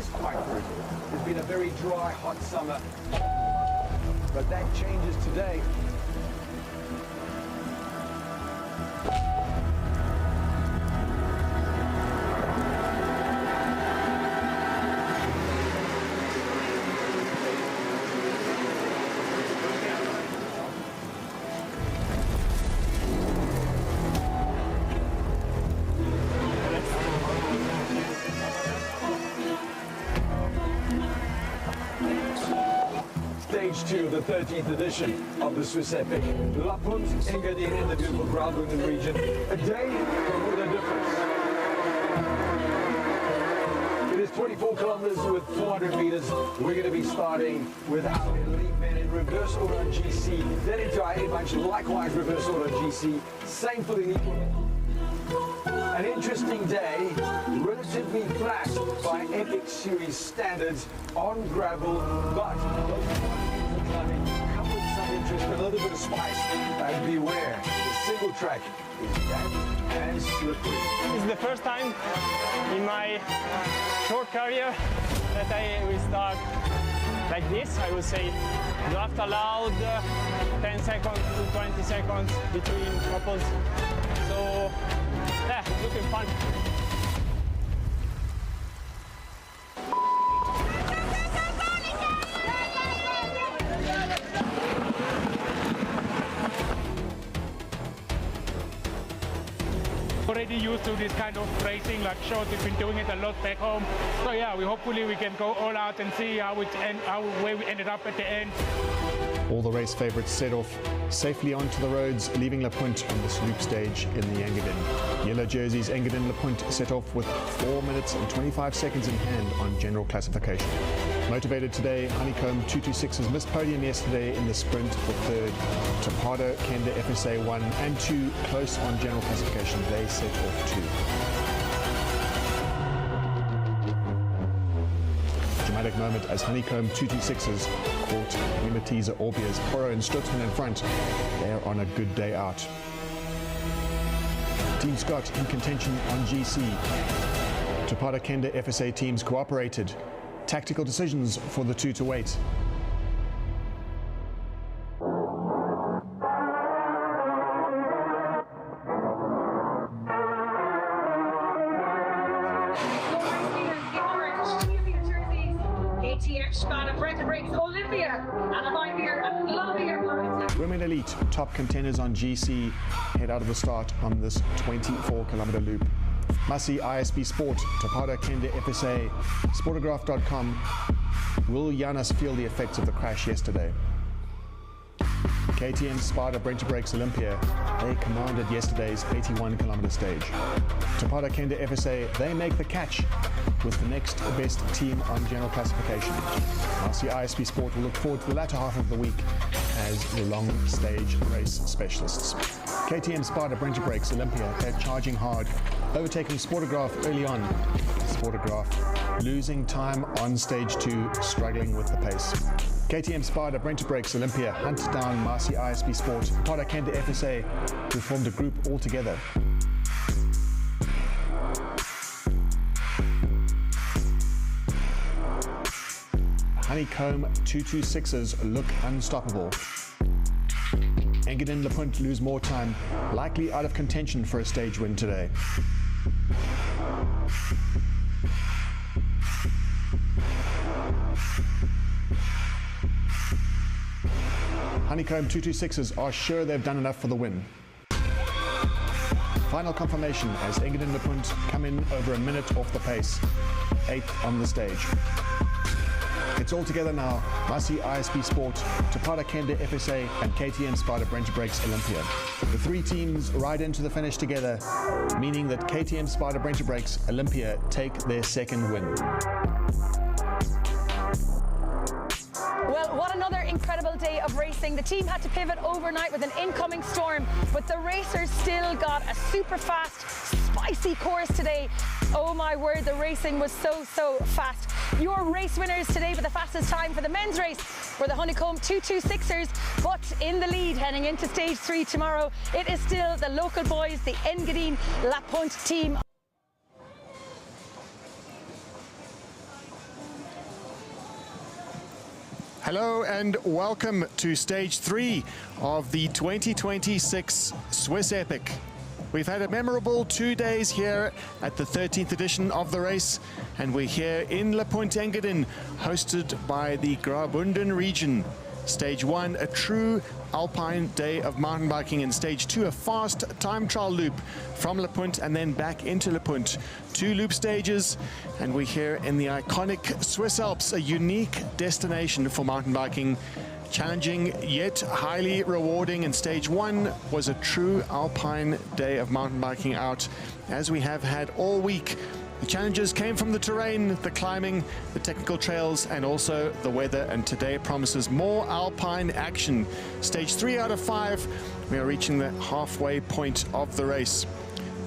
is quite brutal. It's been a very dry, hot summer, but that changes today. Stage 2 of the 13th edition of the Swiss Epic. La Punt, Engadin in the beautiful Dürrboden region. A day with a difference. It is 24 kilometers with 400 meters. We're going to be starting with our elite men in reverse order on GC. Then into our A bunch, likewise reverse order on GC. Same for the elite women. An interesting day, relatively flat by Epic Series standards on gravel, but come with some interest, a little bit of spice, and beware, the single track is damp and slippery. It's the first time in my short career that I will start like this. I would say draft allowed 10 seconds to 20 seconds between couples. So yeah, looking fun. Already used to this kind of racing, like short. We've been doing it a lot back home. So yeah, hopefully we can go all out and see where we ended up at the end. All the race favourites set off safely onto the roads, leaving La Punt on this loop stage in the Engadin. Yellow jerseys Engadin La Punt set off with 4 minutes and 25 seconds in hand on general classification. Motivated today, Honeycomb 226's missed podium yesterday in the sprint for third. Tapado, Kenda, FSA 1 and 2 close on general classification. They set off 2. Dramatic moment as Honeycomb 226's caught Mimetiza, Orbias, Poro and Stutzman in front. They're on a good day out. Team Scott in contention on GC. Tapado, Kenda, FSA teams cooperated. Tactical decisions for the two to wait. Women elite top contenders on GC head out of the start on this 24-kilometer loop. Masi ISB Sport, Tapado, Kenda, FSA, Sportograph.com. Will Janis feel the effects of the crash yesterday? KTM, Sparta, Brenta Breaks, Olympia, they commanded yesterday's 81-kilometer stage. Tapado, Kenda, FSA, they make the catch with the next best team on general classification. Masi ISB Sport will look forward to the latter half of the week as the long stage race specialists. KTM, Sparta, Brenta Breaks, Olympia, they're charging hard, overtaking Sportograph early on. Sportograph losing time on stage 2, struggling with the pace. KTM, Sparta, Brenta Breaks, Olympia hunt down Masi ISB Sport, Tapado, Kenda, FSA, who formed a group all together. Honeycomb 226's look unstoppable. Engadin La Punt lose more time, likely out of contention for a stage win today. Honeycomb 226's are sure they've done enough for the win. Final confirmation as Engadin La Punt come in over a minute off the pace, 8th on the stage. It's all together now. Masi ISB Sport, Tapado, Kenda, FSA, and KTM, Sparta, Brenta Breaks, Olympia. The three teams ride into the finish together, meaning that KTM, Sparta, Brenta Breaks, Olympia take their second win. Well, what another incredible day of racing. The team had to pivot overnight with an incoming storm, but the racers still got a super fast, spicy course today. Oh my word, the racing was so fast. Your race winners today with the fastest time for the men's race were the Honeycomb 226ers, but in the lead heading into stage 3 tomorrow, it is still the local boys, the Engadin La Punt team. Hello and welcome to stage 3 of the 2026 Swiss Epic. We've had a memorable 2 days here at the 13th edition of the race, and we're here in Le Punt Engadin, hosted by the Dürrboden region. Stage 1, a true alpine day of mountain biking, and stage 2, a fast time trial loop from Le Punt and then back into Le Punt. 2 loop stages, and we're here in the iconic Swiss Alps, a unique destination for mountain biking. Challenging yet highly rewarding, and stage 1 was a true alpine day of mountain biking out, as we have had all week. The challenges came from the terrain, the climbing, the technical trails, and also the weather, and today promises more alpine action. Stage 3 out of 5, we are reaching the halfway point of the race.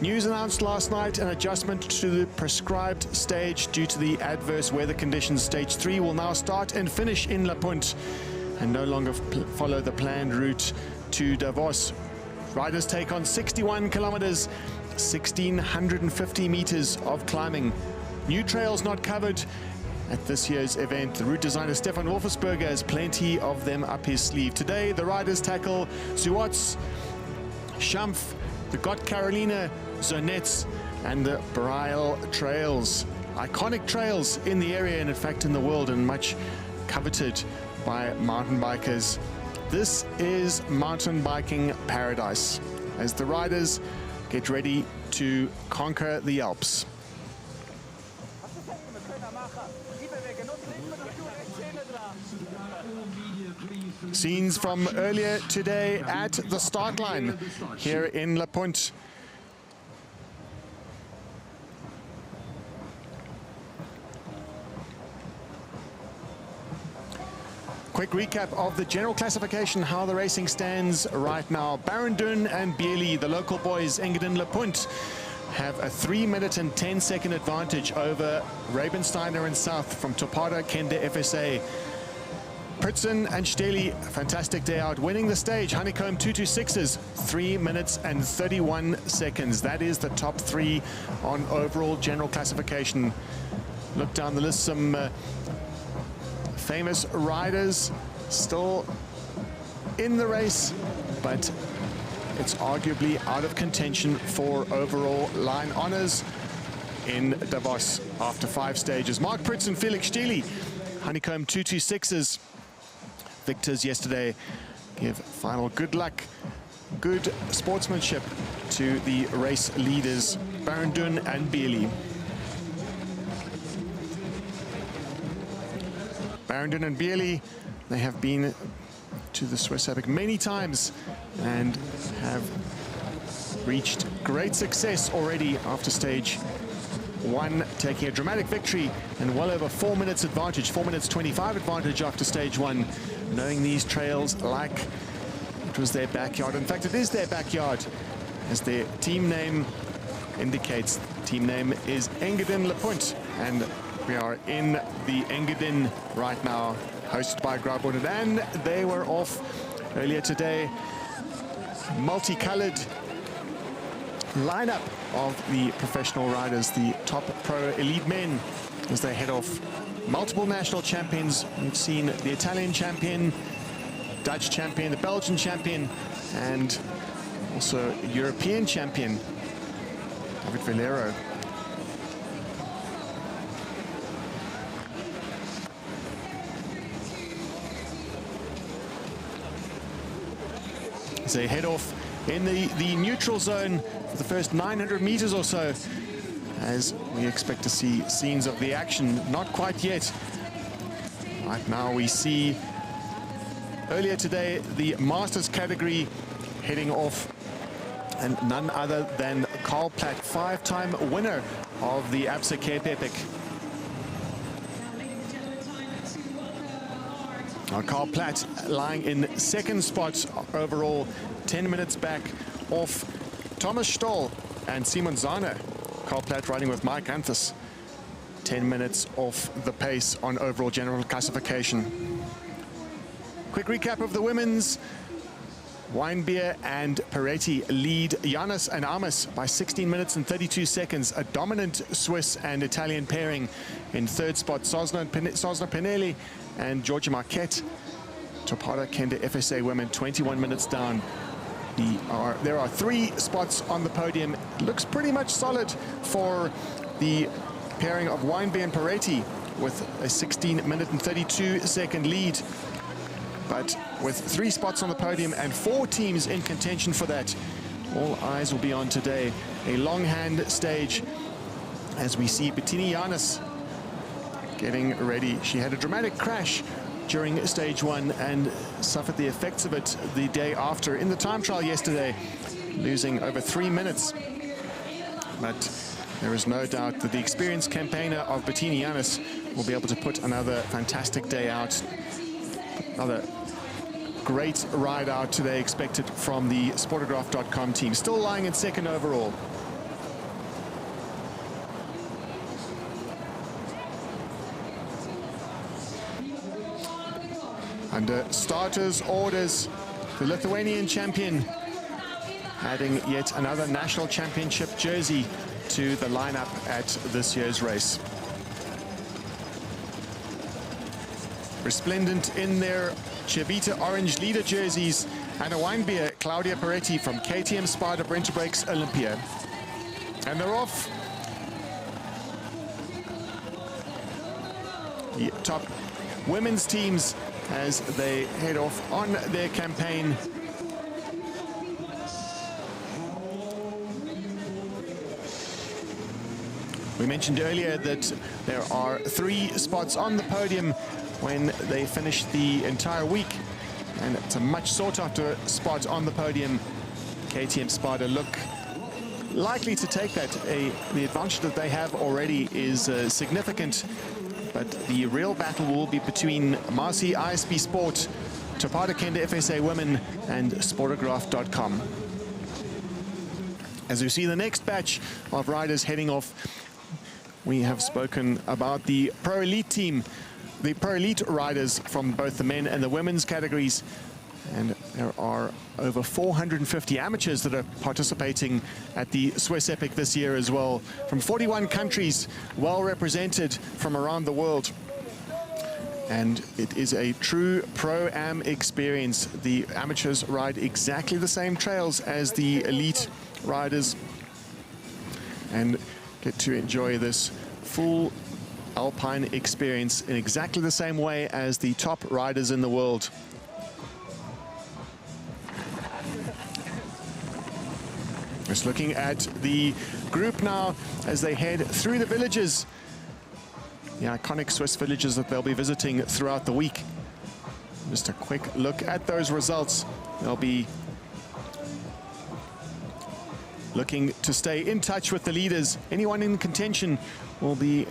News announced last night an adjustment to the prescribed stage due to the adverse weather conditions. Stage 3 will now start and finish in Le Punt and no longer follow the planned route to Davos. Riders take on 61 kilometers, 1,650 meters of climbing. New trails not covered at this year's event. The route designer Stefan Wolfersberger has plenty of them up his sleeve. Today, the riders tackle Suots, Schampf, the Gott Carolina, Zernez, and the Breil trails. Iconic trails in the area and in fact in the world, and much coveted by mountain bikers. This is mountain biking paradise as the riders get ready to conquer the Alps. Scenes from earlier today at the start line here in Le Punt. Quick recap of the general classification, how the racing stands right now. Barendun and Bieli, the local boys, Engadin Le Punt, have a 3-minute and 10-second advantage over Rabensteiner and South from Topada Kende FSA. Pritzen and Steli, fantastic day out, winning the stage. Honeycomb 226s, 3 minutes and 31 seconds. That is the top 3 on overall general classification. Look down the list, some famous riders still in the race, but it's arguably out of contention for overall line honors in Davos after 5 stages. Mark Pritz and Felix Steli, Honeycomb 226s. Victors yesterday give final good luck, good sportsmanship to the race leaders, Barendun and Bieli. Barendun and Bieli, they have been to the Swiss Epic many times and have reached great success already after stage 1, taking a dramatic victory and well over 4 minutes advantage, 4 minutes 25 advantage after stage 1, knowing these trails like it was their backyard. In fact, it is their backyard, as their team name indicates. The team name is Engadin Le Punt, and we are in the Engadin right now, hosted by Dürrboden, and they were off earlier today. Multicolored lineup of the professional riders, the top pro elite men, as they head off. Multiple national champions. We've seen the Italian champion, Dutch champion, the Belgian champion, and also European champion, David Valero. As they head off in the neutral zone for the first 900 meters or so, as we expect to see scenes of the action. Not quite yet. Right now we see earlier today the Masters category heading off, and none other than Karl Platt, 5-time winner of the Absa Cape Epic. Now Karl Platt lying in 2nd spot overall, 10 minutes back off Thomas Stoll and Simon Zahner. Karl Platt riding with Mike Anthus, 10 minutes off the pace on overall general classification. Quick recap of the women's. Weinbier and Peretti lead Janis and Amos by 16 minutes and 32 seconds. A dominant Swiss and Italian pairing in 3rd spot. Sosna Pinelli and Georgia Marquette. Topata Kenda FSA women 21 minutes down. There are 3 spots on the podium. It looks pretty much solid for the pairing of Weinbeer and Peretti with a 16-minute and 32-second lead. But with 3 spots on the podium and 4 teams in contention for that, all eyes will be on today. A longhand stage as we see Bettini Giannis getting ready. She had a dramatic crash during stage 1 and suffered the effects of it the day after in the time trial yesterday, losing over 3 minutes. But there is no doubt that the experienced campaigner of Bettini Giannis will be able to put another fantastic day out. Another great ride out today expected from the Sportograph.com team, still lying in 2nd overall. Under starters' orders, the Lithuanian champion adding yet another national championship jersey to the lineup at this year's race. Resplendent in their Chivita orange leader jerseys, Anna Weinbeer, Claudia Peretti from KTM Spada Brenta Brakes Olympia. And they're off. The top women's teams as they head off on their campaign. We mentioned earlier that there are 3 spots on the podium when they finish the entire week, and it's a much sought after spot on the podium. KTM Spada look likely to take that. The advantage that they have already is significant, but the real battle will be between Marcy ISP Sport, Topata Kenda FSA Women and Sportograph.com. As we see the next batch of riders heading off, we have spoken about the Pro Elite team, the Pro Elite riders from both the men and the women's categories. And there are over 450 amateurs that are participating at the Swiss Epic this year as well, from 41 countries, well represented from around the world. And it is a true Pro-Am experience. The amateurs ride exactly the same trails as the elite riders and get to enjoy this full alpine experience in exactly the same way as the top riders in the world. Just looking at the group now as they head through the villages, the iconic Swiss villages that they'll be visiting throughout the week. Just a quick look at those results. They'll be looking to stay in touch with the leaders. Anyone in contention will be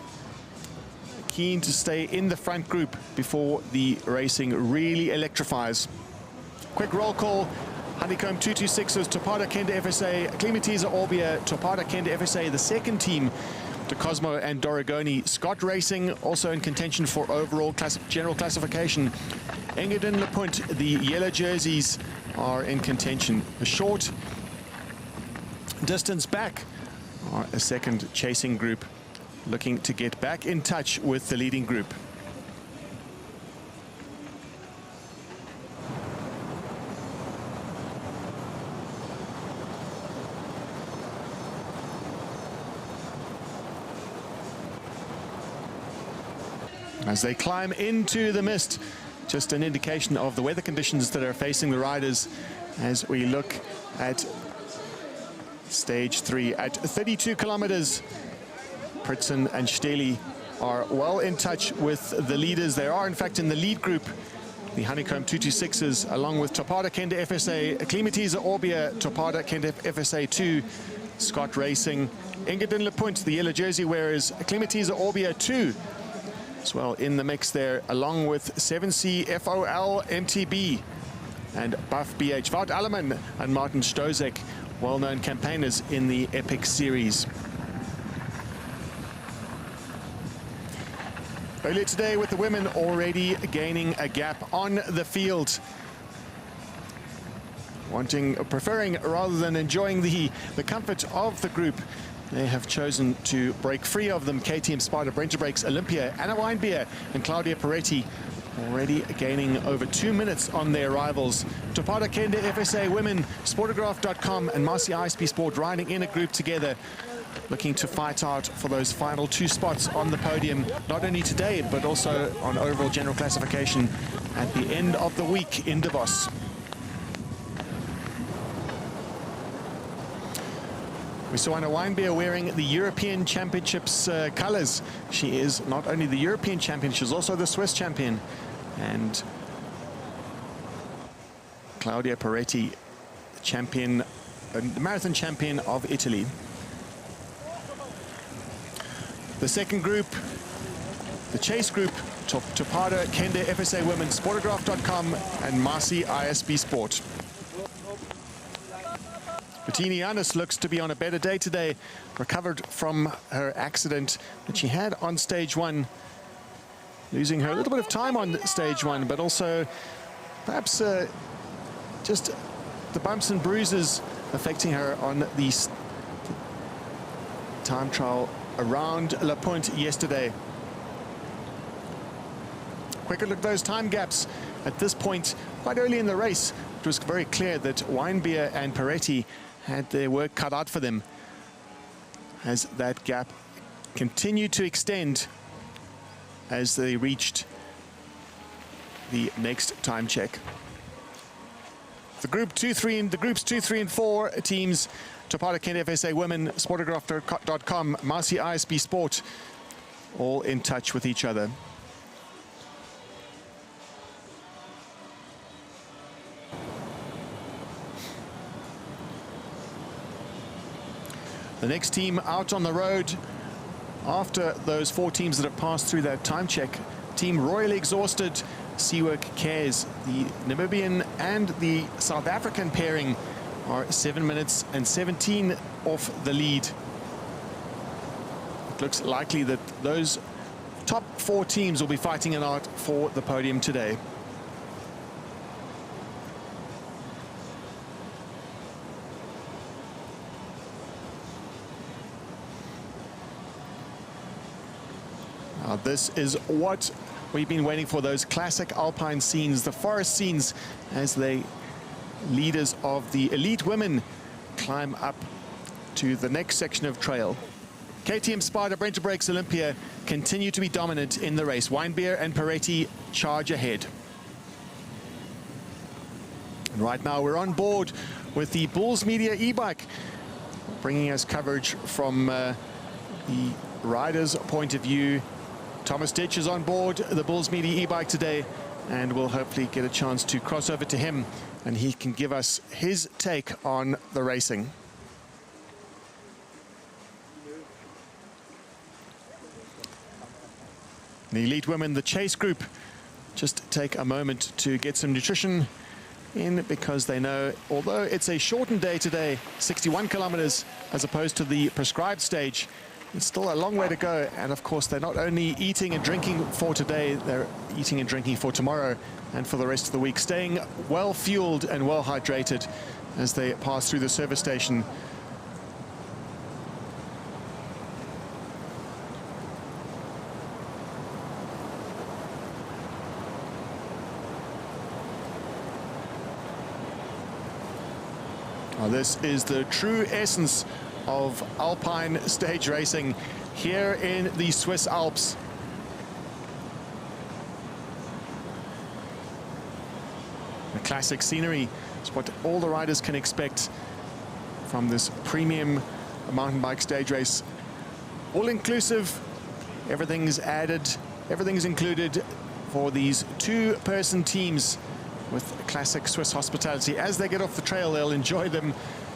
keen to stay in the front group before the racing really electrifies. Quick roll call. Honeycomb 226's Topata Kenda FSA, Climatiza Orbia, Topata Kenda FSA, the second team, De Cosmo and Doragoni. Scott Racing also in contention for overall general classification. Engadin Lepunt, the yellow jerseys, are in contention. A short distance back are a second chasing group looking to get back in touch with the leading group. As they climb into the mist, just an indication of the weather conditions that are facing the riders as we look at stage 3. At 32 kilometers, Pritzen and Steli are well in touch with the leaders. They are, in fact, in the lead group. The Honeycomb 226s, along with Topata Kenda FSA, Climatiza Orbia, Topata Kenda FSA 2, Scott Racing, Engadin Lepunt, the yellow jersey wearers, Climatiza Orbia 2, as well in the mix there, along with 7C FOL MTB and Buff BH. Wout Alleman and Martin Stozek, well-known campaigners in the Epic series. Earlier today with the women already gaining a gap on the field. Preferring rather than enjoying the comfort of the group, they have chosen to break free of them. KTM Spada Brenta Brakes Olympia, Anna Weinbeer and Claudia Peretti already gaining over 2 minutes on their rivals. Topata Kende FSA Women, Sportograph.com and Marcy ISP Sport riding in a group together, looking to fight out for those final 2 spots on the podium, not only today, but also on overall general classification at the end of the week in Davos. We saw Anna Weinbeer wearing the European Championships colours. She is not only the European champion, she's also the Swiss champion. And Claudia Peretti, champion, the marathon champion of Italy. The second group, the chase group, Topata Kende FSA Women, Sportograph.com and Marcy ISB Sport. Bettini Yannis looks to be on a better day today, recovered from her accident that she had on stage 1, losing her a little bit of time on stage 1, but also perhaps just the bumps and bruises affecting her on the time trial around La Pointe yesterday. Quick look at those time gaps. At this point, quite early in the race, it was very clear that Weinbeer and Peretti had their work cut out for them as that gap continued to extend as they reached the next time check. The groups 2, 3 and 4 teams, Topata Kende FSA Women, Sportograph.com, Marcy ISB Sport, all in touch with each other. The next team out on the road after those 4 teams that have passed through that time check. Team royally exhausted, Seawork Cares. The Namibian and the South African pairing are 7 minutes and 17 off the lead. It looks likely that those top 4 teams will be fighting it out for the podium today. This is what we've been waiting for, those classic alpine scenes, the forest scenes, as the leaders of the elite women climb up to the next section of trail. KTM Spider, Brenta Breaks Olympia continue to be dominant in the race. Weinbeer and Peretti charge ahead. And right now we're on board with the Bulls Media e-bike, bringing us coverage from the rider's point of view. Thomas Ditch is on board the Bulls Media e-bike today, and we'll hopefully get a chance to cross over to him and he can give us his take on the racing. The elite women, the chase group, just take a moment to get some nutrition in, because they know, although it's a shortened day today, 61 kilometers as opposed to the prescribed stage, it's still a long way to go. And of course, they're not only eating and drinking for today, they're eating and drinking for tomorrow and for the rest of the week, staying well fueled and well hydrated as they pass through the service station. Now, this is the true essence of alpine stage racing here in the Swiss Alps. The classic scenery is what all the riders can expect from this premium mountain bike stage race. All inclusive, everything's added, everything's included for these 2-person teams with classic Swiss hospitality. As they get off the trail, they'll enjoy them,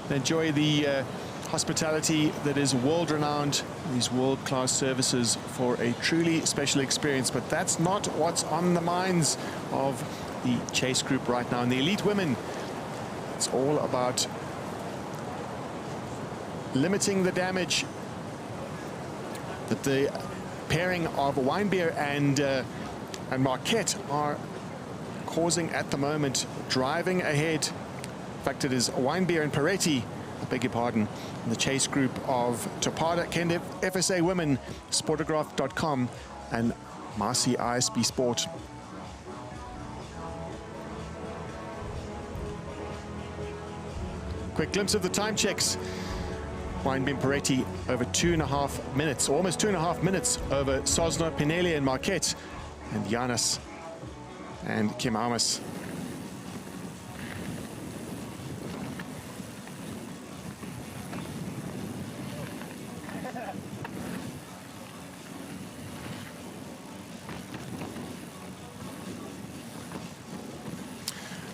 enjoy the hospitality that is world-renowned, these world-class services for a truly special experience. But that's not what's on the minds of the chase group right now. And the elite women, it's all about limiting the damage that the pairing of Weinbeer and Marquette are causing at the moment, driving ahead. In fact, it is Weinbeer and Peretti, I beg your pardon, the chase group of Topata Kende FSA Women, Sportograph.com and Marcy ISB Sport. quick glimpse of the time checks. Brian Bimperetti over 2.5 minutes, almost 2.5 minutes over Sosno, Pinelli and Marquette, and Giannis and Kim Almas.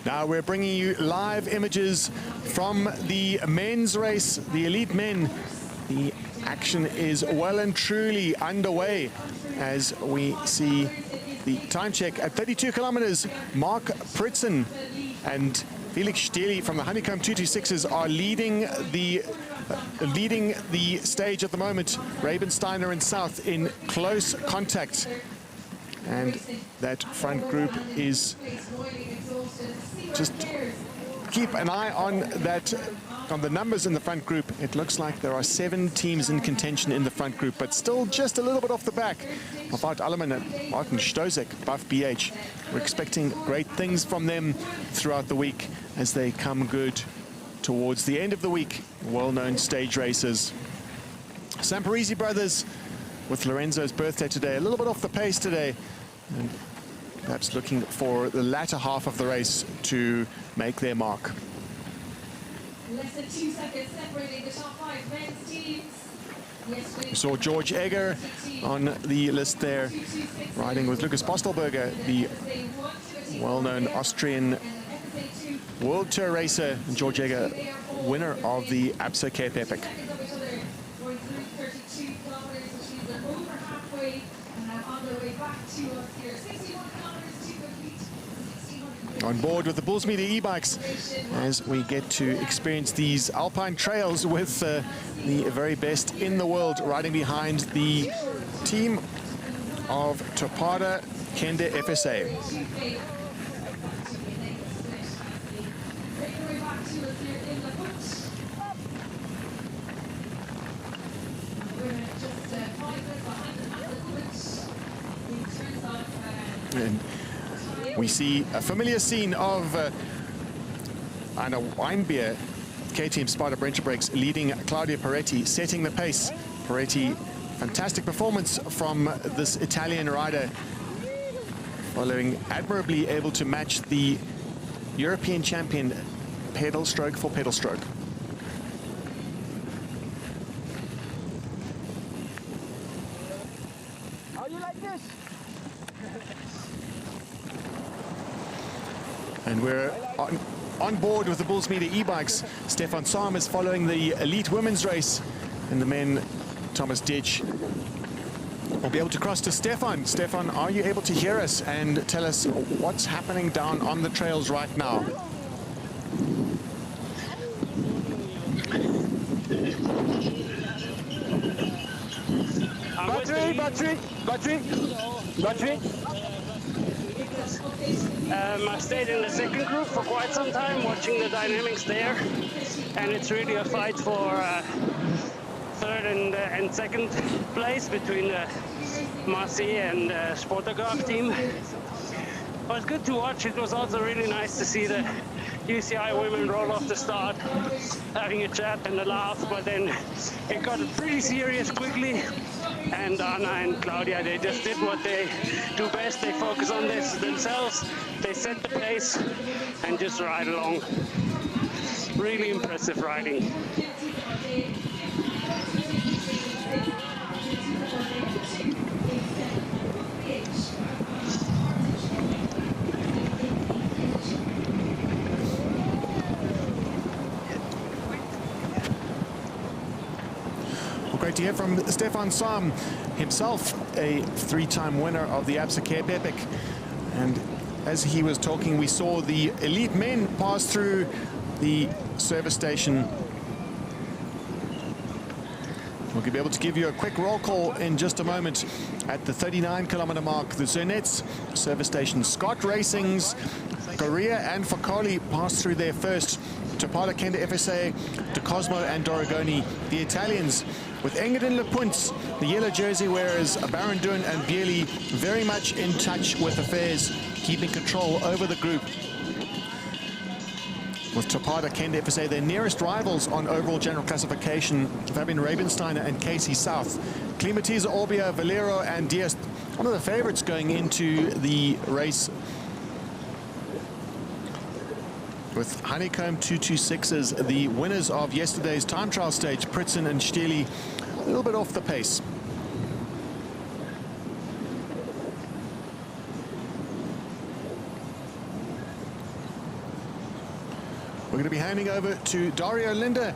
Now we're bringing you live images from the men's race, the elite men. The action is well and truly underway as we see the time check at 32 kilometers. Mark Pritzen and Felix Steli from the Honeycomb 226s are leading the stage at the moment. Rabensteiner and South in close contact. And that front group is just keep an eye on that, on the numbers in the front group. It looks like there are 7 teams in contention in the front group, but still just a little bit off the back of Art Alleman and Martin Stozek, Buff BH. We're expecting great things from them throughout the week as they come good towards the end of the week. Well-known stage races. Samparisi brothers with Lorenzo's birthday today, a little bit off the pace today, and perhaps looking for the latter half of the race to make their mark. Less than 2 seconds separating the top 5 men's teams. We saw George Egger on the list there, riding with Lucas Postelberger, the well-known Austrian World Tour racer, and George Egger, winner of the Absa Cape Epic. On board with the Bulls Media e-bikes as we get to experience these alpine trails with the very best in the world, riding behind the team of Topada Kende FSA. And we see a familiar scene of Anna Weinbier, KTM Sparta Brenta Brakes, leading Claudia Peretti, setting the pace. Peretti, fantastic performance from this Italian rider, following admirably, able to match the European champion pedal stroke for pedal stroke. And we're on board with the Bulls Media e-bikes. Stefan Sam is following the elite women's race, and the men, Thomas Ditch, will be able to cross to Stefan. Stefan, are you able to hear us and tell us what's happening down on the trails right now? Battery. I stayed in the second group for quite some time, watching the dynamics there, and it's really a fight for third and second place between the Marseille and Sportograph team. It was good to watch. It was also really nice to see the UCI women roll off the start, having a chat and a laugh, but then it got pretty serious quickly. And Anna and Claudia, they just did what they do best. They focus on this themselves, they set the pace and just ride along. Really impressive riding. Great to hear from Stefan Sam, himself a 3-time winner of the Absa Cape Epic. And as he was talking, we saw the elite men pass through the service station. We'll be able to give you a quick roll call in just a moment. At the 39-kilometer mark, the Zernez service station. Scott Racing's Korea and Fakoli passed through there first. Topada Kende FSA, De Cosmo and Doragoni, the Italians, with Engadin Lepuntz, the yellow jersey wearers, Baron Dun and Bieli, very much in touch with affairs, keeping control over the group. with Topada Kenda FSA, their nearest rivals on overall general classification, Fabian Rabensteiner and Casey South. Climatiza, Orbia, Valero and Diaz, one of the favorites going into the race. With Honeycomb 226s, the winners of yesterday's time trial stage, Pritzen and Stierli, a little bit off the pace. We're going to be handing over to Dario Linda,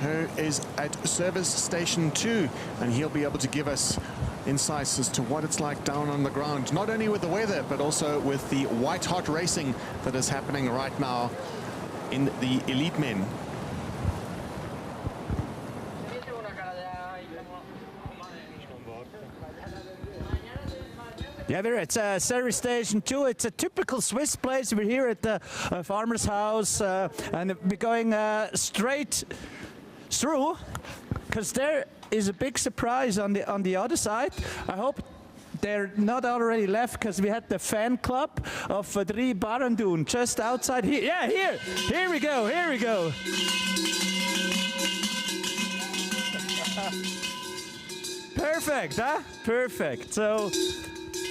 who is at service station 2, and he'll be able to give us insights as to what it's like down on the ground, not only with the weather, but also with the white-hot racing that is happening right now in the elite men. Yeah, we're at service station 2. It's a typical Swiss place. We're here at the farmer's house, and we're going straight through, because there is a big surprise on the other side. I hope they're not already left, because we had the fan club of Drie Barendun just outside here. Yeah, here we go, here we go. Perfect, huh? Perfect. So,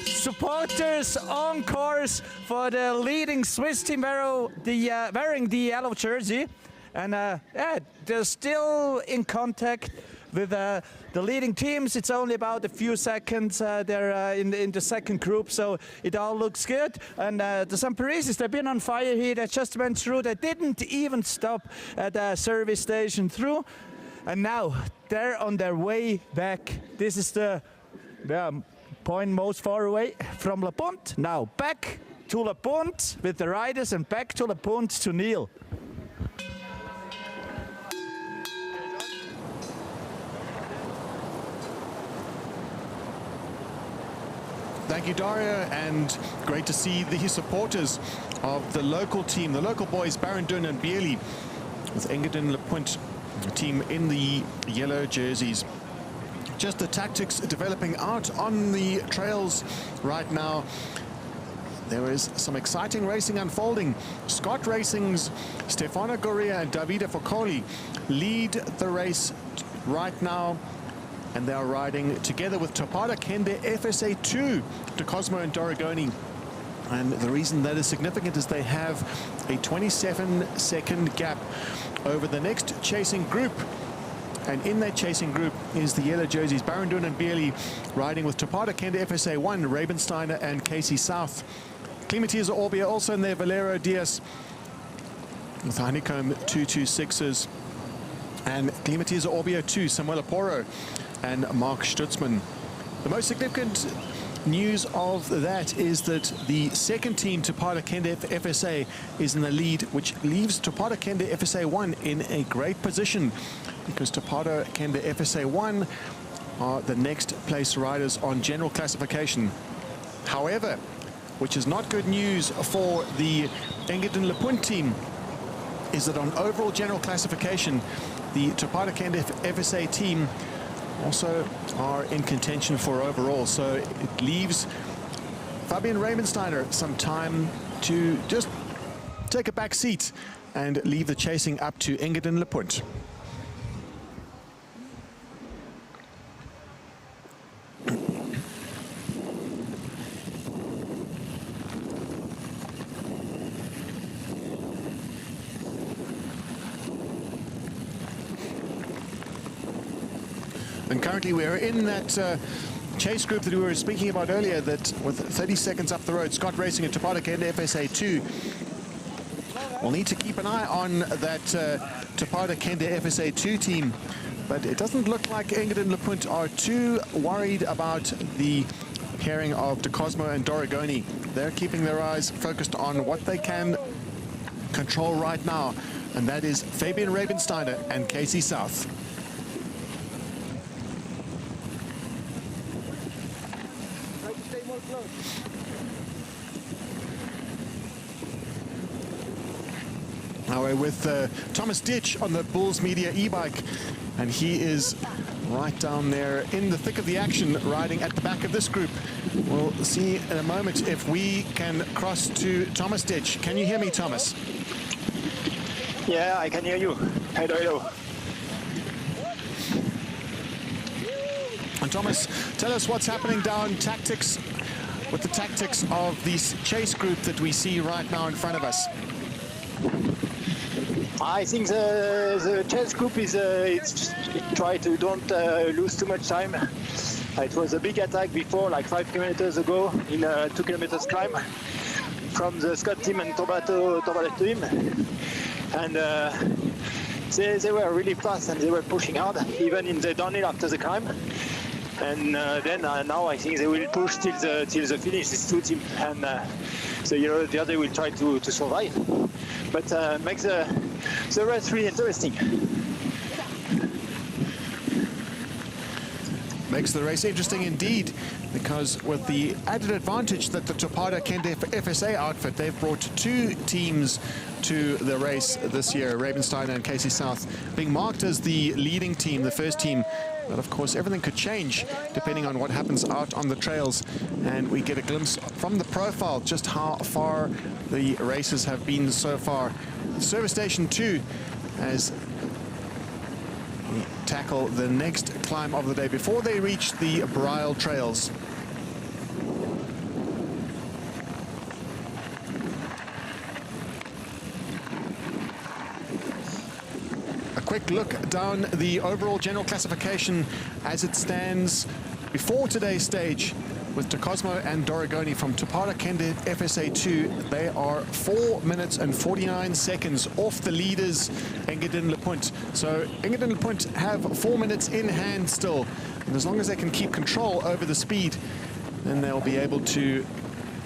supporters on course for the leading Swiss team wearing the yellow jersey. And yeah, they're still in contact with the leading teams. It's only about a few seconds. They're in the second group, so it all looks good. And the Samparisis, they've been on fire here. They just went through. They didn't even stop at the service station through. And now they're on their way back. This is the point most far away from Le Pont. Now back to Le Pont with the riders, and back to Le Pont to Neil. Thank you, Dario, and great to see the supporters of the local team, the local boys, Barendun and Bierli, with Engadin Le Pont team in the yellow jerseys. Just the tactics developing out on the trails right now. There is some exciting racing unfolding. Scott Racing's Stefano Goria and Davide Foccoli lead the race right now, and they are riding together with Topada Kende FSA 2 to Cosmo and Dorigoni. And the reason that is significant is they have a 27-second gap over the next chasing group. And in that chasing group is the yellow jerseys, Barendun and Bierli riding with Topada Kende FSA 1, Rabensteiner and Casey South. Climatiza Orbia also in there, Valero Diaz with Honeycomb 226s. And Climatiza Orbia 2, Samuel Poro and Mark Stutzman. The most significant news of that is that the second team, Topada Kende FSA, is in the lead, which leaves Topada Kende FSA 1 in a great position, because Topada Kende FSA 1 are the next place riders on general classification. However, which is not good news for the Engadin Le Pont team, is that on overall general classification, the Topada Kende FSA team also are in contention for overall. So it leaves Fabian Rabensteiner some time to just take a back seat and leave the chasing up to Engadin Le Pont. And currently we're in that chase group that we were speaking about earlier, that with 30 seconds up the road, Scott Racing and Topada Kende FSA 2 will need to keep an eye on that Topada Kende FSA 2 team. But it doesn't look like Engadin Le Pont are too worried about the pairing of De Cosmo and Dorigoni. They're keeping their eyes focused on what they can control right now, and that is Fabian Rabensteiner and Casey South. Now we're with Thomas Ditch on the Bulls Media e-bike, and he is right down there in the thick of the action, riding at the back of this group. We'll see in a moment if we can cross to Thomas Ditch. Can you hear me, Thomas? Yeah, I can hear you. Hello, hello. And Thomas, tell us what's happening down tactics, with the tactics of this chase group that we see right now in front of us. I think the chase group is try to don't lose too much time. It was a big attack before, like 5 kilometers ago, in a 2 kilometers climb from the Scott team and Torbato team, and they were really fast and they were pushing hard, even in the downhill after the climb. And then now I think they will push till the finish. These two teams, and the other will try to survive, but makes the race really interesting. Makes the race interesting indeed, because with the added advantage that the Topada Kende FSA outfit, they've brought 2 teams to the race this year, Ravensteiner and Casey South, being marked as the leading team, the first team. But of course, everything could change depending on what happens out on the trails. And we get a glimpse from the profile just how far the races have been so far. Service Station 2 as we tackle the next climb of the day before they reach the Brile Trails. Quick look down the overall general classification as it stands before today's stage with Decisive and Dürrboden from Topada Kende FSA 2. They are 4 minutes and 49 seconds off the leaders, Engadin LePunt. So Engadin LePunt have 4 minutes in hand still. And as long as they can keep control over the speed, then they'll be able to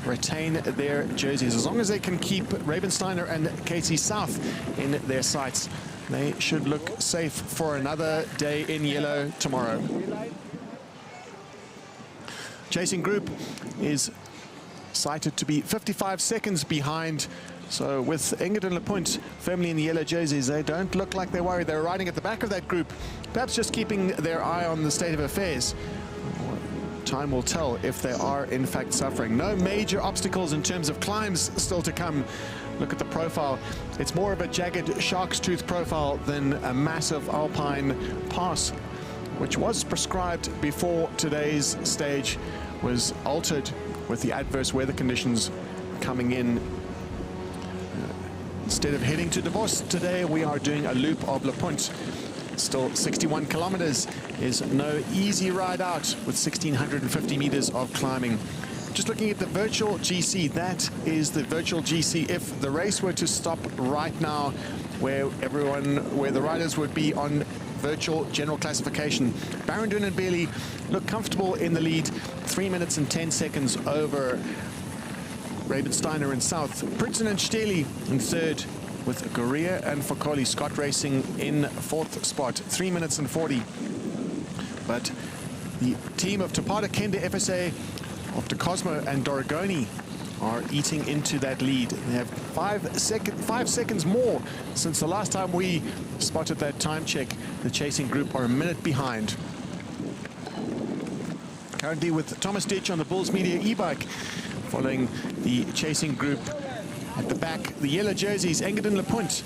retain their jerseys. As long as they can keep Ravensteiner and Casey South in their sights, they should look safe for another day in yellow tomorrow. Chasing group is cited to be 55 seconds behind. So with Engadin LePunt firmly in the yellow jerseys, they don't look like they're worried. They're riding at the back of that group, perhaps just keeping their eye on the state of affairs. Time will tell if they are in fact suffering. No major obstacles in terms of climbs still to come. Look at the profile. It's more of a jagged shark's tooth profile than a massive alpine pass, which was prescribed before today's stage was altered with the adverse weather conditions coming in. Instead of heading to Davos today, we are doing a loop of LePunt. Still 61 kilometers is no easy ride out with 1,650 meters of climbing. Just looking at the virtual GC, that is the virtual GC. If the race were to stop right now, where the riders would be on virtual general classification, Barendon and Bailey look comfortable in the lead, 3 minutes and 10 seconds over Ravensteiner in South. Princeton and Steli in third, with Goria and Fokoli. Scott Racing in fourth spot, 3 minutes and 40. But the team of Topada Kende FSA of Decisive and Dürrboden are eating into that lead. They have 5 seconds more since the last time we spotted that time check. The chasing group are a minute behind. Currently with Thomas Ditch on the Bulls Media e-bike, following the chasing group at the back. The yellow jerseys, Engadin LePunt.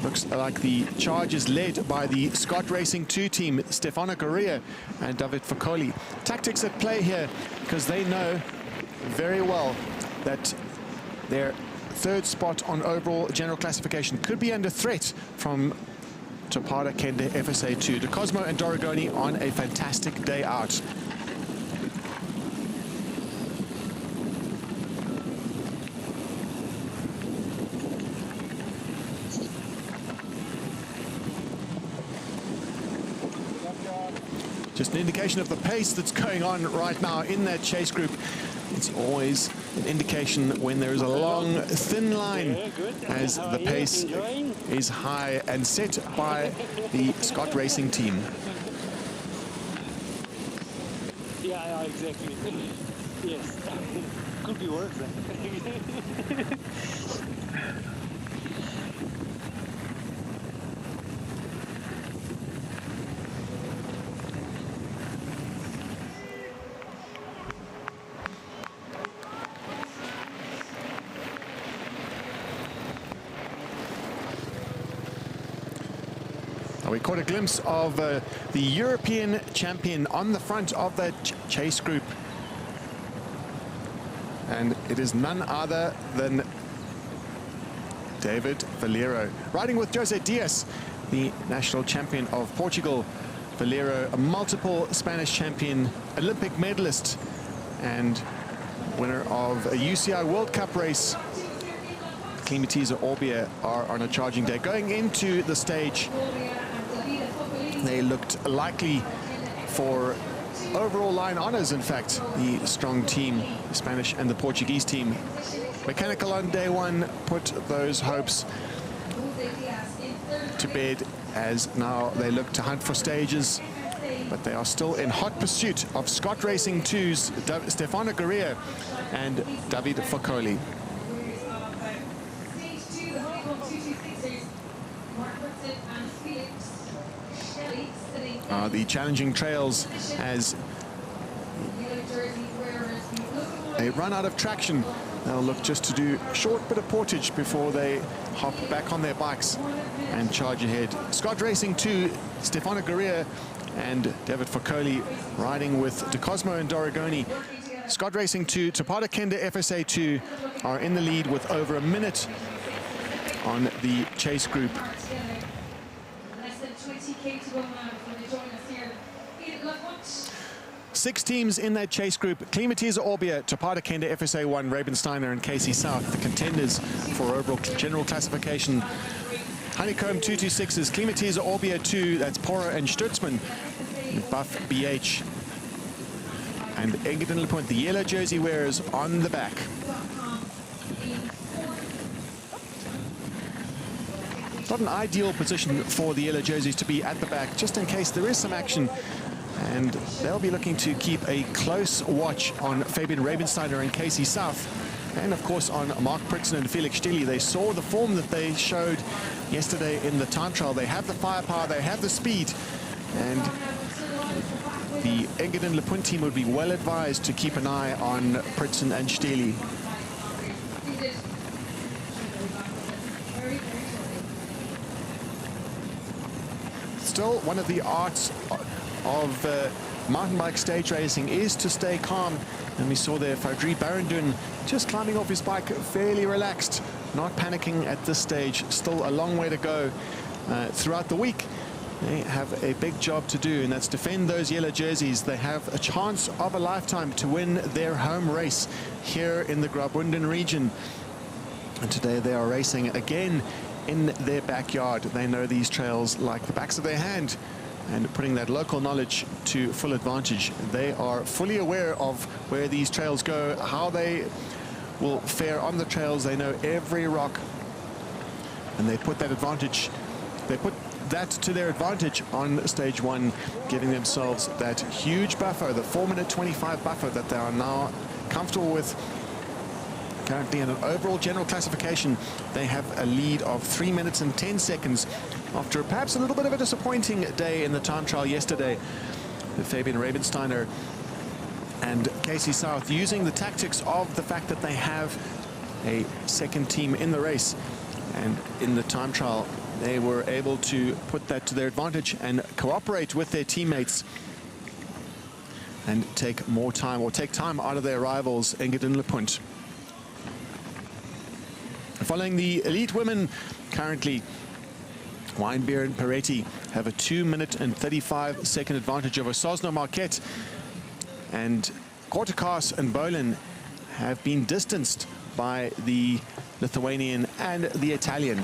Looks like the charge is led by the Scott Racing 2 team, Stefano Goria and David Fokoli. Tactics at play here, because they know very well that their third spot on overall general classification could be under threat from Topada Kende FSA 2. Decisive and Dürrboden on a fantastic day out. Just an indication of the pace that's going on right now in that chase group. It's always an indication when there is a long, thin line, as the pace is high and set by the Scott Racing team. Yeah, exactly. Yes. Could be worse. we caught a glimpse of the European champion on the front of that chase group. And it is none other than David Valero, riding with José Dias, the national champion of Portugal. Valero, a multiple Spanish champion, Olympic medalist, and winner of a UCI World Cup race. Climatiza Orbia are on a charging day. Going into the stage, they looked likely for overall line honors. In fact, the strong team, the Spanish and the Portuguese team. Mechanical on day one put those hopes to bed, as now they look to hunt for stages, but they are still in hot pursuit of Scott Racing 2's Stefano Guerrero and David Foccoli. The challenging trails as they run out of traction. They'll look just to do a short bit of portage before they hop back on their bikes and charge ahead. Scott Racing 2, Stefano Guerrero and David Foccoli riding with De Cosmo and Dorigoni. Scott Racing 2, Tapata Kenda FSA 2 are in the lead with over a minute on the chase group. Less than 20k to go now before they join us here. 6 teams in that chase group: Climatiza Orbia, Tapata Kenda FSA 1, Rabensteiner and Casey South, the contenders for overall general classification. Honeycomb 226s, Climatiza Orbia 2, that's Porro and Stutzman, Buff BH. And Engadin Le Point, the yellow jersey wearers on the back. Not an ideal position for the yellow jerseys to be at the back, just in case there is some action. And they'll be looking to keep a close watch on Fabian Rabensteiner and Casey South. And of course on Mark Pritson and Felix Stili. They saw the form that they showed yesterday in the time trial. They have the firepower, they have the speed. And the Engadin Le Point team would be well advised to keep an eye on Pritson and Stili. Still, one of the arts of mountain bike stage racing is to stay calm. And we saw there Fadri Barendun just climbing off his bike, fairly relaxed, not panicking at this stage. Still a long way to go. Throughout the week, they have a big job to do, and that's defend those yellow jerseys. They have a chance of a lifetime to win their home race here in the Graubünden region. And today they are racing again in their backyard. They know these trails like the backs of their hand, and putting that local knowledge to full advantage. They are fully aware of where these trails go, how they will fare on the trails. They know every rock, and they put that advantage, they put that to their advantage on stage one, giving themselves that huge buffer, the 4-minute 25 buffer that they are now comfortable with. Currently in an overall general classification, they have a lead of 3 minutes and 10 seconds after perhaps a little bit of a disappointing day in the time trial yesterday. Fabian Rabensteiner and Casey South using the tactics of the fact that they have a second team in the race, and in the time trial they were able to put that to their advantage and cooperate with their teammates and take more time, or take time out of their rivals, Engadin Le Point. Following the elite women, currently Weinbeer and Peretti have a 2-minute and 35-second advantage over Sosno Marquette, and Kortekas and Bolin have been distanced by the Lithuanian and the Italian.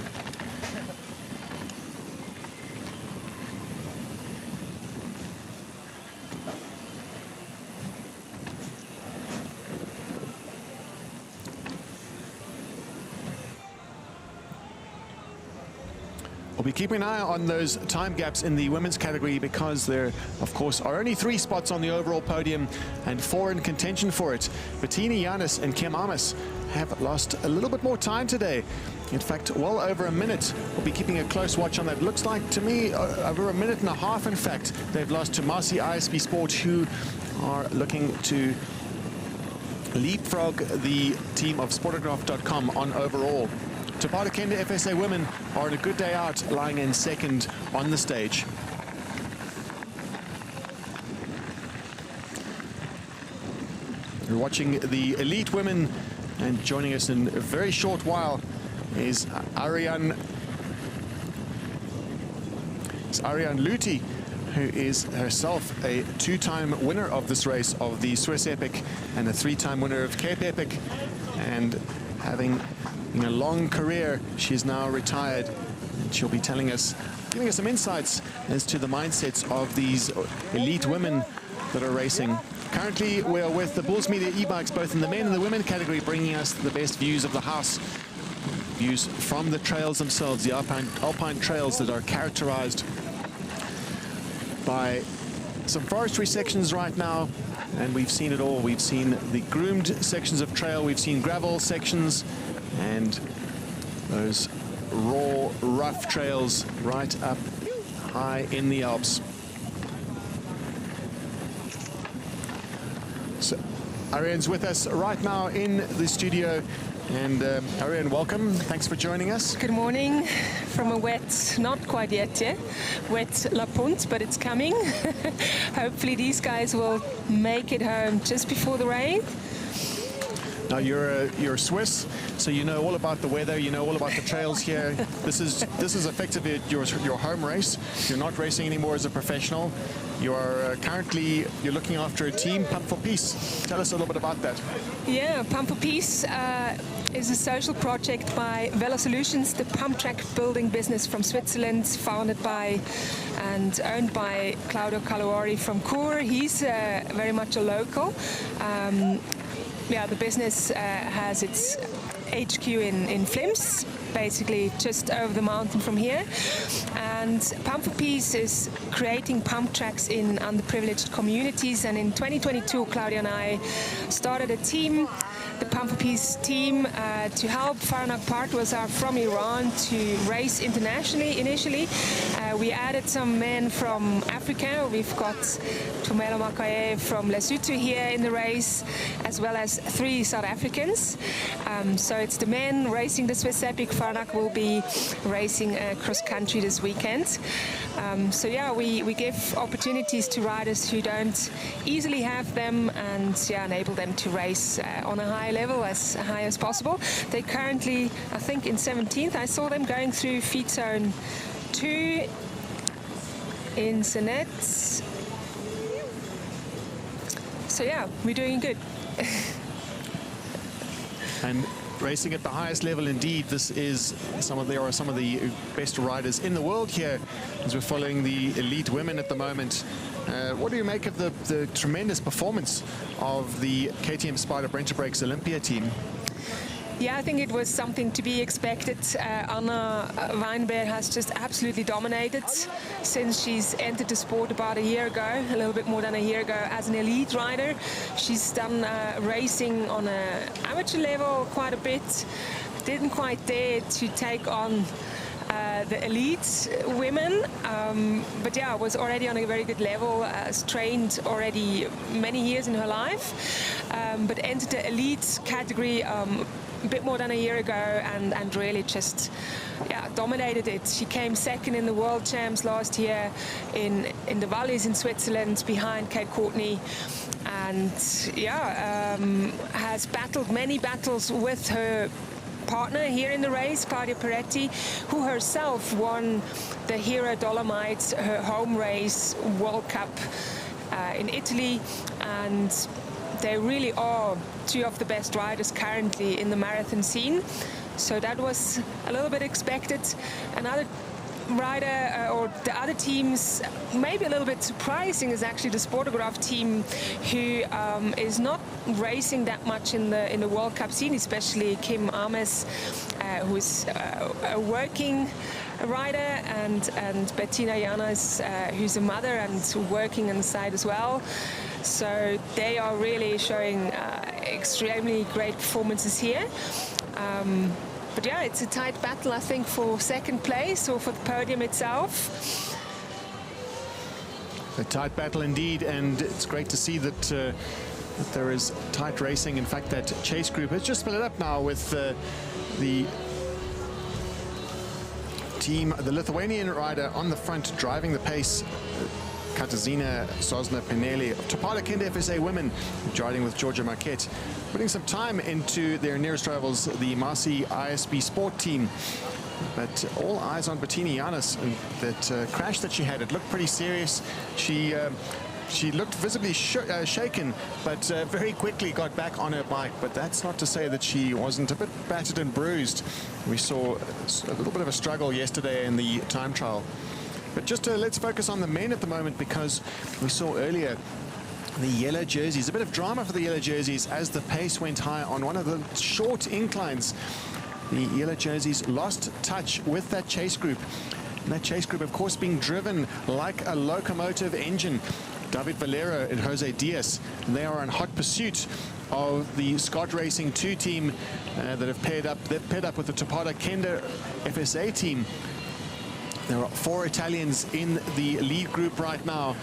We'll be keeping an eye on those time gaps in the women's category, because there, of course, are only 3 spots on the overall podium and 4 in contention for it. Bettini Yanis and Kim Amas have lost a little bit more time today. In fact, well over a minute. We'll be keeping a close watch on that. Looks like to me over a minute and a half, in fact, they've lost to Marcy ISB Sport, who are looking to leapfrog the team of Sportograph.com on overall. Topada Kenda FSA women are on a good day out, lying in second on the stage. We're watching the elite women, and joining us in a very short while is Ariane Luthi, who is herself a two-time winner of this race, of the Swiss Epic, and a three-time winner of Cape Epic. And having a long career, she's now retired, and she'll be telling us, giving us some insights as to the mindsets of these elite women that are racing. Currently, we are with the Bulls Media e-bikes, both in the men and the women category, bringing us the best views of the house. Views from the trails themselves, the alpine trails that are characterized by some forestry sections right now, and we've seen it all. We've seen the groomed sections of trail, we've seen gravel sections, and those raw, rough trails right up high in the Alps. So Ariane's with us right now in the studio. And Ariane, welcome. Thanks for joining us. Good morning from a wet, not quite yet, wet La Punt, but it's coming. Hopefully these guys will make it home just before the rain. Now you're Swiss, so you know all about the weather. You know all about the trails here. This is effectively your home race. You're not racing anymore as a professional. You're currently looking after a team, Pump for Peace. Tell us a little bit about that. Yeah, Pump for Peace is a social project by Val Solutions, the pump track building business from Switzerland, founded by and owned by Claudio Caluori from Chur. He's very much a local. Yeah, the business has its HQ in Flims, basically just over the mountain from here. And Pump for Peace is creating pump tracks in underprivileged communities. And in 2022, Claudia and I started a team, the Pump for Peace team, to help Farnak partners are from Iran to race internationally initially. We added some men from Africa. We've got Tumelo Makaye from Lesotho here in the race, as well as 3 South Africans. So it's the men racing the Swiss Epic. Farnak will be racing cross country this weekend. So yeah, we give opportunities to riders who don't easily have them, and enable them to race on a high level, as high as possible. They currently, I think, in 17th. I saw them going through feed zone 2 in Zernez. So yeah, we're doing good. And racing at the highest level indeed. This is some of the best riders in the world here, as we're following the elite women at the moment. What do you make of the tremendous performance of the KTM Spider Brenta Brakes Olympia team? Yeah, I think it was something to be expected. Anna Weinberg has just absolutely dominated since she's entered the sport about a year ago, a little bit more than a year ago, as an elite rider. She's done racing on an amateur level quite a bit. Didn't quite dare to take on the elite women, but yeah, was already on a very good level, has trained already many years in her life, but entered the elite category a bit more than a year ago, and really just dominated it. She came second in the World Champs last year in the valleys in Switzerland behind Kate Courtney, and has battled many battles with her partner here in the race, Claudia Peretti, who herself won the Hero Dolomites, her home race, World Cup in Italy, and they really are 2 of the best riders currently in the marathon scene. So that was a little bit expected. Another rider, or the other teams, maybe a little bit surprising, is actually the Sportograph team, who is not racing that much in the World Cup scene, especially Kim Ames, who is a working rider, and Bettina Janas, who's a mother and working on the side as well. So they are really showing extremely great performances here. But yeah, it's a tight battle, I think, for second place or for the podium itself. A tight battle indeed, and it's great to see that, that there is tight racing. In fact, that chase group has just split it up now with the team, the Lithuanian rider on the front driving the pace, Katarzyna Sosna-Pinelli of Topata Kenda FSA Women, riding with Georgia Marquette, putting some time into their nearest rivals, the Marcy ISB Sport team. But all eyes on Bettini Janis, and that crash that she had, it looked pretty serious. She looked visibly shaken, but very quickly got back on her bike. But that's not to say that she wasn't a bit battered and bruised. We saw a little bit of a struggle yesterday in the time trial. But just let's focus on the men at the moment, because we saw earlier the yellow jerseys, a bit of drama for the yellow jerseys as the pace went high on one of the short inclines. The yellow jerseys lost touch with that chase group. And that chase group, of course, being driven like a locomotive engine. David Valero and Jose Diaz, and they are in hot pursuit of the Scott Racing 2 team that have paired up. They've paired up with the Topata Kenda FSA team. There are 4 Italians in the lead group right now.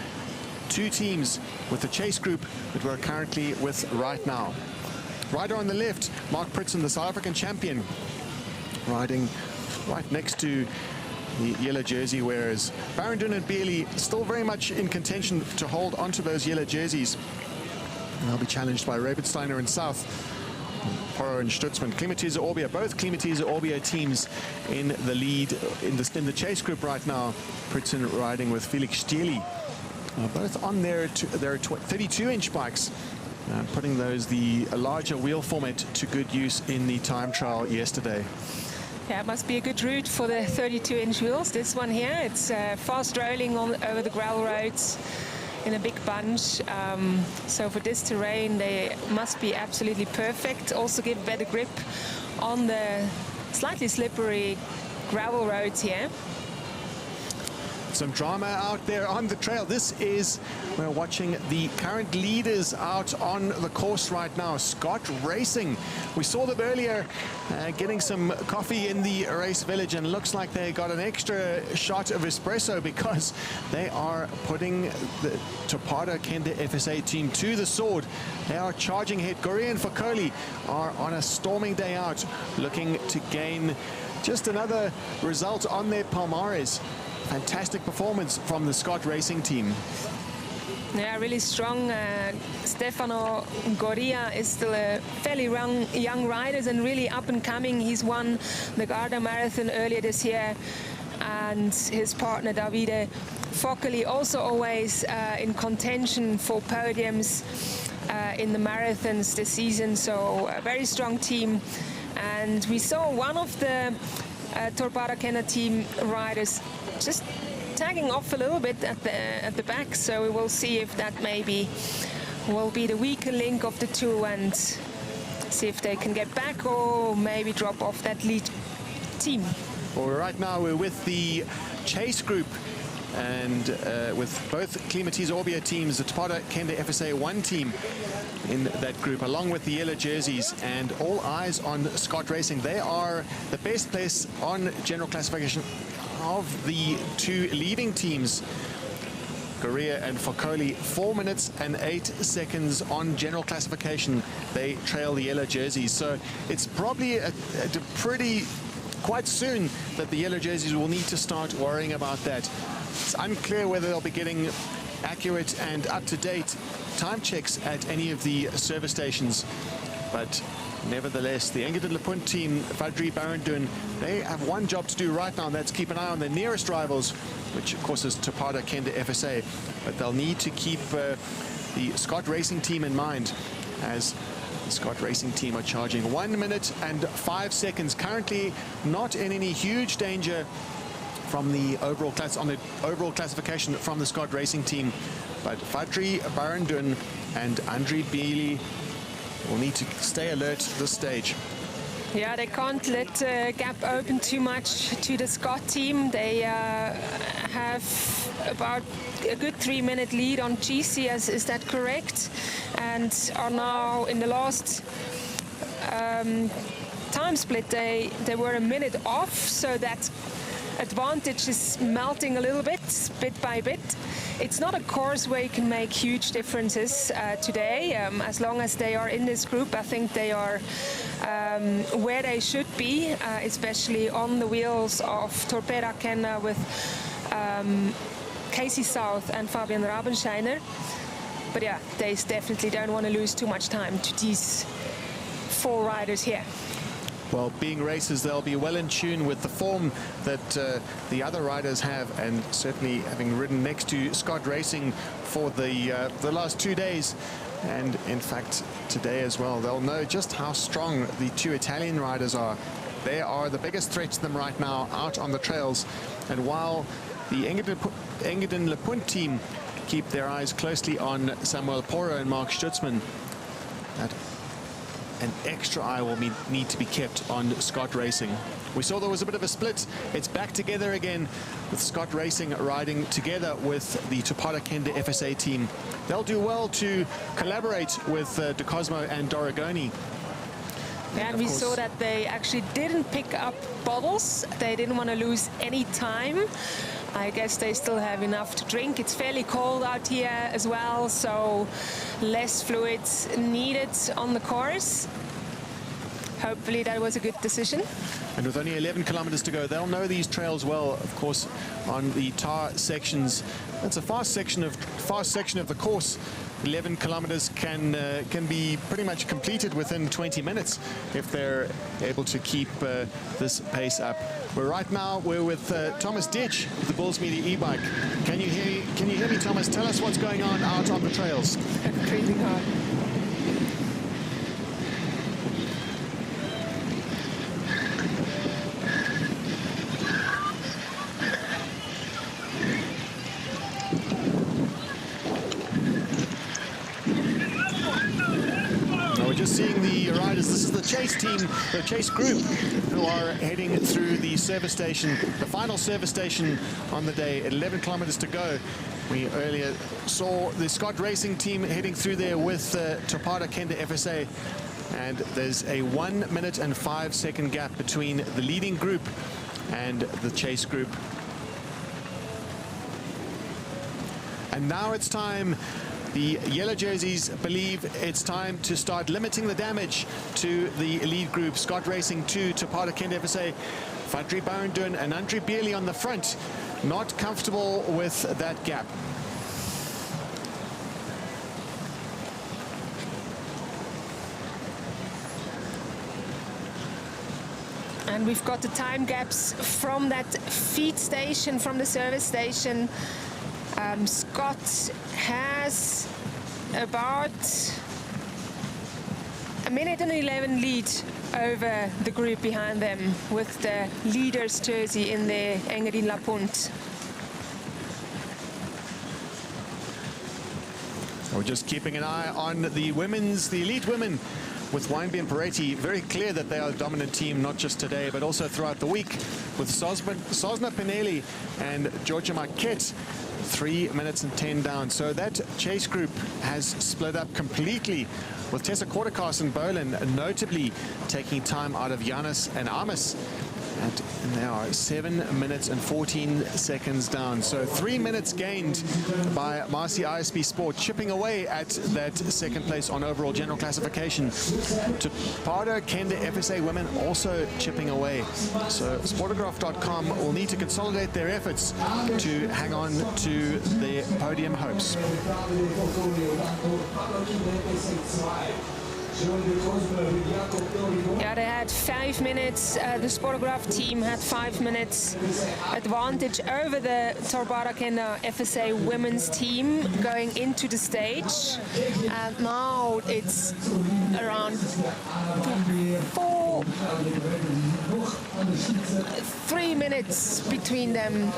2 teams with the chase group that we're currently with right now. Rider on the left, Mark Pritson, the South African champion, riding right next to the yellow jersey wearers. Barendon and Beerley still very much in contention to hold onto those yellow jerseys. And they'll be challenged by Rabensteiner and South, Porro and Stutzman. Klimatiza Orbia, both Klimatiza Orbia teams in the lead in the chase group right now. Pritson riding with Felix Stieli. Both on their 32-inch bikes, putting the larger wheel format to good use in the time trial yesterday. Yeah, it must be a good route for the 32-inch wheels. This one here, it's fast rolling over the gravel roads in a big bunch. So for this terrain, they must be absolutely perfect. Also give better grip on the slightly slippery gravel roads here. Some drama out there on the trail. We're watching the current leaders out on the course right now. Scott Racing. We saw them earlier getting some coffee in the race village, and looks like they got an extra shot of espresso because they are putting the Topata Kenda FSA team to the sword. They are charging ahead. Goria and Fokoli are on a storming day out, looking to gain just another result on their palmares. Fantastic performance from the Scott Racing team. Yeah, really strong. Stefano Goria is still a fairly young rider and really up and coming. He's won the Garda Marathon earlier this year, and his partner Davide Fokoli also always in contention for podiums in the marathons this season. So a very strong team. And we saw one of the Topata Kenda team riders just tagging off a little bit at the back, so we will see if that maybe will be the weaker link of the two, and see if they can get back or maybe drop off that lead team. Well, right now we're with the chase group, and with both Klimatiza Orbia teams, the Topata Kenda FSA 1 team in that group, along with the yellow jerseys, and all eyes on Scott Racing. They are the best place on general classification of the 2 leading teams. Goria and Fokoli, 4 minutes and 8 seconds on general classification. They trail the yellow jerseys, so it's probably quite soon that the yellow jerseys will need to start worrying about that. It's unclear whether they'll be getting accurate and up-to-date time checks at any of the service stations, but nevertheless, the Engadin Lepunt team, Fadri Barendun, they have one job to do right now, and that's keep an eye on their nearest rivals, which of course is Topata Kenda FSA. But they'll need to keep the Scott Racing team in mind, as the Scott Racing team are charging 1 minute and 5 seconds. Currently not in any huge danger from the overall classification from the Scott Racing team, but Fadri Barendun and Andri Beely will need to stay alert at this stage. Yeah, they can't let the gap open too much to the Scott team. They have about a good 3-minute lead on GC, is that correct? And are now in the last time split, they were a minute off, so that advantage is melting a little bit by bit. It's not a course where you can make huge differences today. As long as they are in this group, I think they are where they should be, especially on the wheels of Torpeda Kenda with Casey South and Fabian Rabenscheiner. But yeah, they definitely don't want to lose too much time to these 4 riders here. Well, being racers, they'll be well in tune with the form that the other riders have, and certainly having ridden next to Scott Racing for the last 2 days, and in fact today as well, they'll know just how strong the 2 Italian riders are. They are the biggest threat to them right now out on the trails, and while the Engadin Lepunt team keep their eyes closely on Samuel Porro and Mark Stutzman, an extra eye will need to be kept on Scott Racing. We saw there was a bit of a split. It's back together again with Scott Racing riding together with the Tupada Kenda FSA team. They'll do well to collaborate with De Cosmo and Doragoni. And we saw that they actually didn't pick up bottles. They didn't want to lose any time. I guess they still have enough to drink. It's fairly cold out here as well, so less fluids needed on the course. Hopefully that was a good decision. And with only 11 kilometers to go, they'll know these trails well. Of course, on the tar sections, it's a fast section of the course. 11 kilometers can be pretty much completed within 20 minutes if they're able to keep this pace up. Right now we're with Thomas Ditch, the Bulls Media e-bike. Can you hear me, Thomas? Tell us what's going on out on the trails. Breathing hard. Seeing the riders, this is the chase team, the chase group, who are heading through the service station, the final service station on the day, at 11 kilometers to go. We earlier saw the Scott Racing team heading through there with Tupada Kenda FSA, and there's a 1 minute and 5 second gap between the leading group and the chase group. And now it's time. The yellow jerseys believe it's time to start limiting the damage to the lead group. Scott Racing 2, Tupada Kenda FSA, Fadri Barendun and Andri Bieli on the front. Not comfortable with that gap. And we've got the time gaps from that feed station, from the service station. Scott has about a minute and 11 lead over the group behind them with the leader's jersey in the Engadin Lapunt. We're just keeping an eye on the elite women, with Weinby and Peretti very clear that they are the dominant team, not just today, but also throughout the week, with Sosna Pinelli and Georgia Marquette 3 minutes and 10 down. So that chase group has split up completely, with Tessa Kortekas and Bolin notably taking time out of Giannis and Amos. And they are 7 minutes and 14 seconds down. So 3 minutes gained by Marcy ISP Sport, chipping away at that second place on overall general classification. Tupada Kenda FSA women also chipping away. So Sportograph.com will need to consolidate their efforts to hang on to their podium hopes. Yeah, they had 5 minutes. The Sportograph team had 5 minutes advantage over the Tupada Kenda FSA women's team going into the stage. And now it's around 3 minutes between them.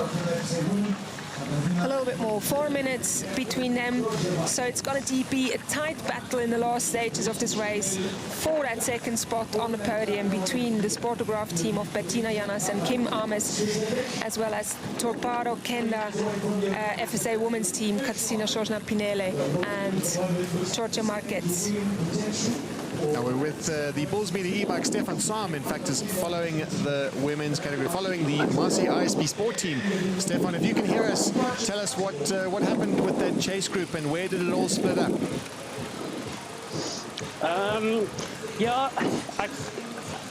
A little bit more, 4 minutes between them. So it's going to be a tight battle in the last stages of this race for that second spot on the podium between the Sportograph team of Bettina Janas and Kim Ames, as well as Tupada Kenda FSA women's team, Katarzyna Sosna-Pinelli and Georgia Marquette. Now we're with the Bulls Media e-bike. Stefan Sam, in fact, is following the women's category, following the Marcy ISP Sport team. Stefan, if you can hear us, tell us what happened with that chase group and where did it all split up? Yeah,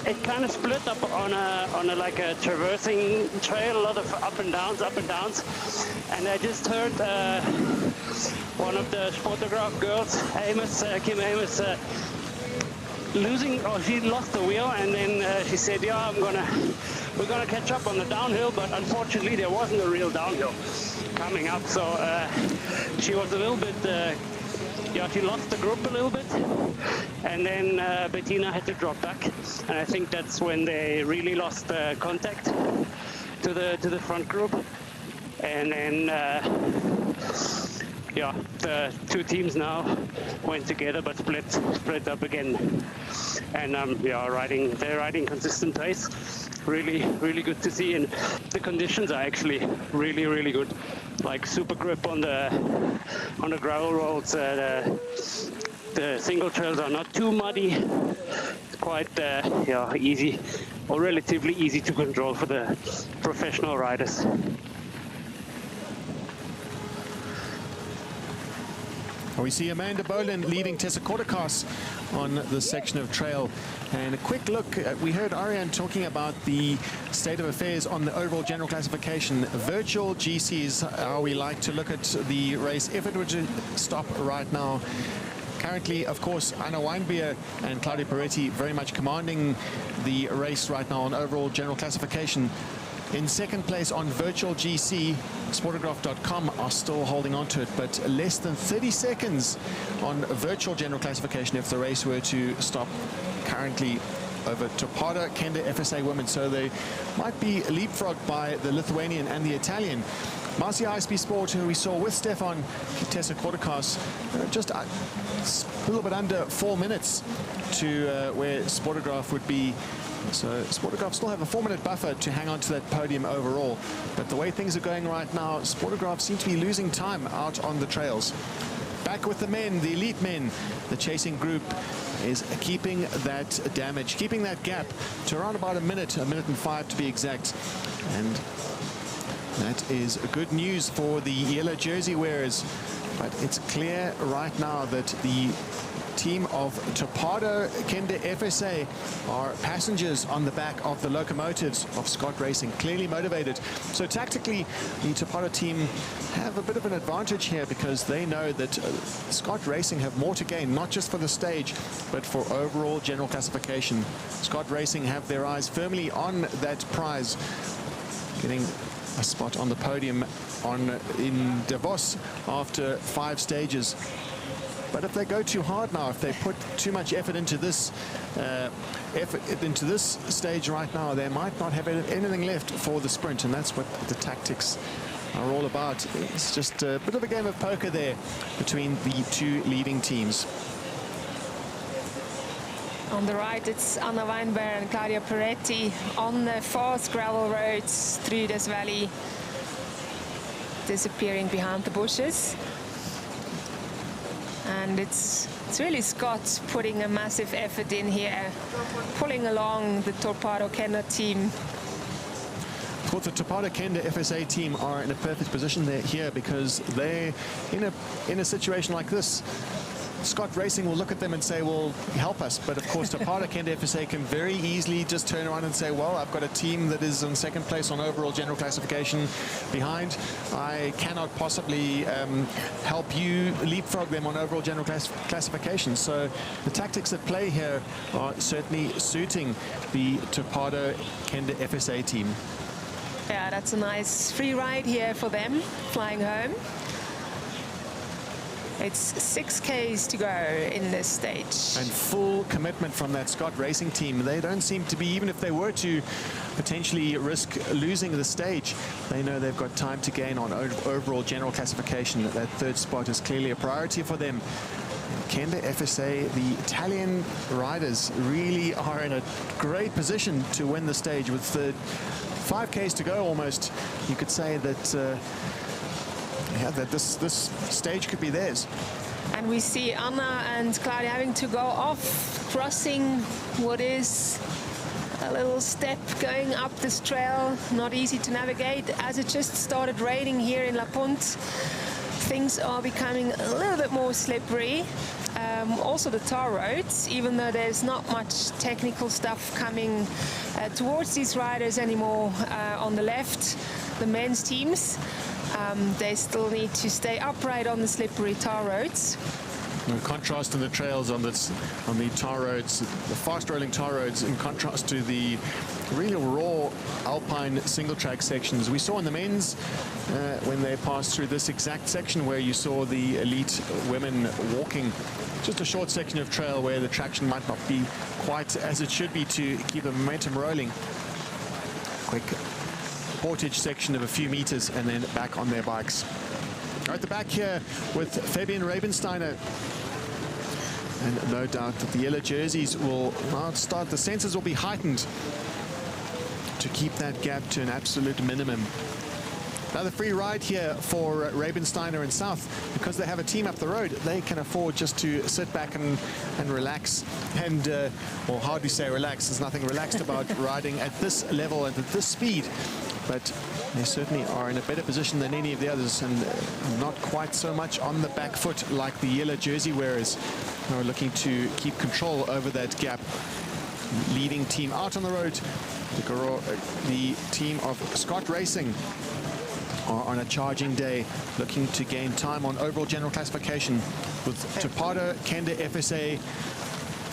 it kind of split up on a like a traversing trail, a lot of up and downs, and I just heard one of the photograph girls, Kim Amos, losing, or she lost the wheel, and then she said, yeah, we're gonna catch up on the downhill, but unfortunately there wasn't a real downhill coming up, so she was a little bit, she lost the group a little bit, and then Bettina had to drop back, and I think that's when they really lost contact to the front group, and then the two teams now went together but split up again, and they're riding consistent pace. Really good to see, and the conditions are actually really good. Like super grip on the gravel roads. The single trails are not too muddy. It's quite easy, or relatively easy to control for the professional riders. We see Amanda Boland leading Tessa Kortekas on this section of trail. And a quick look, we heard Ariane talking about the state of affairs on the overall general classification. Virtual GCs, how we like to look at the race. If it were to stop right now, currently, of course, Anna Weinbier and Claudia Peretti very much commanding the race right now on overall general classification. In second place on virtual GC, Sportograph.com are still holding on to it, but less than 30 seconds on virtual general classification if the race were to stop currently over Topado, Kenda, FSA women. So they might be leapfrogged by the Lithuanian and the Italian. Marcy ISP Sport, who we saw with Stefan Tessa Kortekas, just a little bit under 4 minutes to where Sportograph would be. So Sportograph still have a 4-minute buffer to hang on to that podium overall. But the way things are going right now, Sportograph seem to be losing time out on the trails. Back with the men, the elite men. The chasing group is keeping that damage, keeping that gap to around about a minute and 5 to be exact. And that is good news for the yellow jersey wearers. But it's clear right now that the team of Topado Kenda FSA are passengers on the back of the locomotives of Scott Racing, clearly motivated. So tactically, the Topado team have a bit of an advantage here because they know that Scott Racing have more to gain, not just for the stage, but for overall general classification. Scott Racing have their eyes firmly on that prize, getting a spot on the podium in Davos after 5 stages. But if they go too hard now, if they put too much effort into this stage right now, they might not have anything left for the sprint, and that's what the tactics are all about. It's just a bit of a game of poker there between the two leading teams. On the right, it's Anna Weinberg and Claudia Peretti on the fast gravel roads through this valley, disappearing behind the bushes. And it's really Scott putting a massive effort in here, pulling along the Topado Kenda team. Of course, the Topado Kenda FSA team are in a perfect position here because they're in a situation like this. Scott Racing will look at them and say, well, help us. But of course, Topado Kenda FSA can very easily just turn around and say, well, I've got a team that is in second place on overall general classification behind. I cannot possibly help you leapfrog them on overall general classification. So the tactics at play here are certainly suiting the Topado Kenda FSA team. Yeah, that's a nice free ride here for them, flying home. It's 6 Ks to go in this stage. And full commitment from that Scott Racing team. They don't seem to be, even if they were to potentially risk losing the stage, they know they've got time to gain on overall general classification. That third spot is clearly a priority for them. Kenda FSA, the Italian riders really are in a great position to win the stage with 5 Ks to go almost. You could say that that this stage could be theirs. And we see Anna and Claudia having to go off, crossing what is a little step going up this trail. Not easy to navigate as it just started raining here in La Punt. Things are becoming a little bit more slippery. also the tar roads, even though there's not much technical stuff coming towards these riders anymore on the left, the men's teams. They still need to stay upright on the slippery tar roads. The contrast in the trails on the tar roads, the fast-rolling tar roads, in contrast to the really raw alpine single-track sections we saw in the men's when they passed through this exact section where you saw the elite women walking. Just a short section of trail where the traction might not be quite as it should be to keep the momentum rolling. Quick portage section of a few meters and then back on their bikes. At the back here with Fabian Rabensteiner. And no doubt that the yellow jerseys will now start, the sensors will be heightened to keep that gap to an absolute minimum. Another free ride here for Rabensteiner and South. Because they have a team up the road, they can afford just to sit back and relax. And, or hardly say relax, there's nothing relaxed about riding at this level and at this speed. But they certainly are in a better position than any of the others, and not quite so much on the back foot like the yellow jersey wearers who are looking to keep control over that gap. Leading team out on the road, the team of Scott Racing are on a charging day, looking to gain time on overall general classification, with Topado Kenda FSA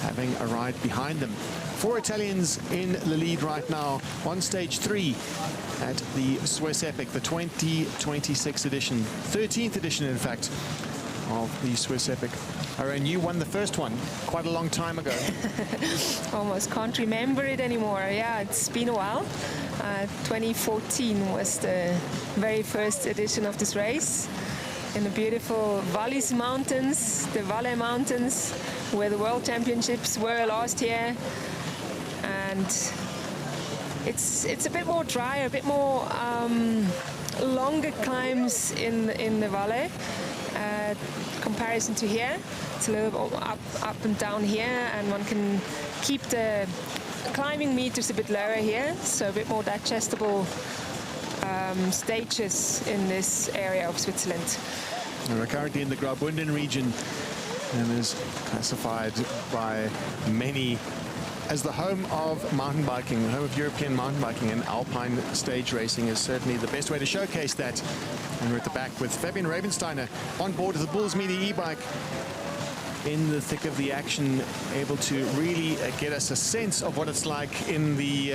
having a ride behind them. 4 Italians in the lead right now on stage 3 at the Swiss Epic, the 2026 edition, 13th edition in fact, of the Swiss Epic. Irene, you won the first one quite a long time ago. Almost can't remember it anymore. Yeah, it's been a while. 2014 was the very first edition of this race in the beautiful Vallis Mountains, the Valais Mountains, where the World Championships were last year. And it's a bit more dry, a bit more longer climbs in the Valais comparison to here. It's a little bit up and down here, and one can keep the climbing meters a bit lower here, so a bit more digestible stages in this area of Switzerland. And we're currently in the Graubünden region, and is classified by many as the home of mountain biking, the home of European mountain biking, and alpine stage racing is certainly the best way to showcase that. And we're at the back with Fabian Rabensteiner on board with the Bulls Media e-bike, in the thick of the action, able to really get us a sense of what it's like in the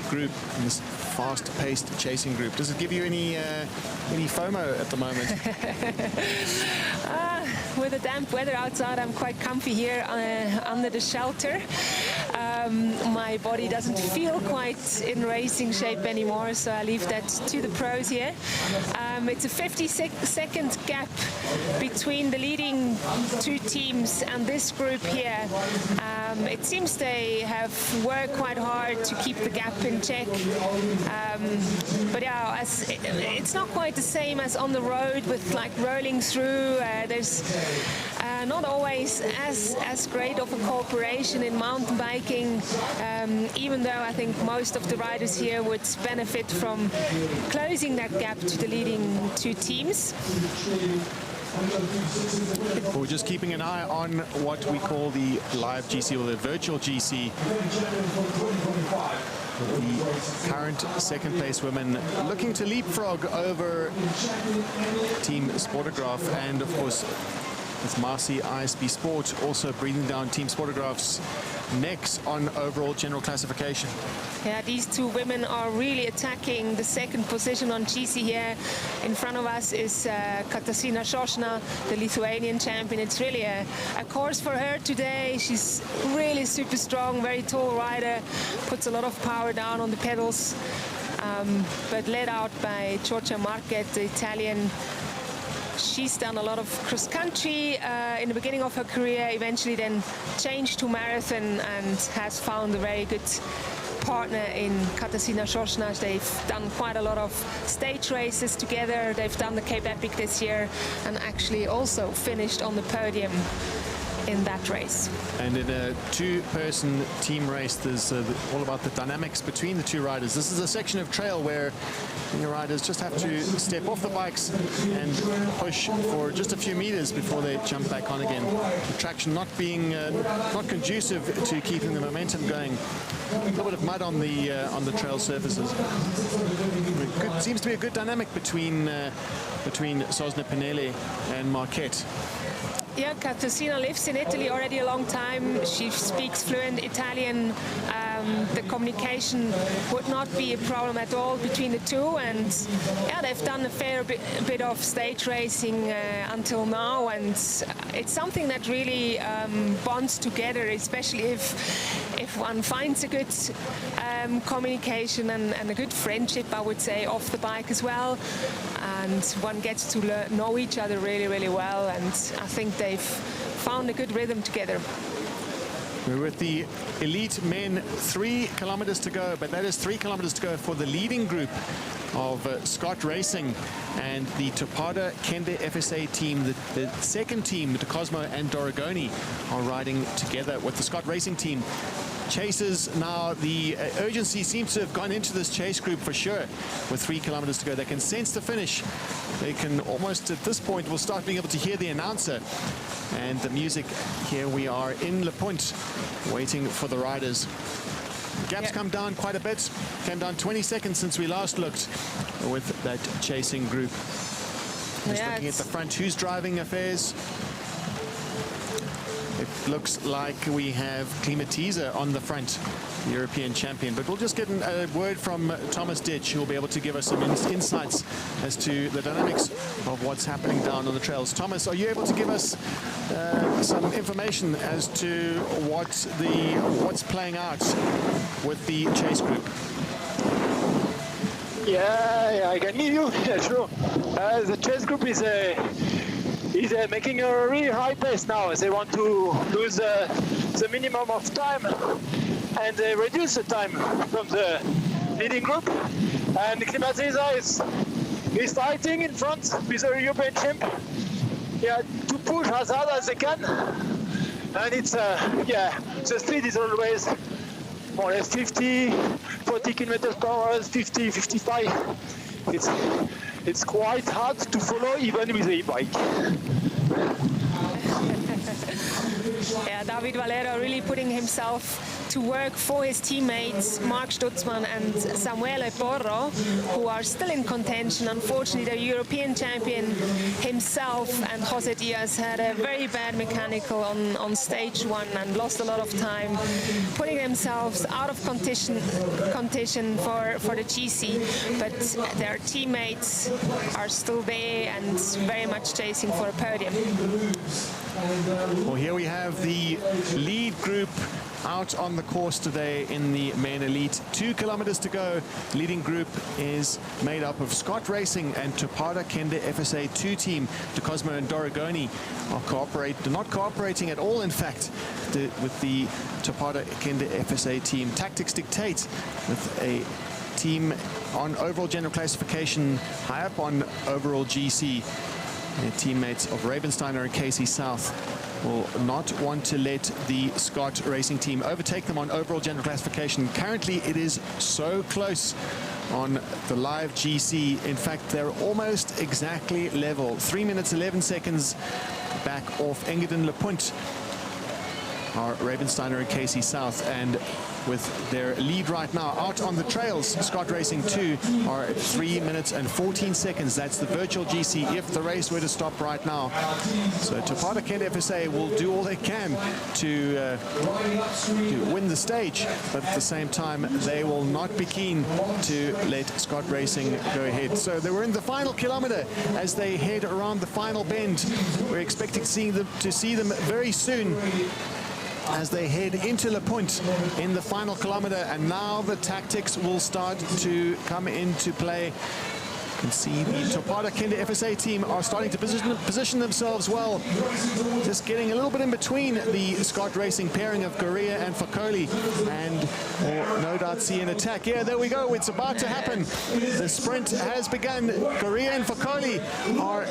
group, in this fast-paced chasing group. Does it give you any FOMO at the moment? With the damp weather outside, I'm quite comfy here under the shelter. My body doesn't feel quite in racing shape anymore, so I leave that to the pros here. It's a 50-second gap between the leading 2 teams and this group here. It seems they have worked quite hard to keep the gap in check. But yeah, it's not quite the same as on the road with like rolling through. There's not always as great of a cooperation in mountain biking, even though I think most of the riders here would benefit from closing that gap to the leading 2 teams. We're just keeping an eye on what we call the live GC, or the virtual GC. The current second place women looking to leapfrog over Team Sportograph, and of course it's Marcy ISB Sport also breathing down Team Sportograph's necks on overall general classification. Yeah, these 2 women are really attacking the second position on GC here. In front of us is Katarzyna Szoszna, the Lithuanian champion. It's really a course for her today. She's really super strong, very tall rider, puts a lot of power down on the pedals, but led out by Giorgia Marquet, the Italian. She's done a lot of cross-country in the beginning of her career, eventually then changed to marathon, and has found a very good partner in Katarzyna Szoszna. They've done quite a lot of stage races together. They've done the Cape Epic this year, and actually also finished on the podium in that race. And in a two-person team race, there's all about the dynamics between the two riders. This is a section of trail where the riders just have to step off the bikes and push for just a few meters before they jump back on again. The traction not being not conducive to keeping the momentum going. A little bit of mud on the trail surfaces. Seems to be a good dynamic between Sosna Pinelli and Marquette. Yeah, Katarzyna lives in Italy already a long time. She speaks fluent Italian. The communication would not be a problem at all between the two, and yeah, they've done a fair bit of stage racing until now, and it's something that really bonds together, especially if one finds a good communication and a good friendship, I would say, off the bike as well, and one gets to know each other really, really well, and I think they've found a good rhythm together. We're with the elite men, 3 kilometers to go, but that is 3 kilometers to go for the leading group of Scott Racing and the Topada Kende FSA team. The second team, the Cosmo and Doragoni, are riding together with the Scott Racing team. Chasers now, the urgency seems to have gone into this chase group for sure. With 3 kilometers to go, they can sense the finish. They can almost, at this point, will start being able to hear the announcer and the music. Here we are in Le Punt, waiting for the riders. Gaps come down quite a bit. Came down 20 seconds since we last looked with that chasing group. Just looking at the front, who's driving affairs? It looks like we have Klimatiza on the front, the European champion. But we'll just get a word from Thomas Ditch, who will be able to give us some insights as to the dynamics of what's happening down on the trails. Thomas, are you able to give us some information as to what's playing out with the chase group? Yeah, I can hear you. Yeah, sure. The chase group is making a really high pace now. They want to lose the minimum of time, and they reduce the time from the leading group. And Klimatiza is fighting in front with the European champ. Yeah, to push as hard as they can. And it's yeah, the speed is always more or less 40 kilometers per hour, 50, 55. It's quite hard to follow even with a e-bike. Yeah, David Valero really putting himself to work for his teammates Mark Stutzmann and Samuele Porro, who are still in contention. Unfortunately, the European champion himself and Jose Diaz had a very bad mechanical on stage 1 and lost a lot of time, putting themselves out of condition for the GC. But their teammates are still there and very much chasing for a podium. Well, here we have the lead group out on the course today in the main elite. 2 kilometers to go. Leading group is made up of Scott Racing and Topada Kende FSA 2 team. De Cosmo and Doragoni are not cooperating at all, in fact, with the Topada Kende FSA team. Tactics dictate with a team on overall general classification, high up on overall GC. Their teammates of Ravensteiner and Casey South will not want to let the Scott Racing team overtake them on overall general classification. Currently, it is so close on the live GC. In fact, they're almost exactly level. 3 minutes, 11 seconds back off Engadin Le Punt are Ravensteiner and Casey South, and with their lead right now out on the trails, Scott Racing 2 are at 3 minutes and 14 seconds. That's the virtual GC if the race were to stop right now. So Topada Kende FSA will do all they can to win the stage, but at the same time they will not be keen to let Scott Racing go ahead. So they were in the final kilometer as they head around the final bend. We're expecting to see them very soon as they head into Le Punt in the final kilometer, and now the tactics will start to come into play. can see the Topada Kende FSA team are starting to position themselves well. Just getting a little bit in between the Scott Racing pairing of Goria and Fakoli, and we'll no doubt see an attack. Yeah, there we go. It's about to happen. The sprint has begun. Goria and Fakoli are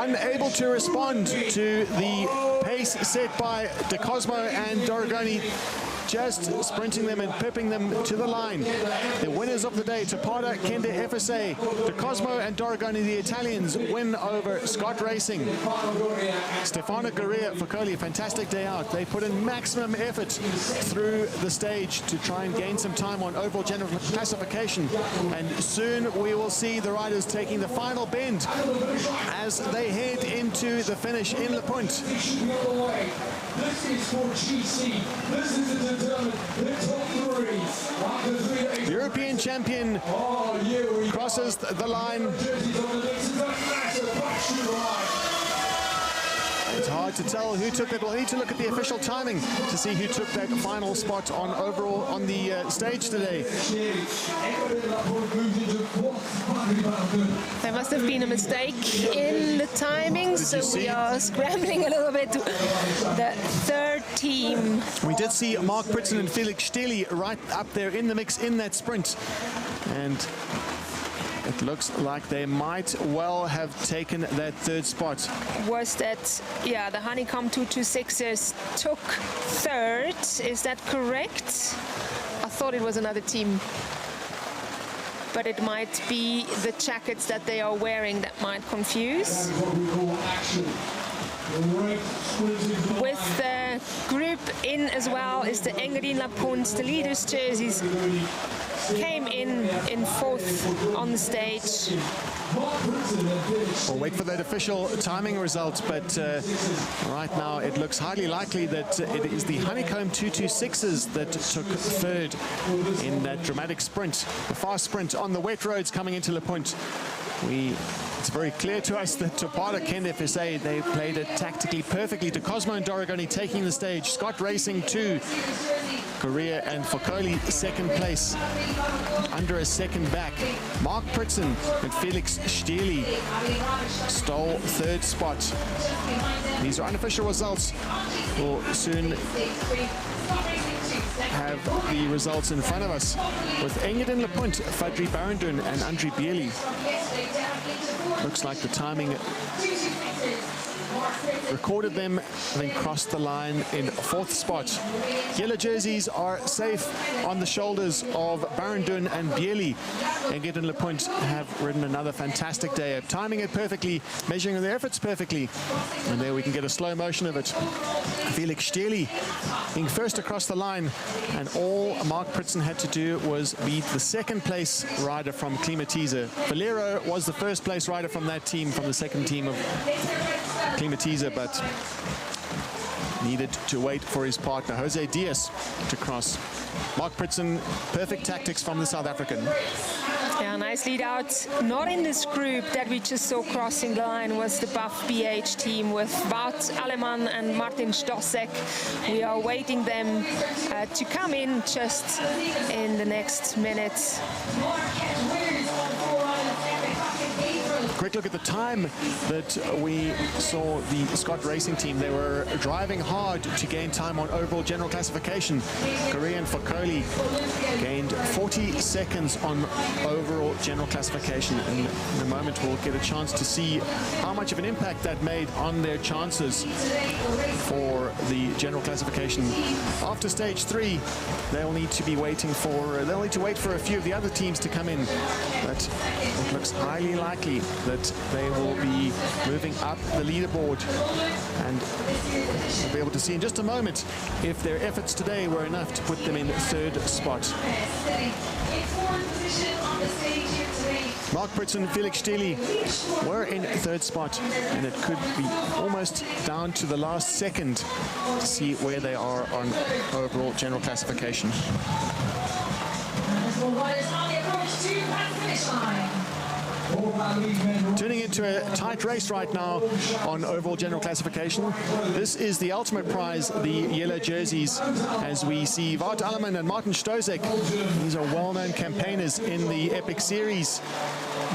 unable to respond to the pace set by De Cosmo and Doragoni, just sprinting them and pepping them to the line. The winners of the day, Topada Kende FSA, De Cosmo and Doragoni, the Italians, win over Scott Racing. Stefano Goria Fakoli, a fantastic day out. They put in maximum effort through the stage to try and gain some time on overall general classification, and soon we will see the riders taking the final bend as they head into the finish in Le Punt. This is for GC. This is to determine the top three. The European champion crosses the line. It's hard to tell who took it. We'll need to look at the official timing to see who took that final spot on overall on the stage today. There must have been a mistake in the timing, so we are scrambling a little bit. The third team. We did see Mark Pritson and Felix Steli right up there in the mix in that sprint, and it looks like they might well have taken that third spot. Was that, yeah, the Honeycomb 226ers took third, is that correct? I thought it was another team, but it might be the jackets that they are wearing that might confuse. With the group in as well is the Engadin La Punt, the leaders' jerseys came in fourth on the stage. We'll wait for that official timing result, but right now it looks highly likely that it is the Honeycomb 226s that took third in that dramatic sprint, the fast sprint on the wet roads coming into Le Punt. It's very clear to us that Topada Kende FSA, they played it tactically perfectly. De Cosmo and Doragoni taking the stage. Scott Racing 2. Goria and Fakoli second place, under a second back. Mark Pritson and Felix Steli stole third spot. These are unofficial results. We'll soon have the results in front of us with Engadin Le Punt, Fadri Barendun and Andri Bieli. Looks like the timing recorded them, then crossed the line in fourth spot. Yellow jerseys are safe on the shoulders of Barendun and Bieli. Engadin Le Punt have ridden another fantastic day of timing it perfectly, measuring their efforts perfectly. And there we can get a slow motion of it. Felix Steli being first across the line, and all Mark Pritson had to do was beat the second place rider from Klimatiza. Valero was the first place rider from that team, from the second team of Klimatiza, but needed to wait for his partner Jose Diaz to cross. Mark Pritson, perfect tactics from the South African. Yeah, nice lead out. Not in this group that we just saw crossing the line was the Buff BH team with Wout Aleman and Martin Stossek. We are waiting them to come in just in the next minutes. Quick look at the time that we saw the Scott Racing team. They were driving hard to gain time on overall general classification. Goria and Fakoli gained 40 seconds on overall general classification. And in a moment we'll get a chance to see how much of an impact that made on their chances for the general classification. After stage 3, they'll need to be waiting for, they'll need to wait for a few of the other teams to come in. But it looks highly likely that they will be moving up the leaderboard, and we'll be able to see in just a moment if their efforts today were enough to put them in third spot. Mark Pritson, Felix Steli were in third spot, and it could be almost down to the last second to see where they are on overall general classification. Turning into a tight race right now on overall general classification. This is the ultimate prize, the yellow jerseys, as we see Wout Alleman and Martin Stozek. These are well-known campaigners in the Epic Series.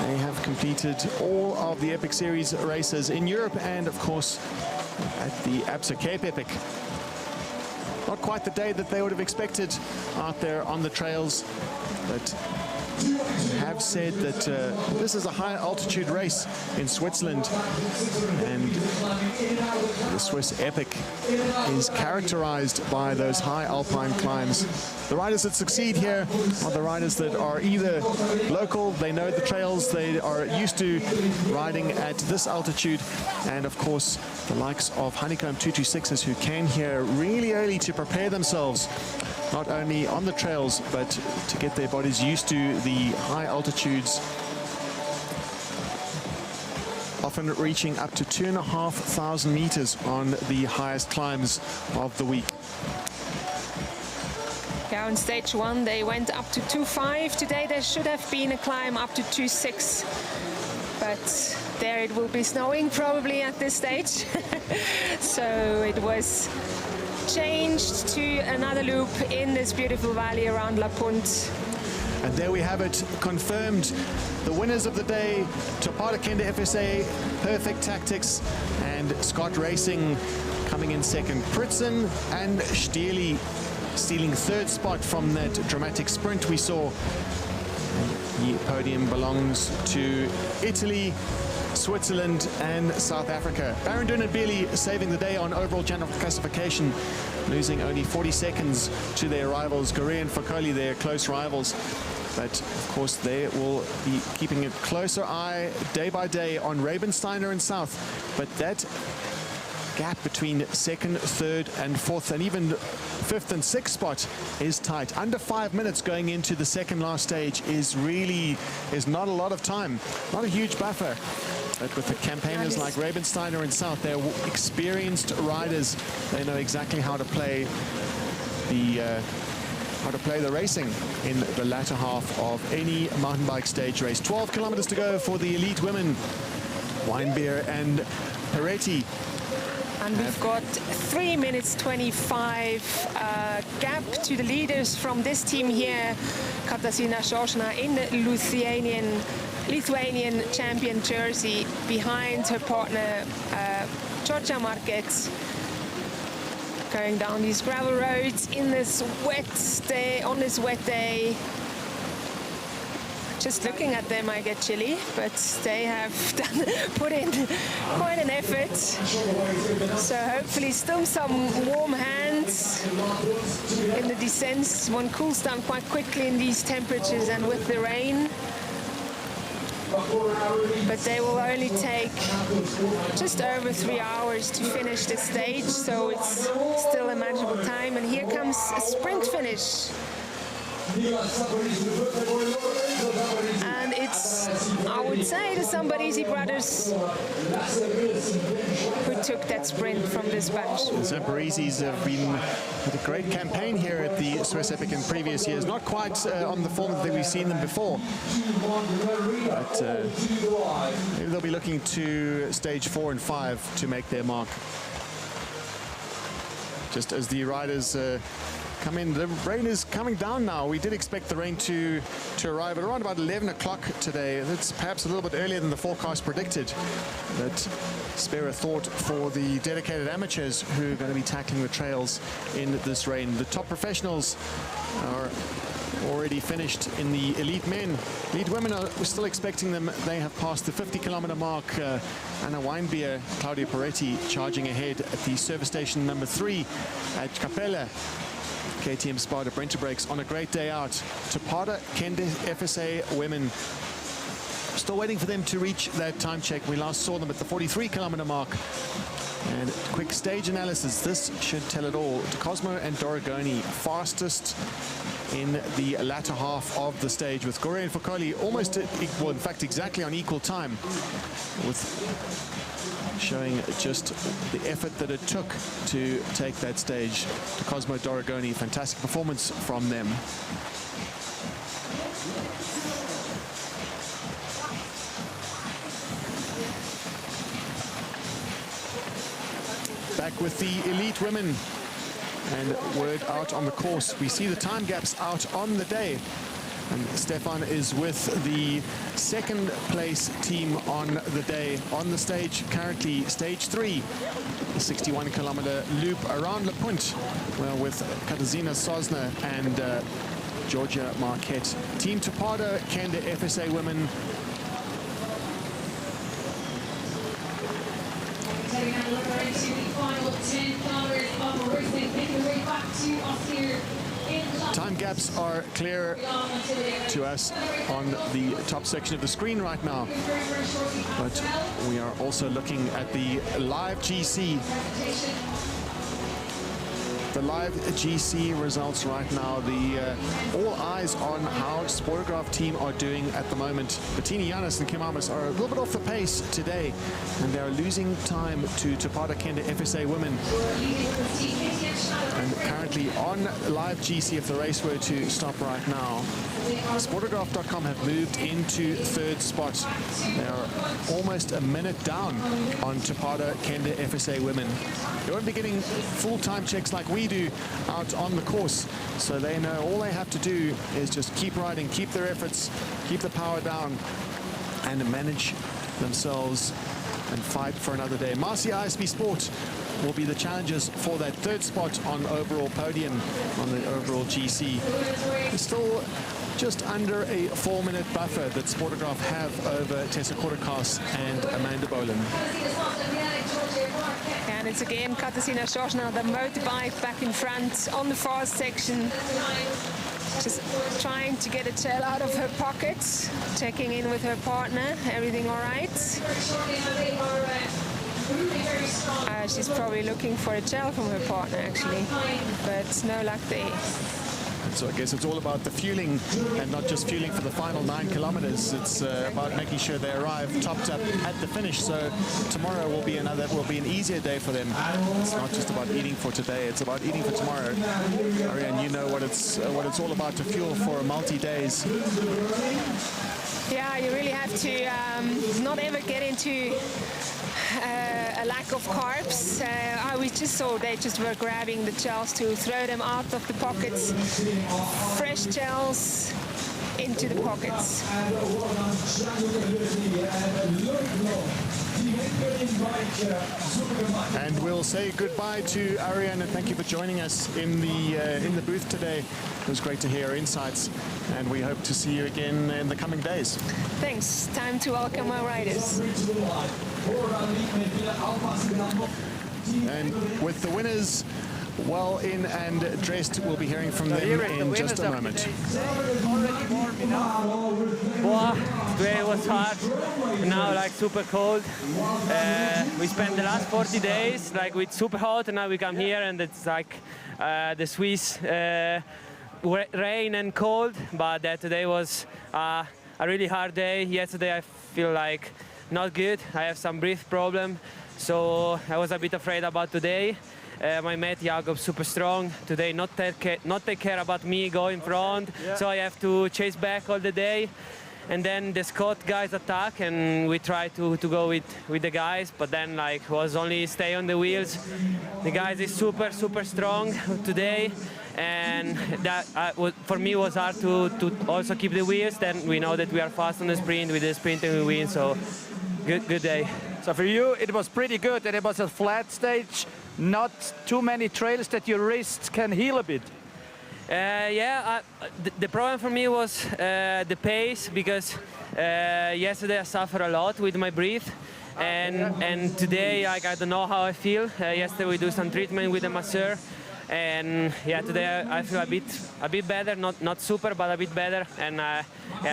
They have completed all of the Epic Series races in Europe and, of course, at the Absa Cape Epic. Not quite the day that they would have expected out there on the trails, but have said that this is a high altitude race in Switzerland, and the Swiss Epic is characterized by those high alpine climbs. The riders that succeed here are the riders that are either local, they know the trails, they are used to riding at this altitude, and of course the likes of Honeycomb 226s who came here really early to prepare themselves, not only on the trails, but to get their bodies used to the high altitudes, often reaching up to 2,500 meters on the highest climbs of the week. Yeah, on stage 1 they went up to 2.5. Today there should have been a climb up to 2.6, but there it will be snowing probably at this stage. So it was changed to another loop in this beautiful valley around La Punt. And there we have it, confirmed. The winners of the day, Topata Kende FSA, Perfect Tactics, and Scott Racing coming in second. Pritzen and Stierli stealing third spot from that dramatic sprint we saw. The podium belongs to Italy, Switzerland and South Africa. Barendon and Beerley saving the day on overall general classification, losing only 40 seconds to their rivals, Gore and Fokoli, their close rivals. But of course they will be keeping a closer eye day by day on Rabensteiner and South. But that gap between second, third and fourth, and even fifth and sixth spot is tight. Under 5 minutes going into the second last stage is not a lot of time, not a huge buffer. But with the campaigners like Rabensteiner and South, they're experienced riders. They know exactly how to play the racing in the latter half of any mountain bike stage race. 12 kilometers to go for the elite women. Weinbeer and Peretti. And we've got 3 minutes 25 gap to the leaders from this team here. Katarzyna Szoszna in the Lithuanian champion jersey behind her partner Georgia Marquez. Going down these gravel roads in this wet day, on this wet day. Just looking at them I get chilly, but they have put in quite an effort. So hopefully still some warm hands in the descents. One cools down quite quickly in these temperatures and with the rain. But they will only take just over 3 hours to finish the stage, so it's still a manageable time. And here comes a sprint finish. And it's, I would say, the Sambarisi brothers who took that sprint from this batch. The Zambarisis have been with a great campaign here at the Swiss Epic in previous years. Not quite on the form that we've seen them before, but maybe they'll be looking to stage 4 and 5 to make their mark. Just as the riders come in, the rain is coming down now. We did expect the rain to arrive at around about 11 o'clock today. That's perhaps a little bit earlier than the forecast predicted. But spare a thought for the dedicated amateurs who are going to be tackling the trails in this rain. The top professionals are already finished in the elite men. Elite women, we're still expecting them. They have passed the 50-kilometer mark. Anna Weinbeer, Claudia Peretti charging ahead at the service station number 3 at Capella. KTM Sparta Brinter Breaks on a great day out. Topata Kende FSA women. Still waiting for them to reach that time check. We last saw them at the 43-kilometer mark. And quick stage analysis. This should tell it all. Cosmo and Doragoni fastest in the latter half of the stage, with Gore and Fokoli almost equal, in fact exactly on equal time, with showing just the effort that it took to take that stage. Cosmo Doragoni, fantastic performance from them. back with the elite women. And word out on the course. We see the time gaps out on the day. And Stefan is with the second place team on the day. On the stage, currently stage 3, the 61-kilometer loop around La Punt, well, with Katarzyna Sosna and Georgia Marquette. Team Topado, Canada FSA women. Taking a look into the final 10 kilometers of racing, making their way back to us here. Time gaps are clear to us on the top section of the screen right now, but we are also looking at the live GC. The live GC results right now. All eyes on how Sportgraph team are doing at the moment. Bettini Giannis and Kim Amos are a little bit off the pace today, and they're losing time to Topado Kenda FSA women. And currently on live GC, if the race were to stop right now, Sportograph.com have moved into 3rd spot. They are almost a minute down on Topado Kenda FSA women. They won't be getting full time checks like we do out on the course, so they know all they have to do is just keep riding, keep their efforts, keep the power down, and manage themselves and fight for another day. Marcy ISB Sport will be the challengers for that 3rd spot on overall podium on the overall GC. It's still just under a 4-minute buffer that Sportograph have over Tessa Kortekas and Amanda Boland. And it's again Katarzyna Sosna, the motorbike, back in front on the fast section. Just trying to get a tail out of her pocket, checking in with her partner. Everything all right? She's probably looking for a gel from her partner, actually, but no luck there. So I guess it's all about the fueling, and not just fueling for the final 9 kilometers. It's about making sure they arrive topped up at the finish. So tomorrow will be an easier day for them. It's not just about eating for today; it's about eating for tomorrow. Ariane, you know what it's all about to fuel for multi-days. Yeah, you really have to not ever get into a lack of carbs. We just saw they just were grabbing the gels to throw them out of the pockets. Fresh gels into the pockets. And we'll say goodbye to Ariane, and thank you for joining us in the booth today. It was great to hear your insights, and we hope to see you again in the coming days. Thanks. Time to welcome our riders. And with the winners well in and dressed, we'll be hearing from them in just a moment. Wow, today was hard. Now like super cold. We spent the last 40 days like with super hot, and now we come here and it's like the Swiss rain and cold. But today was a really hard day. Yesterday I feel like not good. I have some breath problem, so I was a bit afraid about today. My mate Jakob super strong today, not take care about me going front, so I have to chase back all the day. And then the Scott guys attack, and we try to go with the guys, but then like was only stay on the wheels. The guys is super strong today, and that for me was hard to also keep the wheels. Then we know that we are fast on the sprint, with the sprint and we win, so good day. So for you it was pretty good, and it was a flat stage, not too many trails that your wrists can heal a bit. The problem for me was the pace, because yesterday I suffered a lot with my breath, and today I don't know how I feel. Yesterday we do some treatment with the masseur, and today I feel a bit better, not super, but a bit better, and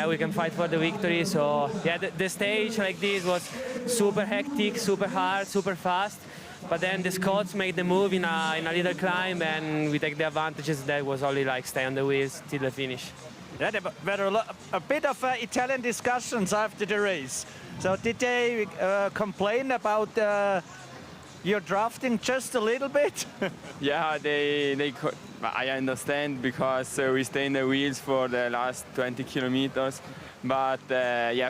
we can fight for the victory. So the stage like this was super hectic, super hard, super fast. But then the Scots make the move in a little climb, and we take the advantages. That was only like stay on the wheels till the finish. Yeah, there were a bit of Italian discussions after the race. So did they complain about your drafting just a little bit? Yeah, I understand, because we stay in the wheels for the last 20 kilometers. But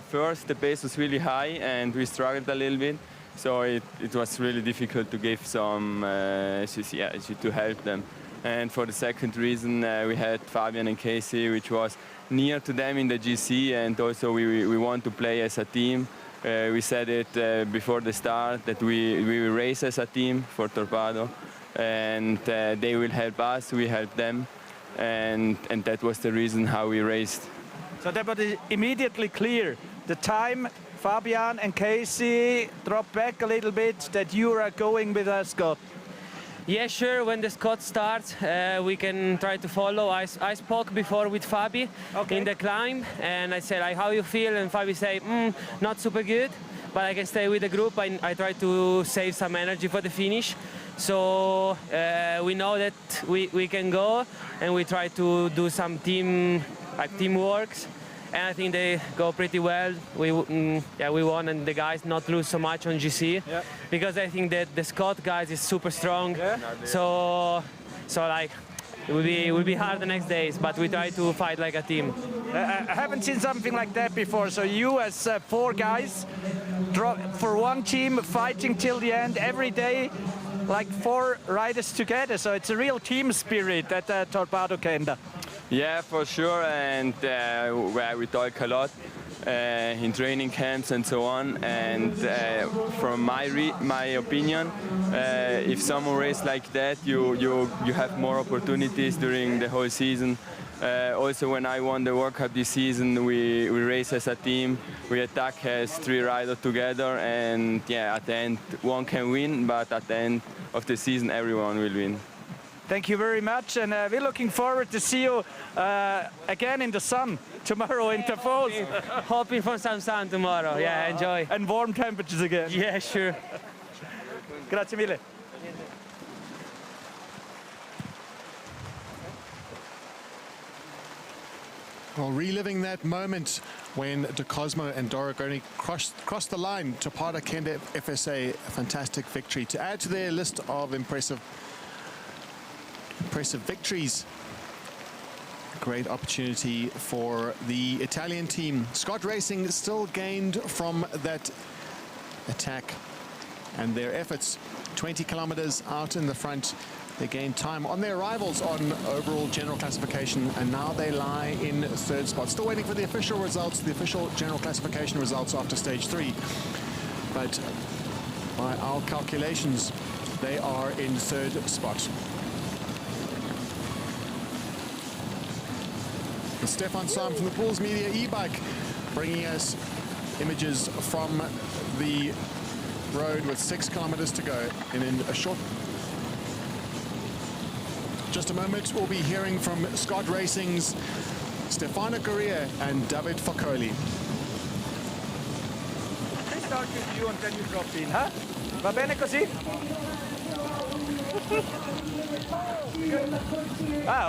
first the pace was really high and we struggled a little bit. So it was really difficult to give some to help them. And for the second reason, we had Fabian and Casey, which was near to them in the GC, and also we want to play as a team. We said it before the start that we will race as a team for Torpedo, and they will help us, we help them, and that was the reason how we raced. So that was immediately clear. The time Fabian and Casey dropped back a little bit, that you are going with us, Scott. Yeah, sure. When the Scott starts, we can try to follow. I spoke before with Fabi in the climb, and I said, how you feel? And Fabi said, not super good, but I can stay with the group. I try to save some energy for the finish. So we know that we can go, and we try to do some teamwork. And I think they go pretty well. We won, and the guys not lose so much on GC, because I think that the Scott guys is super strong. So like it will be hard the next days, but we try to fight like a team. I haven't seen something like that before. So you as 4 guys for one team fighting till the end every day, like 4 riders together. So it's a real team spirit at Torpedo Kenda. Yeah, for sure, and where we talk a lot in training camps and so on. And from my opinion, if someone races like that, you have more opportunities during the whole season. Also, when I won the World Cup this season, we race as a team. We attack as 3 riders together, and at the end, one can win, but at the end of the season, everyone will win. Thank you very much, and we're looking forward to see you again in the sun tomorrow in Davos. Hoping for some sun tomorrow. Yeah, enjoy. And warm temperatures again. Yeah, sure. Grazie mille. Well, reliving that moment when De Cosmo and Dürrboden crossed the line to Torpedo Kenda FSA, a fantastic victory to add to their list of impressive victories. Great opportunity for the Italian team. Scott Racing still gained from that attack and their efforts. 20 kilometers out in the front. They gained time on their rivals on overall general classification, and now they lie in 3rd spot. Still waiting for the official results, the official general classification results after stage 3. But by our calculations, they are in 3rd spot. Stefan Sam from the Pools Media e-bike bringing us images from the road with 6 kilometers to go. And in a short, just a moment, we'll be hearing from Scott Racing's Stefano Correa and David Foccoli. I start with you and then you drop in, huh? Va bene così?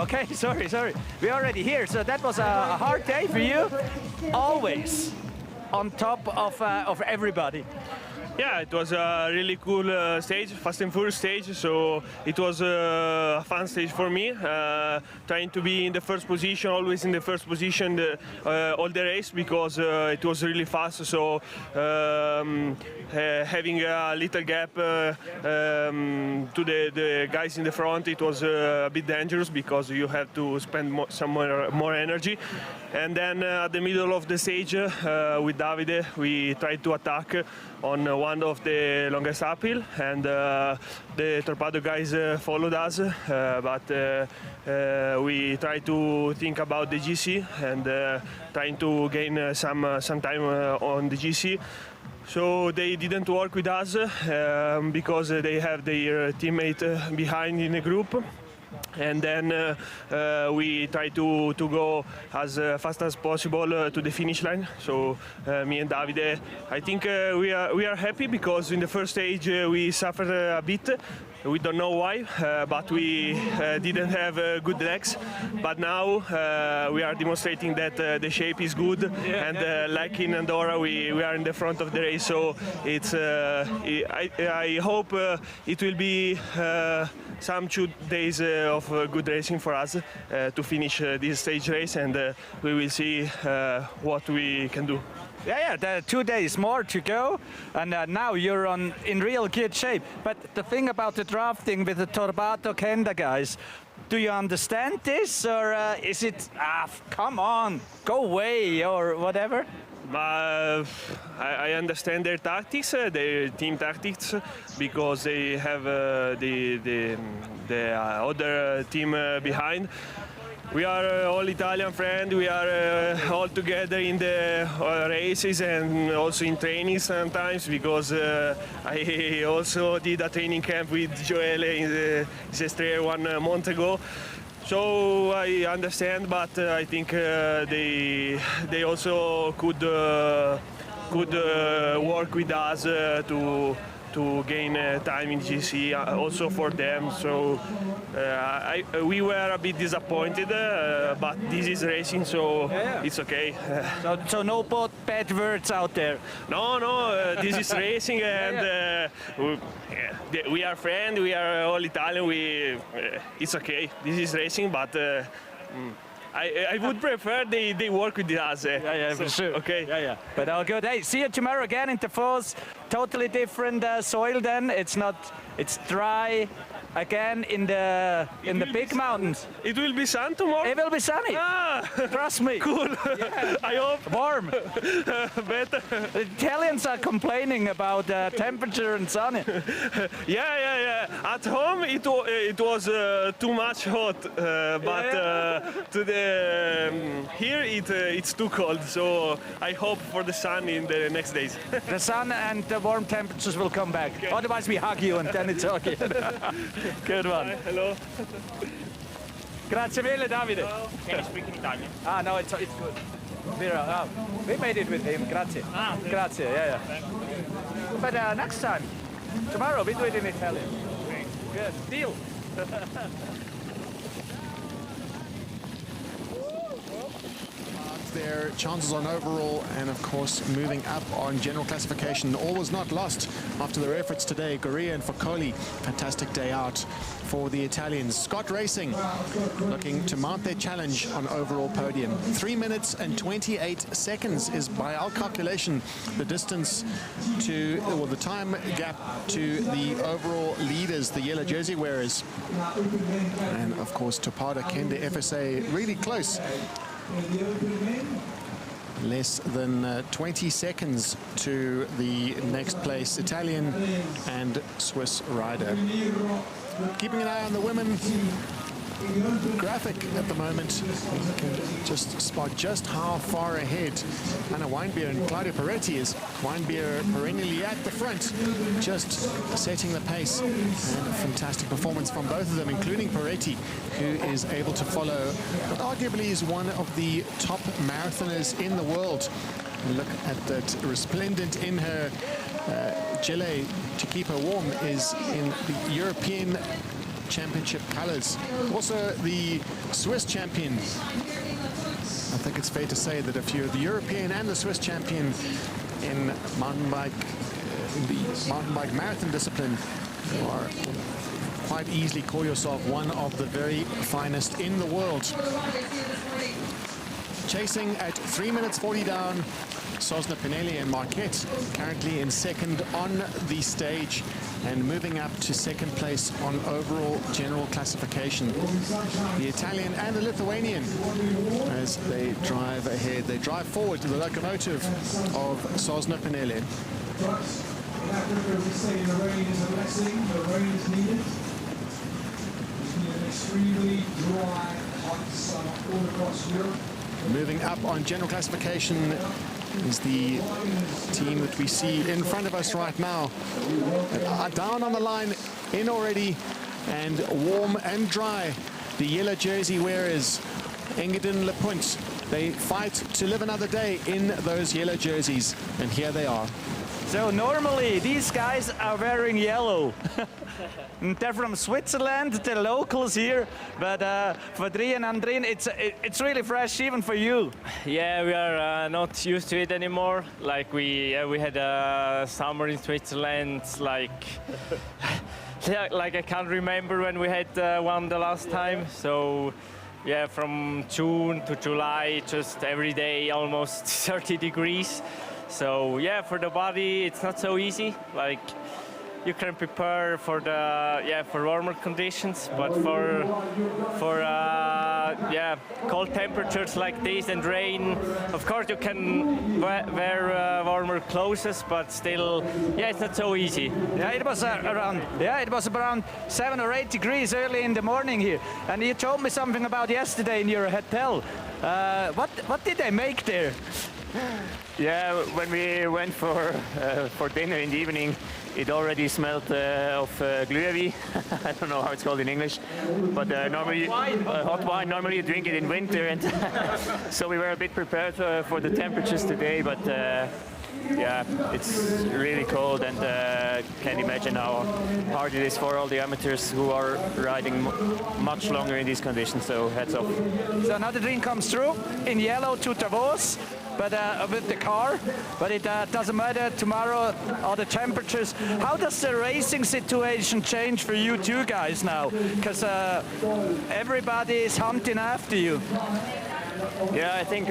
Okay, sorry. We're already here. So that was a hard day for you. Always on top of everybody. Yeah, it was a really cool stage, fast and furious stage, so it was a fun stage for me, trying to be in the first position, always in the first position all the race, because it was really fast, so having a little gap to the guys in the front, it was a bit dangerous, because you have to spend some more energy. And then at the middle of the stage with Davide, we tried to attack on one of the longest uphill, and the Torpedo guys followed us, but we tried to think about the GC and trying to gain some time on the GC. So they didn't work with us because they have their teammate behind in the group. And then we try to go as fast as possible to the finish line. So me and Davide, I think we are happy, because in the first stage we suffered a bit. We don't know why, but we didn't have good legs. But now we are demonstrating that the shape is good, and like in Andorra, we are in the front of the race. So it's I hope it will be some 2 days of good racing for us to finish this stage race, and we will see what we can do. Yeah, there are 2 days more to go, and now you're in real good shape. But the thing about the drafting with the Torbato Kenda guys, do you understand this, or is it, come on, go away, or whatever? I understand their tactics, their team tactics, because they have the other team behind. We are all Italian friends. We are all together in the races and also in training sometimes, because I also did a training camp with Joele in the Sestriere 1 month ago. So I understand, but I think they also could work with us to gain time in GC, also for them. So we were a bit disappointed, but this is racing, so it's okay. So no bad words out there? No, this is racing, and we are friends, we are all Italian, it's okay. This is racing, but I would prefer they work with us. For sure. Okay. Yeah. But all good. Hey, see you tomorrow again in Davos. Totally different soil then. It's dry again in the big mountains. It will be sun tomorrow? It will be sunny. Trust me. Cool. Yeah. I hope. Warm. Better. The Italians are complaining about temperature and sunny. Yeah. At home it was too much hot, but here it's too cold. So I hope for the sun in the next days. The sun and the warm temperatures will come back. Okay. Otherwise we hug you and then it's okay. Good one. Hi, hello. Grazie mille, Davide. Hello. Can you speak in Italian? No, it's good. We made it with him. Grazie. Okay. Grazie. Yeah. But next time, tomorrow we do it in Italian. Okay. Good deal. Their chances on overall and of course moving up on general classification. All was not lost after their efforts today. Goria and Foccoli, fantastic day out for the Italians. Scott Racing looking to mount their challenge on overall podium. 3 minutes and 28 seconds is, by our calculation, the distance to, or the time gap to the overall leaders, the yellow jersey wearers. And of course Topada Kenda FSA really close. Less than 20 seconds to the next place Italian and Swiss rider. Keeping an eye on the women graphic at the moment. You can just spot just how far ahead Anna Weinbier and Claudia Peretti is. Weinbier perennially at the front, just setting the pace. And a fantastic performance from both of them, including Peretti, who is able to follow what arguably is one of the top marathoners in the world. Look at that resplendent in her gilet to keep her warm is in the European Championship colors. Also the Swiss champion. I think it's fair to say that if you're the European and the Swiss champion in mountain bike, the mountain bike marathon discipline, you are quite easily call yourself one of the very finest in the world. Chasing at 3 minutes 40 down, Sosna Pinelli and Marquette currently in second on the stage and moving up to second place on overall general classification. The Italian and the Lithuanian, as they drive ahead, they drive forward to the locomotive of Sosna Pinelli. The rain is a blessing, the rain is needed. It's been an extremely dry, hot summer all across Europe. Moving up on general classification is the team that we see in front of us right now. Down on the line, in already, and warm and dry. The yellow jersey wearers, Engadin Lepunt, they fight to live another day in those yellow jerseys, and here they are. So normally these guys are wearing yellow. They're from Switzerland, they're locals here, but for Dri and Andrin, it's really fresh even for you. Yeah, we are not used to it anymore. Like we had a summer in Switzerland, like I can't remember when we had one the last time. So yeah, from June to July, just every day almost 30 degrees. So yeah, for the body it's not so easy. Like, you can prepare for for warmer conditions, but for cold temperatures like this and rain, of course you can wear warmer clothes, but still, yeah, it's not so easy. Yeah, it was around 7 or 8 degrees early in the morning here, and you told me something about yesterday in your hotel. What did they make there? Yeah, when we went for dinner in the evening, it already smelled of Glühwein. I don't know how it's called in English, but normally hot wine. Normally you drink it in winter, and so we were a bit prepared for the temperatures today. But yeah, it's really cold, and can't imagine how hard it is for all the amateurs who are riding much longer in these conditions. So heads off. So another dream comes true in yellow to Davos. But with the car, but it doesn't matter tomorrow or the temperatures. How does the racing situation change for you two guys now? Because everybody is hunting after you. Yeah, I think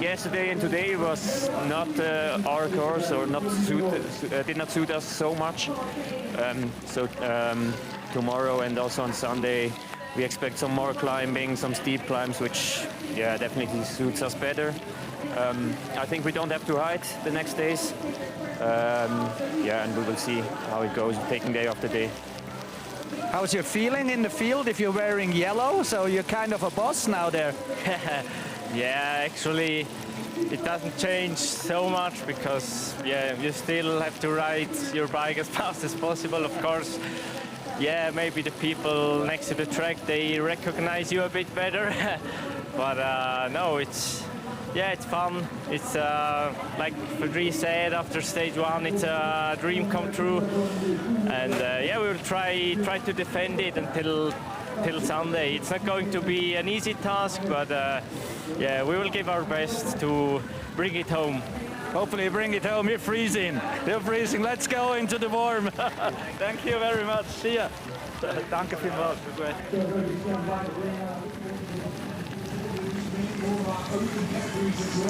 yesterday and today was not our course, or did not suit us so much. Tomorrow and also on Sunday, we expect some more climbing, some steep climbs, which definitely suits us better. I think we don't have to hide the next days. And we will see how it goes, taking day after day. How's your feeling in the field if you're wearing yellow? So you're kind of a boss now there. Yeah, actually, it doesn't change so much because, you still have to ride your bike as fast as possible, of course. Yeah, maybe the people next to the track, they recognize you a bit better. But no, it's fun. It's like Fedri said after stage one, it's a dream come true, and we will try to defend it until Sunday. It's not going to be an easy task, but we will give our best to bring it home. Hopefully bring it home. You're freezing. Let's go into the warm. Thank you very much. See ya. Danke vielmals.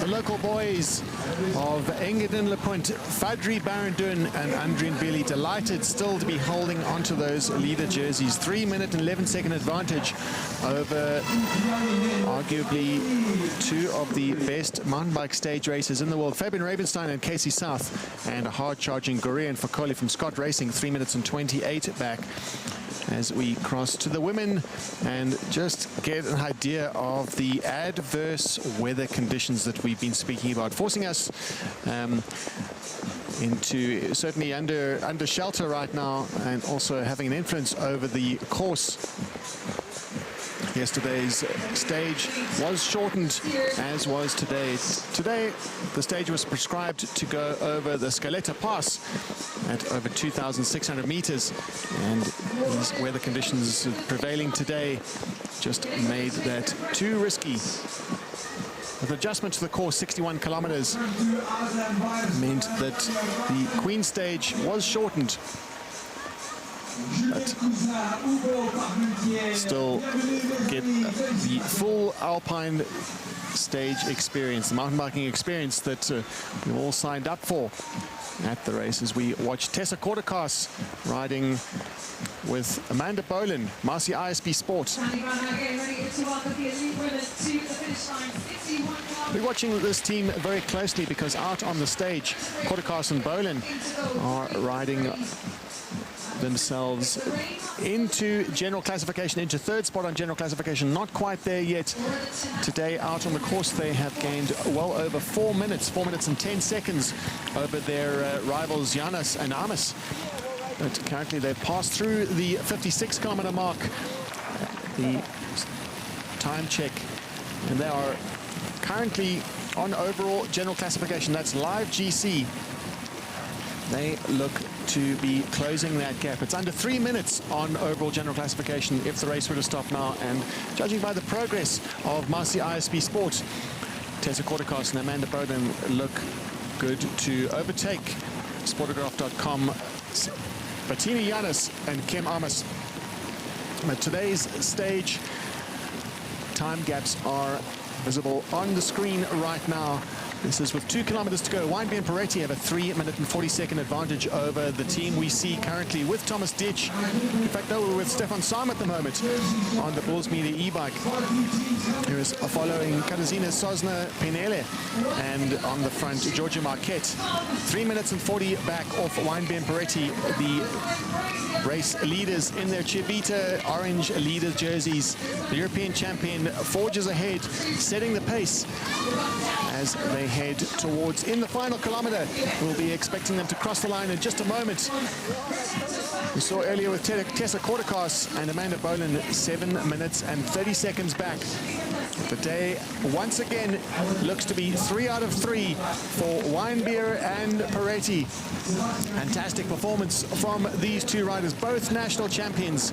The local boys of Engadin-Le-Punt, Fadri Barendun and Andrien Billy, delighted still to be holding onto those leader jerseys. 3 minute and 11-second advantage over arguably two of the best mountain bike stage racers in the world, Fabian Ravenstein and Casey South, and a hard-charging Gorian Fakoli from Scott Racing, 3 minutes and 28 back. As we cross to the women and just get an idea of the adverse weather conditions that we've been speaking about, forcing us into certainly under shelter right now, and also having an influence over the course. Yesterday's stage was shortened, as was today. Today, the stage was prescribed to go over the Scaletta Pass at over 2,600 meters, and these weather conditions prevailing today just made that too risky. With adjustment to the course, 61 kilometers meant that the Queen stage was shortened, but still get the full Alpine stage experience, the mountain biking experience that we all signed up for at the races. We watched Tessa Kortekas riding with Amanda Bolin, Marcy ISB Sport. We're watching this team very closely because out on the stage, Kortekas and Bolin are riding themselves into general classification, into third spot on general classification. Not quite there yet. Today out on the course they have gained well over 4 minutes, 4 minutes and 10 seconds over their rivals Janis and Amos. But currently they've passed through the 56-kilometer mark, the time check, and they are currently on overall general classification. That's live GC. They look to be closing that gap. It's under 3 minutes on overall general classification if the race were to stop now, and judging by the progress of Marcy ISB Sport, Tessa Kortekas and Amanda Bowden look good to overtake Sportograph.com Bettina Janis and Kim Amos. But today's stage time gaps are visible on the screen right now. This is with 2 kilometers to go. Weinbeer and Peretti have a 3-minute and 40-second advantage over the team we see currently with Thomas Ditch. In fact, no, we're with Stefan Sam at the moment on the Bulls Media e-bike. Here is following Katarzyna Sosna-Pinele, and on the front, Georgia Marquette. 3 minutes and 40 back off Weinbeer and Peretti, the race leaders in their Civita orange leader jerseys. The European champion forges ahead, setting the pace as they head towards, in the final kilometer. We'll be expecting them to cross the line in just a moment. We saw earlier with Tessa Kortekas and Amanda Bolen 7 minutes and 30 seconds back. The day once again looks to be 3 out of 3 for Weinbeer and Peretti. Fantastic performance from these two riders, both national champions.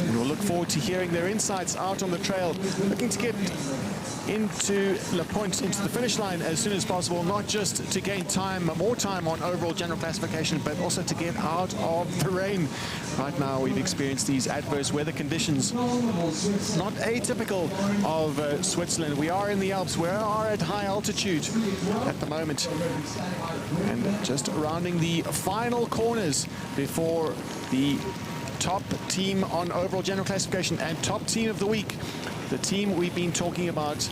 And we'll look forward to hearing their insights out on the trail, looking to get into La Pointe, into the finish line as soon as possible, not just to gain time, more time on overall general classification, but also to get out of the rain. Right now we've experienced these adverse weather conditions, not atypical of Switzerland. We are in the Alps, we are at high altitude at the moment, and just rounding the final corners before the top team on overall general classification and top team of the week. The team we've been talking about,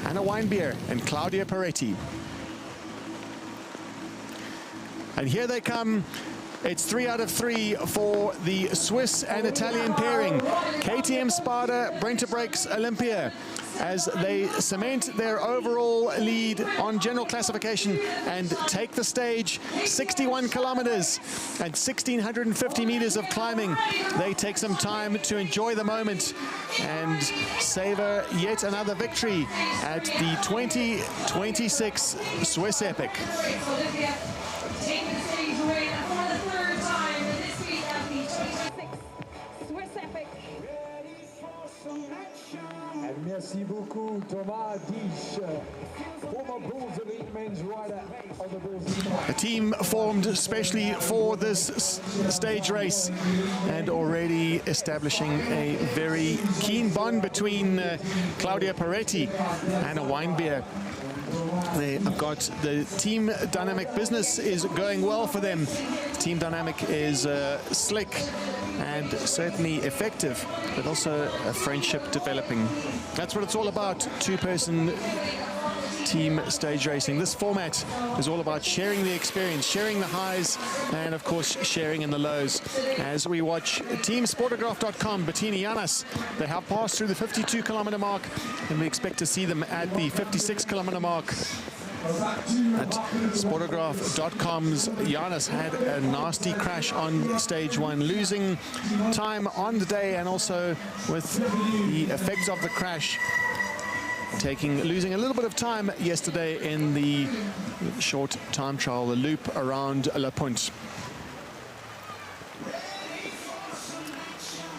Anna Weinbeer and Claudia Peretti. And here they come. It's 3 out of 3 for the Swiss and Italian pairing. KTM Spada, Brenta Breaks Olympia, as they cement their overall lead on general classification and take the stage. 61 kilometers and 1,650 meters of climbing. They take some time to enjoy the moment and savor yet another victory at the 2026 Swiss Epic. Merci beaucoup, Thomas Ditch, former Bulls Elite men's rider of the Bulls. A team formed especially for this stage race and already establishing a very keen bond between Claudia Peretti and Anna Weinbeer. They have got the team dynamic business is going well for them. Team dynamic is slick and certainly effective, but also a friendship developing. That's what it's all about, two-person team stage racing. This format is all about sharing the experience, sharing the highs, and of course sharing in the lows. As we watch Team Sportograph.com, Bettina Janas, they have passed through the 52-kilometer mark, and we expect to see them at the 56-kilometer mark. At Sportograph.com's Janas had a nasty crash on stage 1, losing time on the day, and also with the effects of the crash, losing a little bit of time yesterday in the short time trial, the loop around La Pointe.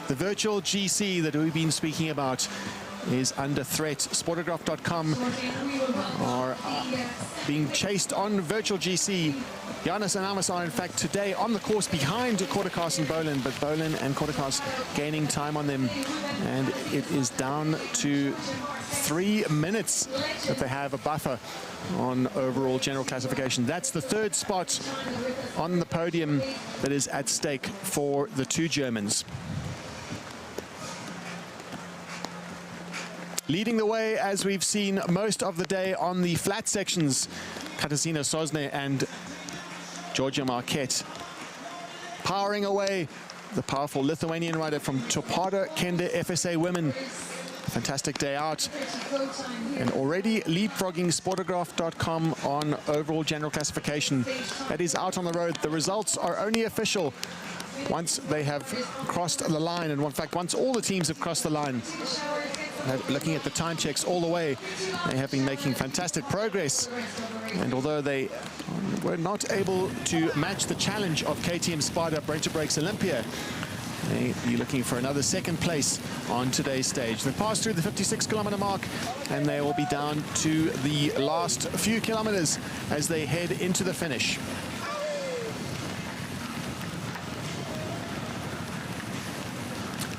The virtual GC that we've been speaking about is under threat. Sportograph.com are being chased on virtual GC. Janas and Amos are in fact today on the course behind Kortekas and Bolen, but Bolen and Kortekas gaining time on them, and it is down to 3 minutes that they have a buffer on overall general classification. That's the third spot on the podium that is at stake for the two Germans. Leading the way, as we've seen most of the day on the flat sections, Katarzyna Sosna and Georgia Marquette. Powering away, the powerful Lithuanian rider from Topada Kende FSA Women. Fantastic day out, and already leapfrogging Sportograph.com on overall general classification. That is out on the road. The results are only official once they have crossed the line, and in fact once all the teams have crossed the line. Looking at the time checks all the way, they have been making fantastic progress, and although they were not able to match the challenge of KTM Spada Brenta Breaks Olympia, they'll be looking for another second place on today's stage. They passed through the 56-kilometer mark, and they will be down to the last few kilometers as they head into the finish.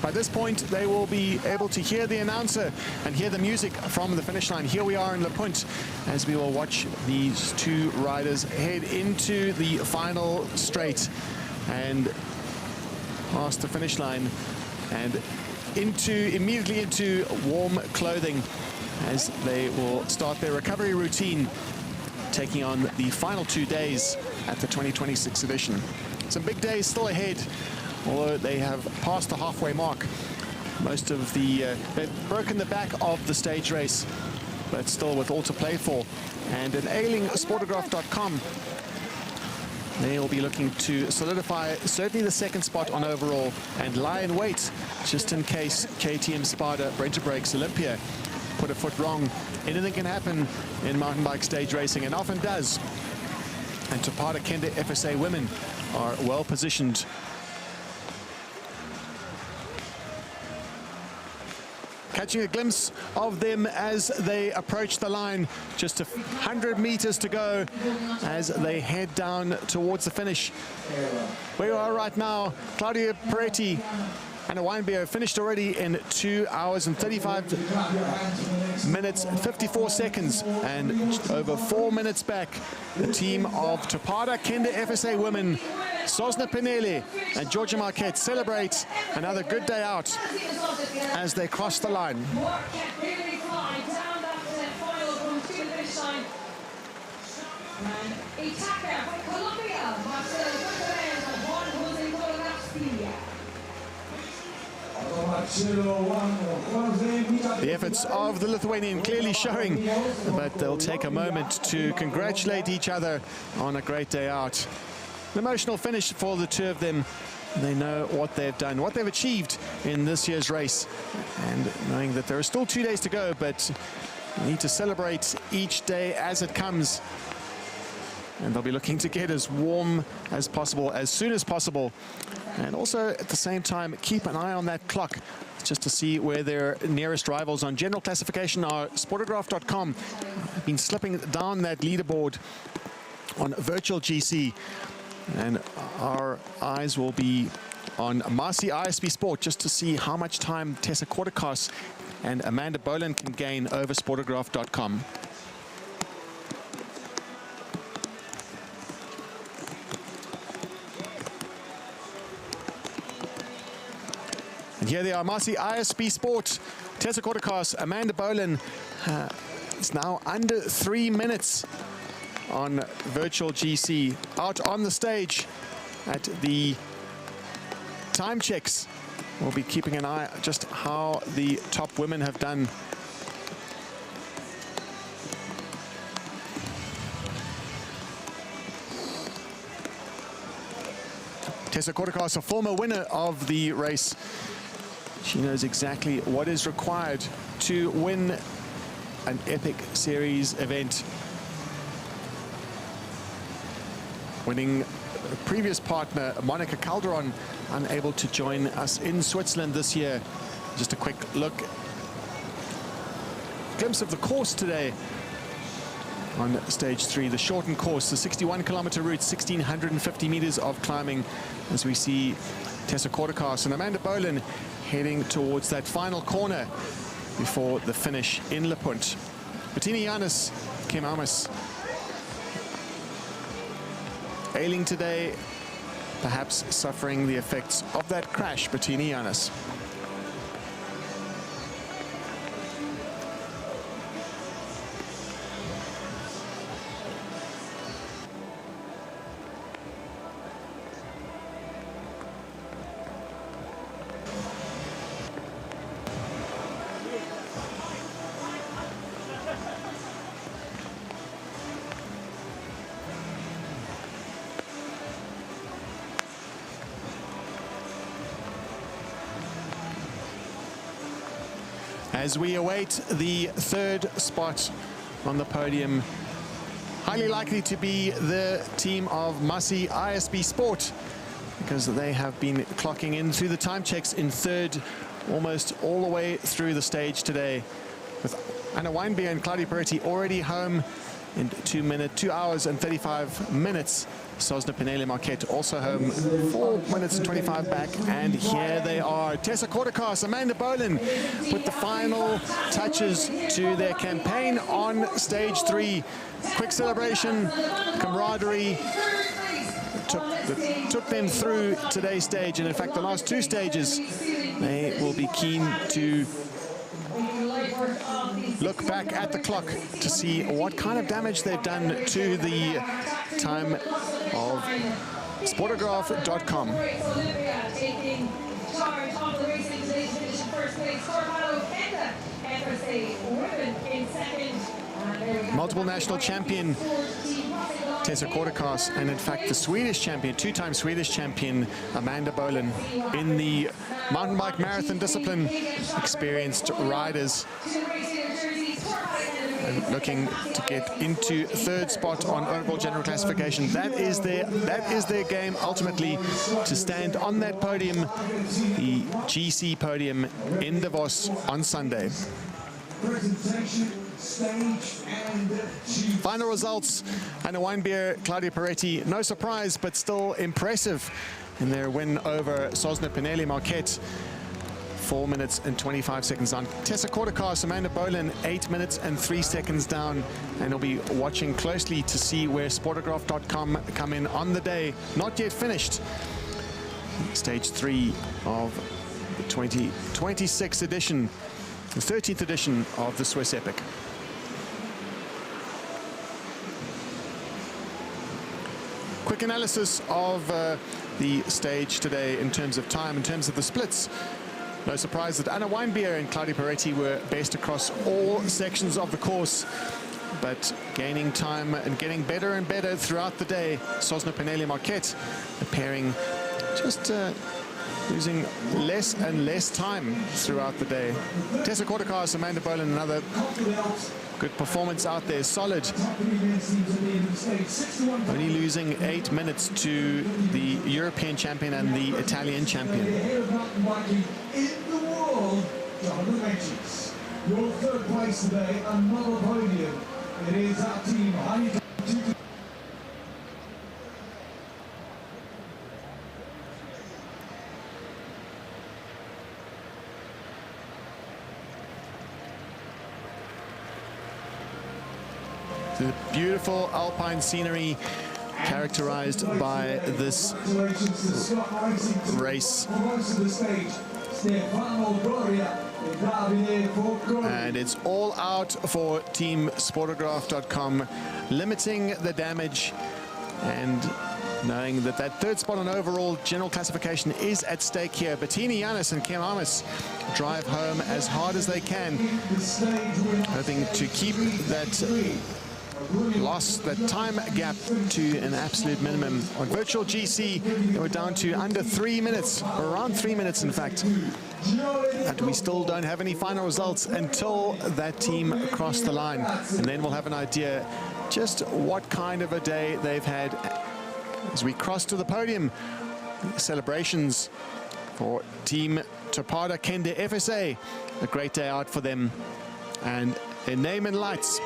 By this point, they will be able to hear the announcer and hear the music from the finish line. Here we are in Le Punt as we will watch these two riders head into the final straight and past the finish line and immediately into warm clothing as they will start their recovery routine, taking on the final 2 days at the 2026 edition. Some big days still ahead, although they have passed the halfway mark. Most of they've broken the back of the stage race, but still with all to play for. And in ailing Sportograph.com, they will be looking to solidify certainly the second spot on overall and lie in wait just in case KTM Spada Brenta Breaks Olympia put a foot wrong. Anything can happen in mountain bike stage racing, and often does. And Topata Kende FSA women are well positioned. Catching a glimpse of them as they approach the line. Just 100 meters to go as they head down towards the finish. Where we are right now, Claudia Peretti and a Weinbeer finished already in 2 hours and 35 minutes and 54 seconds, and over 4 minutes back, the team of Topata Kende FSA women, Sosna Pinelli and Georgia Marquette, celebrate another good day out as they cross the line. The efforts of the Lithuanian clearly showing, but they'll take a moment to congratulate each other on a great day out. An emotional finish for the two of them. They know what they've done, what they've achieved in this year's race, and knowing that there are still 2 days to go, but they need to celebrate each day as it comes. And they'll be looking to get as warm as possible, as soon as possible. And also, at the same time, keep an eye on that clock just to see where their nearest rivals on general classification are. Sportograph.com have been slipping down that leaderboard on virtual GC. And our eyes will be on Marcy ISB Sport just to see how much time Tessa Kortekas and Amanda Boland can gain over Sportograph.com. And here they are, Marcy ISB Sport, Tessa Kortekas, Amanda Boland. It's now under 3 minutes on virtual GC. Out on the stage at the time checks, we'll be keeping an eye just how the top women have done. Tessa Kortekas, a former winner of the race. She knows exactly what is required to win an epic series event. Winning a previous partner, Monica Calderon, unable to join us in Switzerland this year. Just a quick look, glimpse of the course today on stage 3, the shortened course, the 61-kilometer route, 1,650 meters of climbing, as we see Tessa Kortekas and Amanda Boland heading towards that final corner before the finish in Le Punt. Bettini Janis, Kim Amos, ailing today, perhaps suffering the effects of that crash, Bettini Janis. As we await the third spot on the podium, highly likely to be the team of Marcy ISB Sport, because they have been clocking in through the time checks in third almost all the way through the stage today, with Anna Weinbeer and Claudia Peretti already home in 2 hours and 35 minutes. Sosna Penele Marquette also home 4 minutes and 25 back. And here they are. Tessa Kortekas, Amanda Bolin with the final touches to their campaign on stage 3. Quick celebration, camaraderie took them through today's stage. And in fact, the last 2 stages, they will be keen to look back at the clock to see what kind of damage they've done to the time of Sportograph.com. Multiple national champion Tessa Kortekas, and in fact the Swedish champion, 2-time Swedish champion Amanda Bolin in the mountain bike marathon discipline. Experienced riders and looking to get into 3rd spot on overall general classification. That is their game ultimately, to stand on that podium, the GC podium in Davos on Sunday. Final results: Anna Weinbier, Claudia Peretti, no surprise, but still impressive in their win over Sosna Penele Marquette. 4 minutes and 25 seconds down. Tessa Kortekas, Amanda Bolin, 8 minutes and 3 seconds down. And we'll be watching closely to see where Sportograph.com come in on the day. Not yet finished. Stage 3 of the 2026 edition, the 13th edition of the Swiss Epic. Quick analysis of the stage today in terms of time, in terms of the splits. No surprise that Anna Weinbier and Claudia Peretti were best across all sections of the course, but gaining time and getting better and better throughout the day. Sosna Penele Marquette appearing just losing less and less time throughout the day. Tessa Kortekas, Amanda Bolin, another good performance out there, solid. Only losing 8 minutes to the European champion and the Italian champion. Your 3rd place today, another podium. It is our team. The beautiful alpine scenery characterized by this race. And it's all out for Team Sportograph.com, limiting the damage and knowing that that 3rd spot on overall general classification is at stake here. Bettini Yanis and Kim Amis drive home as hard as they can, hoping to keep that that time gap to an absolute minimum. On virtual GC, they were down to under 3 minutes, or around 3 minutes in fact. And we still don't have any final results until that team crossed the line. And then we'll have an idea just what kind of a day they've had. As we cross to the podium, celebrations for Team Topada Kende FSA. A great day out for them. And their name in lights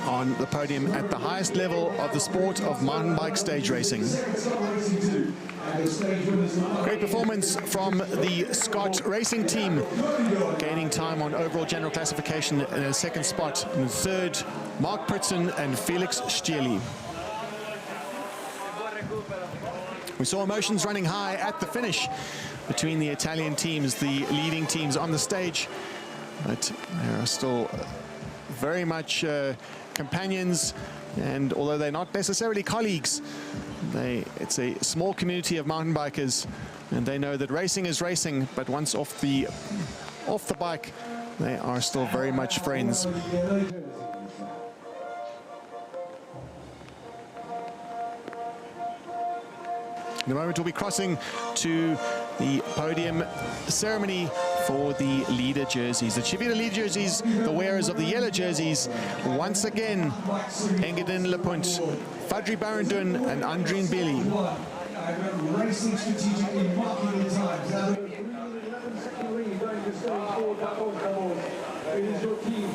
on the podium at the highest level of the sport of mountain bike stage racing. Great performance from the Scott racing team, gaining time on overall general classification in a 2nd spot. In 3rd, Mark Pritzen and Felix Stieli. We saw emotions running high at the finish between the Italian teams, the leading teams on the stage, but there are still very much companions, and although they're not necessarily colleagues, it's a small community of mountain bikers, and they know that racing is racing, but once off the bike, they are still very much friends. In a moment, we'll be crossing to the podium ceremony for the leader jerseys. The Chivita leader jerseys, the wearers of the yellow jerseys, once again, Engadin Lepunt, Fadri Barandun and Andreen Billy. Racing strategic in marking the times. It is your team.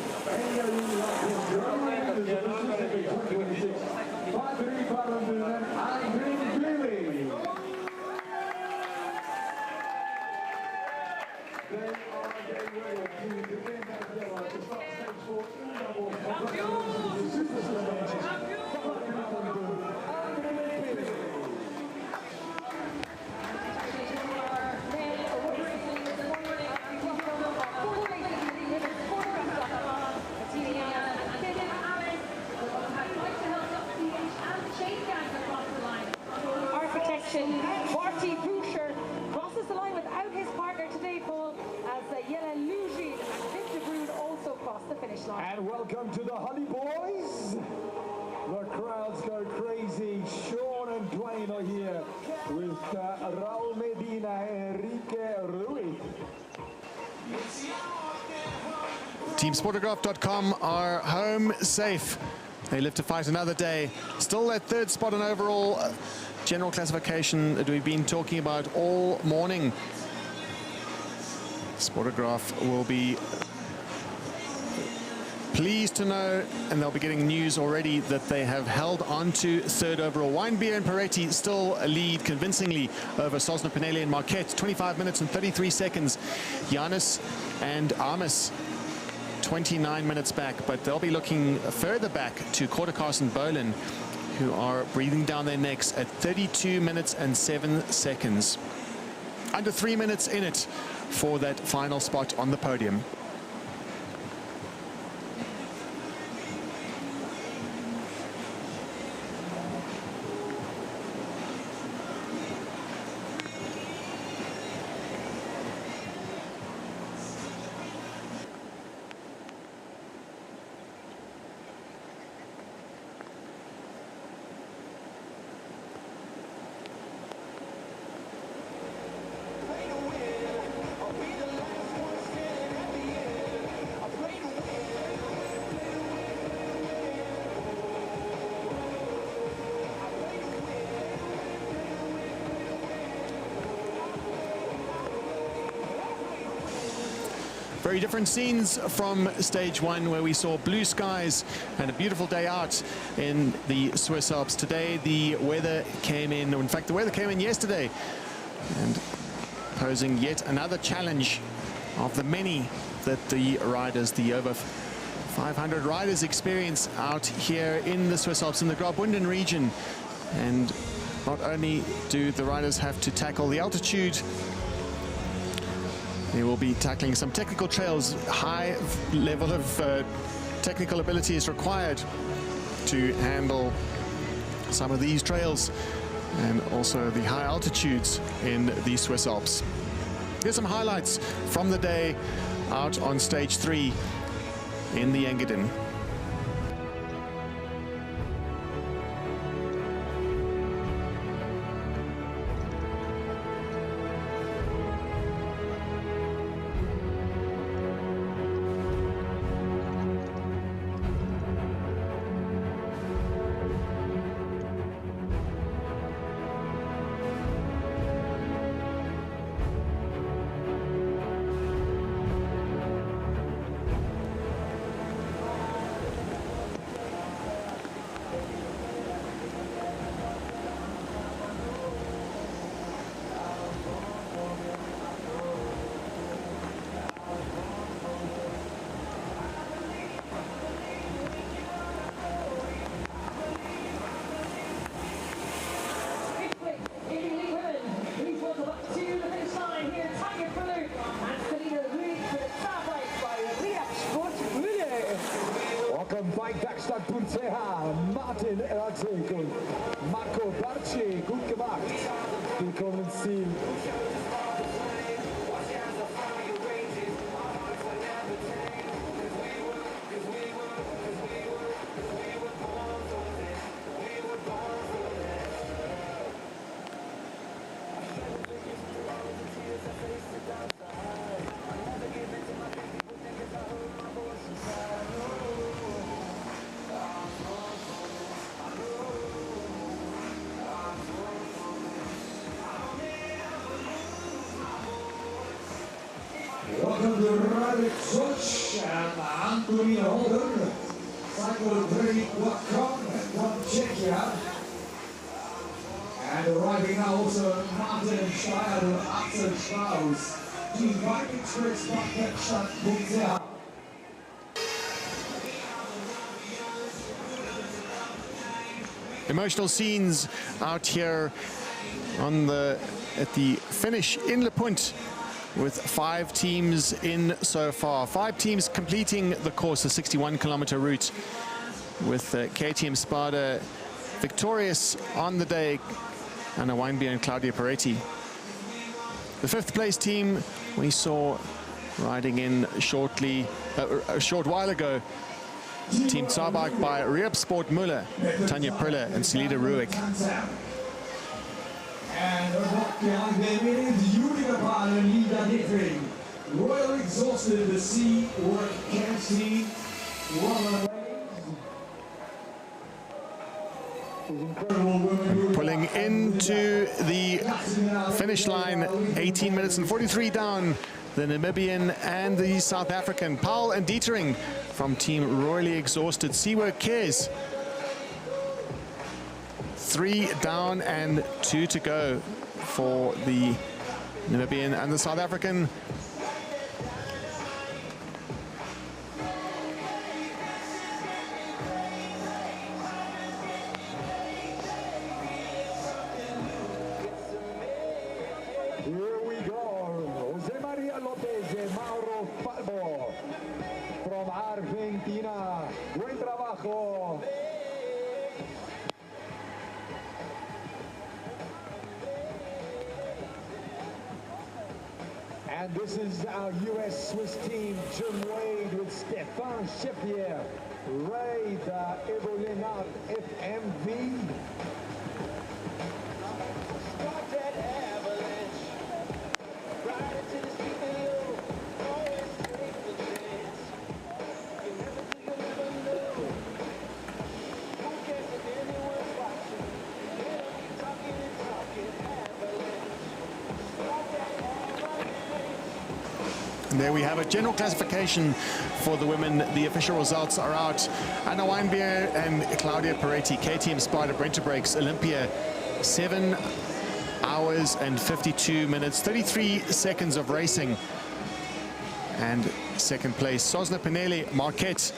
And welcome to the Honey Boys. The crowds go crazy. Sean and Dwayne are here with Raul Medina and Enrique Rui. TeamSportograph.com are home safe. They live to fight another day. Still that third spot in overall general classification that we've been talking about all morning. Sportograph will be pleased to know, and they'll be getting news already, that they have held on to third overall. Weinbier and Peretti still lead convincingly over Sosna, Pinelli and Marquette. 25 minutes and 33 seconds. Giannis and Armis 29 minutes back, but they'll be looking further back to Kortekas and Bolin, who are breathing down their necks at 32 minutes and 7 seconds. Under 3 minutes in it for that final spot on the podium. Very different scenes from stage one, where we saw blue skies and a beautiful day out in the Swiss Alps. Today the weather came in, or in fact the weather came in yesterday, and posing yet another challenge of the many that the riders, the over 500 riders, experience out here in the Swiss Alps in the Graubünden region. And not only do the riders have to tackle the altitude, they will be tackling some technical trails. High level of technical ability is required to handle some of these trails, and also the high altitudes in the Swiss Alps. Here's some highlights from the day out on stage 3 in the Engadin. Martin Erzig und Marco Barci, gut gemacht. Willkommen ins Ziel. Welcome to Radek Soch and Anthony Holden, cycletraining.com from Czechia. And arriving now also Martin Steyer and Axel Strauss, die Bikeexpress.ch. Emotional scenes out here on at the finish in Le Punt, with 5 teams in so far. 5 teams completing the course, a 61-kilometer route, with KTM Spada victorious on the day, Anna Weinbier and Claudia Peretti. The 5th place team we saw riding in shortly a short while ago. Team Zabak by Riepsport Müller, Tanja Priller and Selida Ruick. And the Royal Exhausted, the Sea Work Camp Team. Pulling into the finish line, 18 minutes and 43 down, the Namibian and the South African. Paul and Dietering from Team Royally Exhausted. Seawork Cares. 3 down and 2 to go for the Namibian and the South African. Here we go. Jose Maria Lopez and Mauro Falbo from Argentina. Buen trabajo. And this is our US-Swiss team, Jim Wade with Stéphane Chepierre, Ray Evolinat FMV. And there we have a general classification for the women. The official results are out. Anna Weinbier and Claudia Peretti, KTM Spider Brenta Brakes Olympia, 7 hours and 52 minutes, 33 seconds of racing. And second place, Sosna Pinelli, Marquette.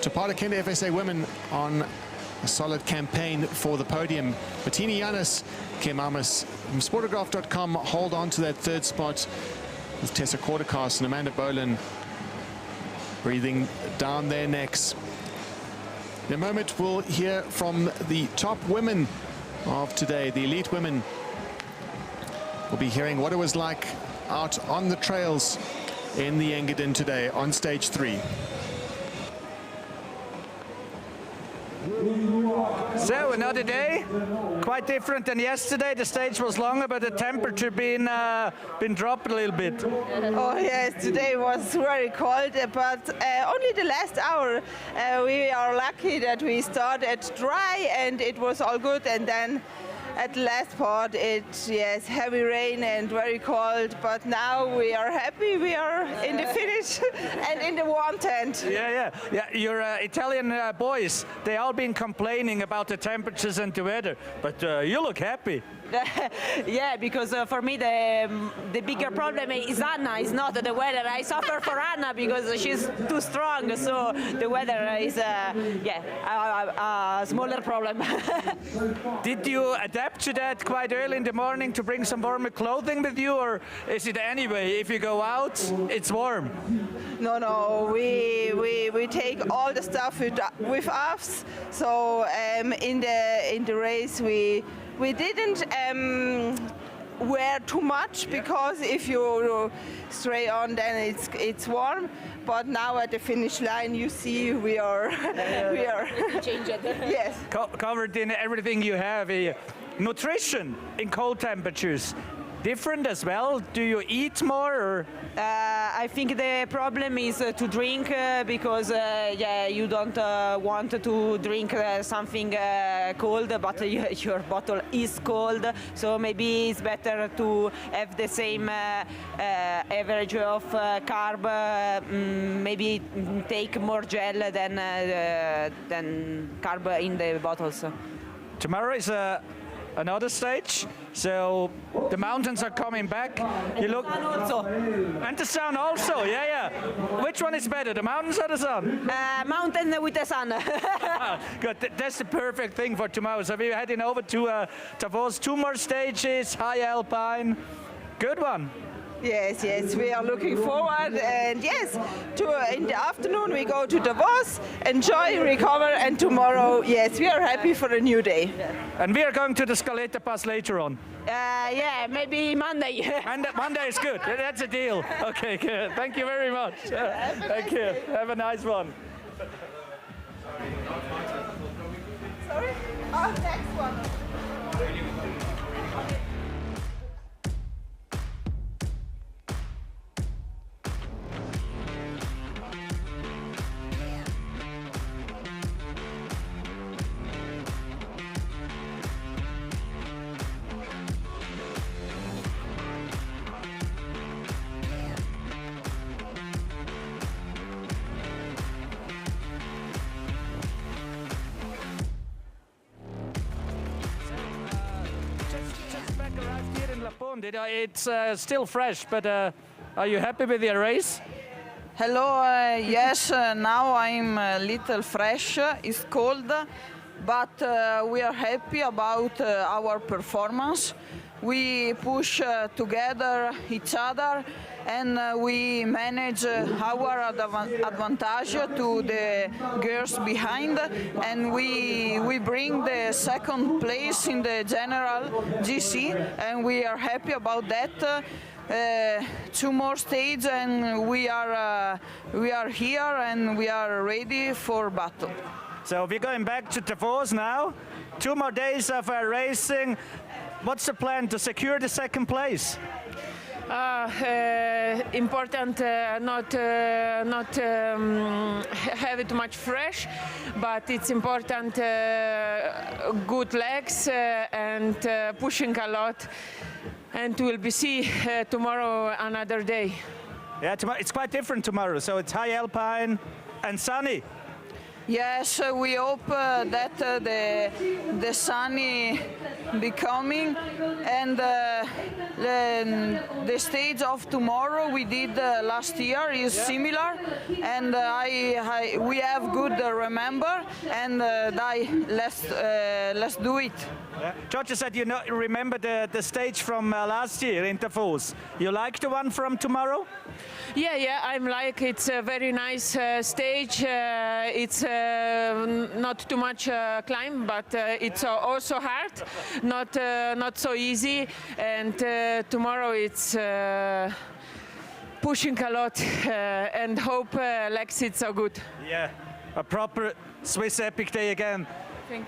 Tapata Kenda FSA women on a solid campaign for the podium. Bettini Yanis, Kemamas from Sportograph.com hold on to that third spot, with Tessa Kortekas and Amanda Bolin breathing down their necks. In a moment, we'll hear from the top women of today, the elite women. We'll be hearing what it was like out on the trails in the Engadin today on stage 3. So another day, quite different than yesterday. The stage was longer, but the temperature been dropped a little bit. Oh yes, today was very cold, but only the last hour we are lucky that we started dry and it was all good, and then at the last part yes, heavy rain and very cold, but now we are happy we are in the finish and in the warm tent. Yeah. Your Italian boys, they all been complaining about the temperatures and the weather, but you look happy. Yeah, because for me the bigger problem is Anna, is not the weather. I suffer for Anna because she's too strong, so the weather is a smaller problem. Did you adapt to that quite early in the morning to bring some warmer clothing with you, or is it anyway, if you go out, it's warm? No, we take all the stuff with us, so in the race we didn't wear too much, because if you stray on, then it's warm. But now at the finish line, you see we are changed. Yes, covered in everything you have. Nutrition in cold temperatures. Different as well? Do you eat more? Or? I think the problem is to drink because you don't want to drink something cold, but your bottle is cold, so maybe it's better to have the same average of carb, maybe take more gel than carb in the bottles. Tomorrow is another stage, so the mountains are coming back. You look, and the sun also. Yeah. Which one is better, the mountains or the sun? Mountain with the sun. Good. That's the perfect thing for tomorrow. So we're heading over to Davos. 2 more stages, high alpine. Good one. Yes, yes, we are looking forward, and yes, in the afternoon we go to Davos, enjoy, recover, and tomorrow, yes, we are happy for a new day. And we are going to the Scaletta Pass later on. Yeah, maybe Monday. Monday is good. That's a deal. Okay, good. Thank you very much. Thank you. Have a nice one. Sorry? Oh, next one. It's still fresh, but are you happy with your race? Hello, yes, now I'm a little fresh, it's cold, but we are happy about our performance. We push together each other and we manage our advantage to the girls behind, and we bring the second place in the general GC, and we are happy about that. 2 more stages and we are here and we are ready for battle. So we're going back to Davos now. 2 more days of racing. What's the plan to secure the second place? Important not have it too much fresh, but it's important good legs and pushing a lot, and we'll be see tomorrow another day. Yeah, it's quite different tomorrow, so it's high alpine and sunny. Yes, we hope that the sunny becoming, and the stage of tomorrow we did last year is similar, and we have good remember, and let's do it. Yeah. Georgia said you remember the stage from last year in Davos. You like the one from tomorrow? Yeah, I'm like, it's a very nice stage. It's not too much climb, but it's also hard, not so easy. And tomorrow it's pushing a lot, and hope legs it's so good. Yeah, a proper Swiss epic day again.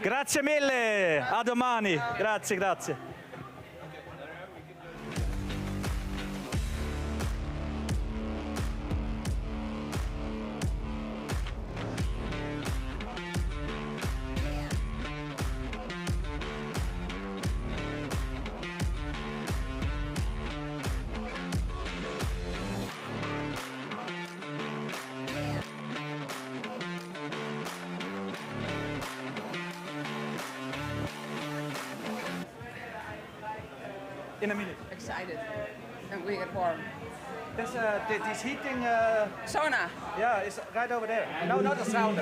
Grazie mille, a domani. Grazie, grazie. In a minute. Excited, and we get warm. There's this heating... Sauna. Yeah, it's right over there. No, not a sauna.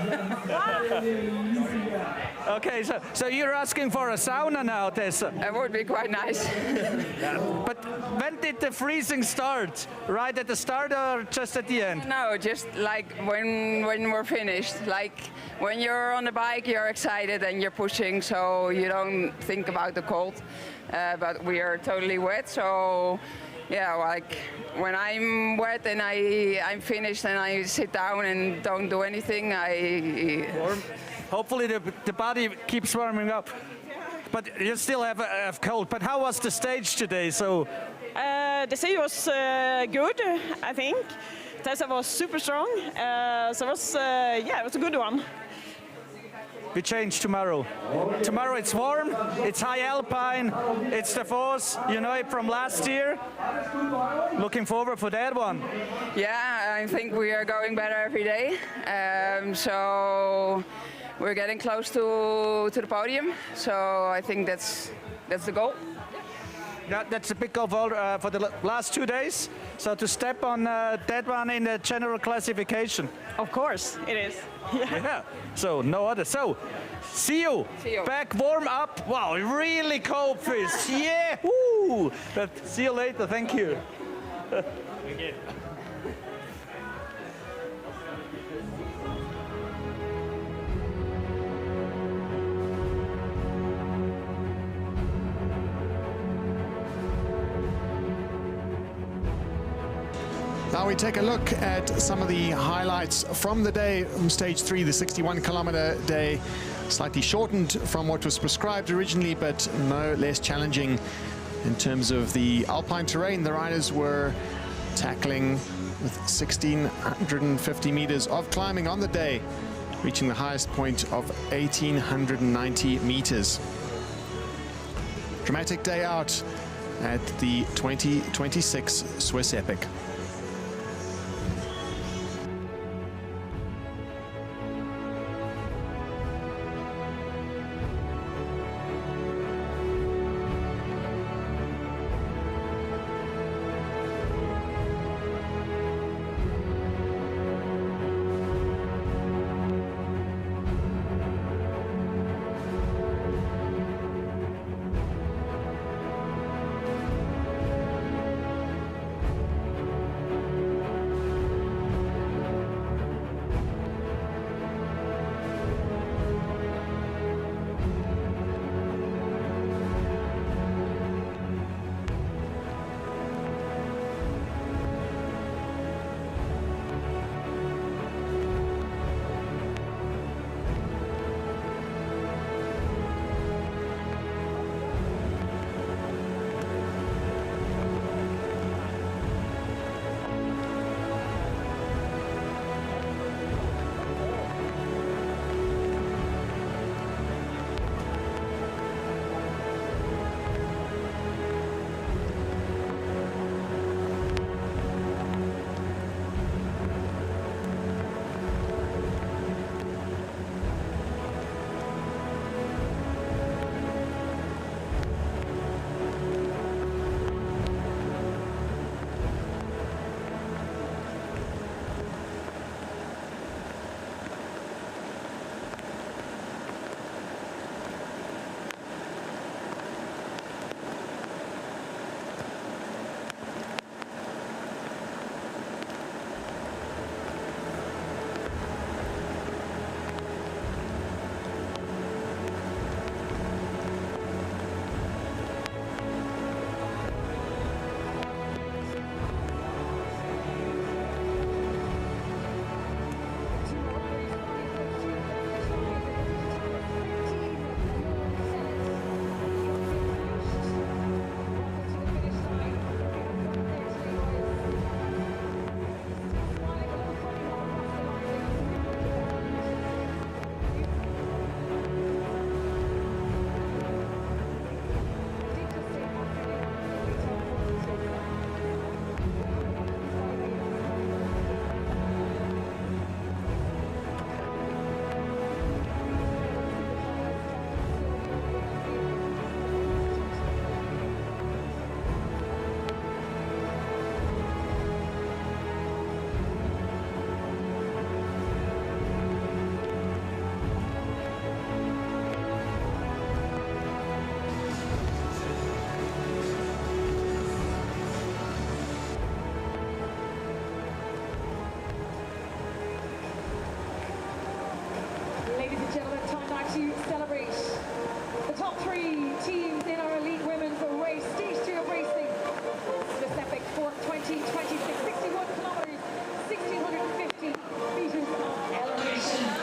Okay, so you're asking for a sauna now, Tessa? That would be quite nice. Yeah. But when did the freezing start? Right at the start or just at the end? No, just like when we're finished. Like when you're on the bike, you're excited and you're pushing, so you don't think about the cold. But we are totally wet, so yeah, like when I'm wet and I'm finished and I sit down and don't do anything, warm. Hopefully the body keeps warming up. But you still have cold. But how was the stage today? So the stage was good, I think. Tessa was super strong, so it was it was a good one. We change tomorrow. Tomorrow it's warm, it's high alpine, it's Davos, you know it from last year. Looking forward for that one. Yeah, I think we are going better every day. So we're getting close to the podium. So I think that's the goal. Yeah, that's a big goal for the last 2 days. So to step on that one in the general classification. Of course, it is. Yeah. So no other. So see you. Back warm up. Wow, really cold fish. Yeah. Woo. But see you later. Thank you. Thank you. Now we take a look at some of the highlights from the day, from stage 3, the 61-kilometer day. Slightly shortened from what was prescribed originally, but no less challenging in terms of the alpine terrain. The riders were tackling with 1,650 meters of climbing on the day, reaching the highest point of 1,890 meters. Dramatic day out at the 2026 Swiss Epic.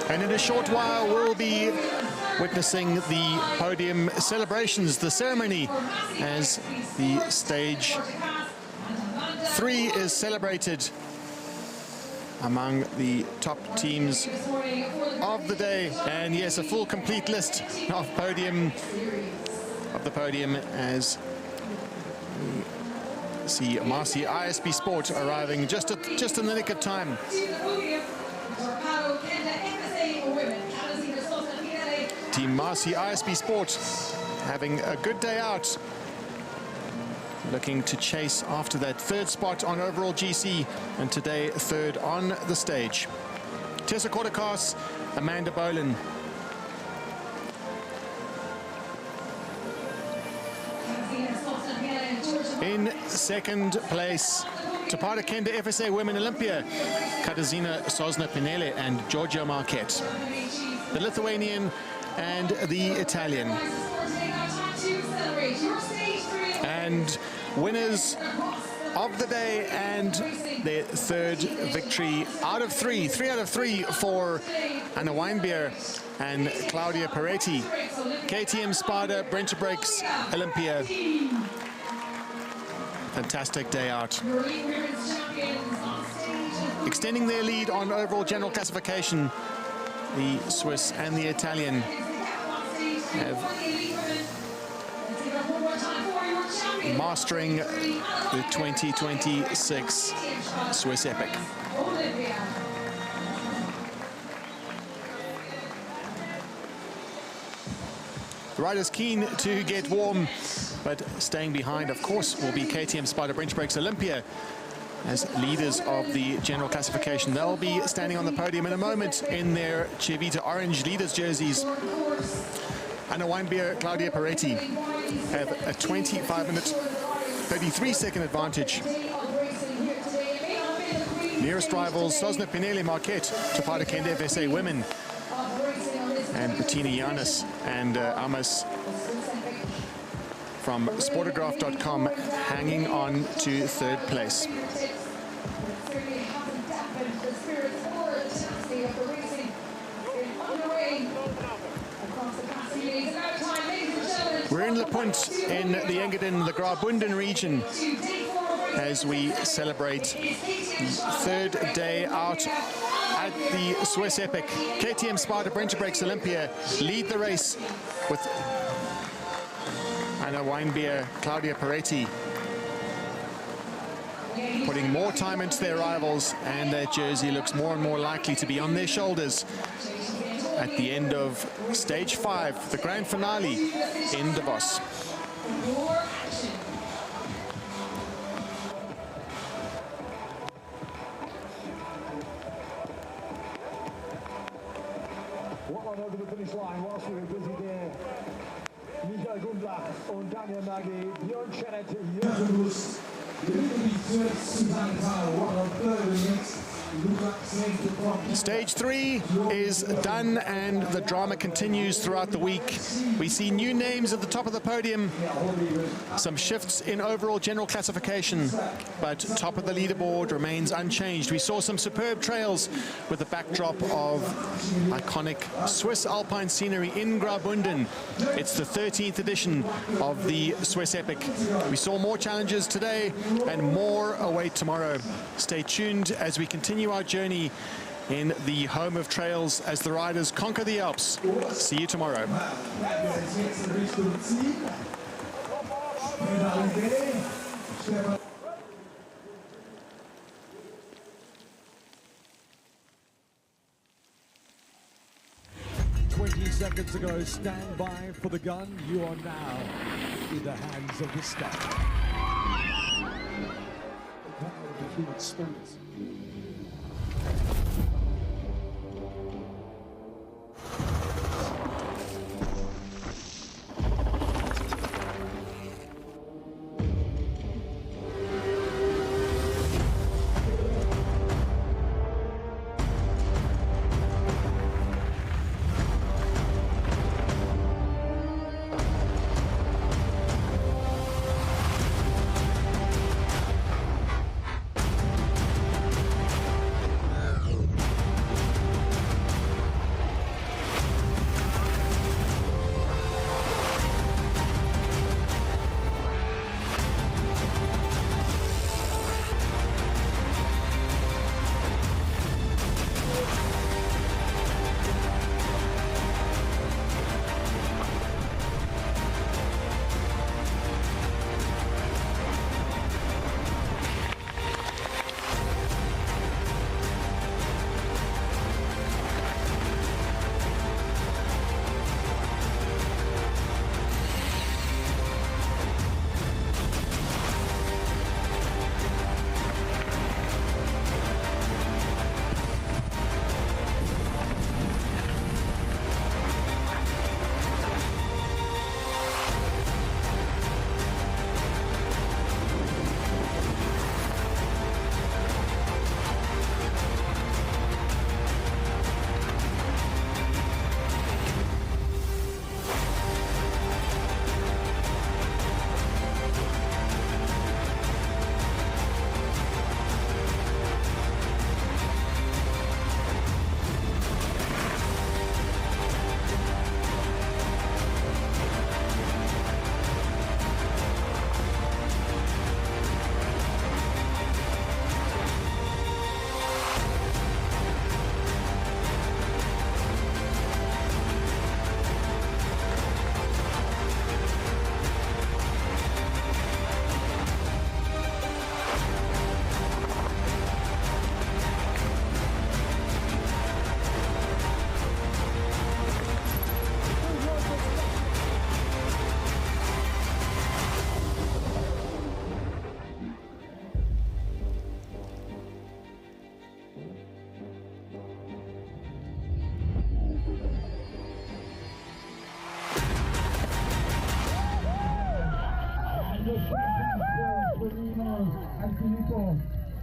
And in a short while, we'll be witnessing the podium celebrations, the ceremony, as the stage 3 is celebrated among the top teams of the day. And yes, a full complete list of the podium as we see Marcy ISB Sport arriving just in the nick of time. Team Marcy ISB Sport having a good day out, looking to chase after that third spot on overall GC, and today third on the stage. Tessa Kortekas, Amanda Bolin. In second place, Tapada Kenda FSA Women Olympia, Katarzyna Sosna-Pinele and Giorgio Marquette. The Lithuanian and the Italian. And winners of the day and their third victory out of three out of three for Anna Weinbier and Claudia Peretti. KTM Spada Brent Breaks Olympia. Fantastic day out. Extending their lead on overall general classification, the Swiss and the Italian have mastering the 2026 Swiss Epic. The riders keen to get warm, but staying behind, of course, will be KTM Spada Bench Breaks Olympia as leaders of the general classification. They'll be standing on the podium in a moment in their Civita orange leaders jerseys. Anna Weinbier, Claudia Peretti have a 25-minute, 33-second advantage. Nearest rivals, Sosna-Pinele Marquette, Tapada Kenda FSA Women, and Bettina Yanis and Amos from Sportograph.com hanging on to third place. We're in Le Punt in the Engadin, the Graubünden region as we celebrate the third day out at the Swiss Epic. KTM Spada Brent Breaks Olympia lead the race with Anna Weinbier, Claudia Peretti putting more time into their rivals, and their jersey looks more and more likely to be on their shoulders at the end of stage 5, the grand finale in Davos. Well on over the finish line whilst we were busy there. Michael Gundlach und Daniel Nagy, Björn Schennett, Jürgen Lust, Stage 3 is done and the drama continues throughout the week. We see new names at the top of the podium, some shifts in overall general classification, but top of the leaderboard remains unchanged. We saw some superb trails with the backdrop of iconic Swiss alpine scenery in Graubünden. It's the 13th edition of the Swiss Epic. We saw more challenges today and more await tomorrow. Stay tuned as we continue our journey in the home of trails as the riders conquer the Alps. See you tomorrow. Seconds ago, stand by for the gun. You are now in the hands of the staff.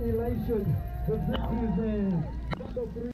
elation. The victory is there.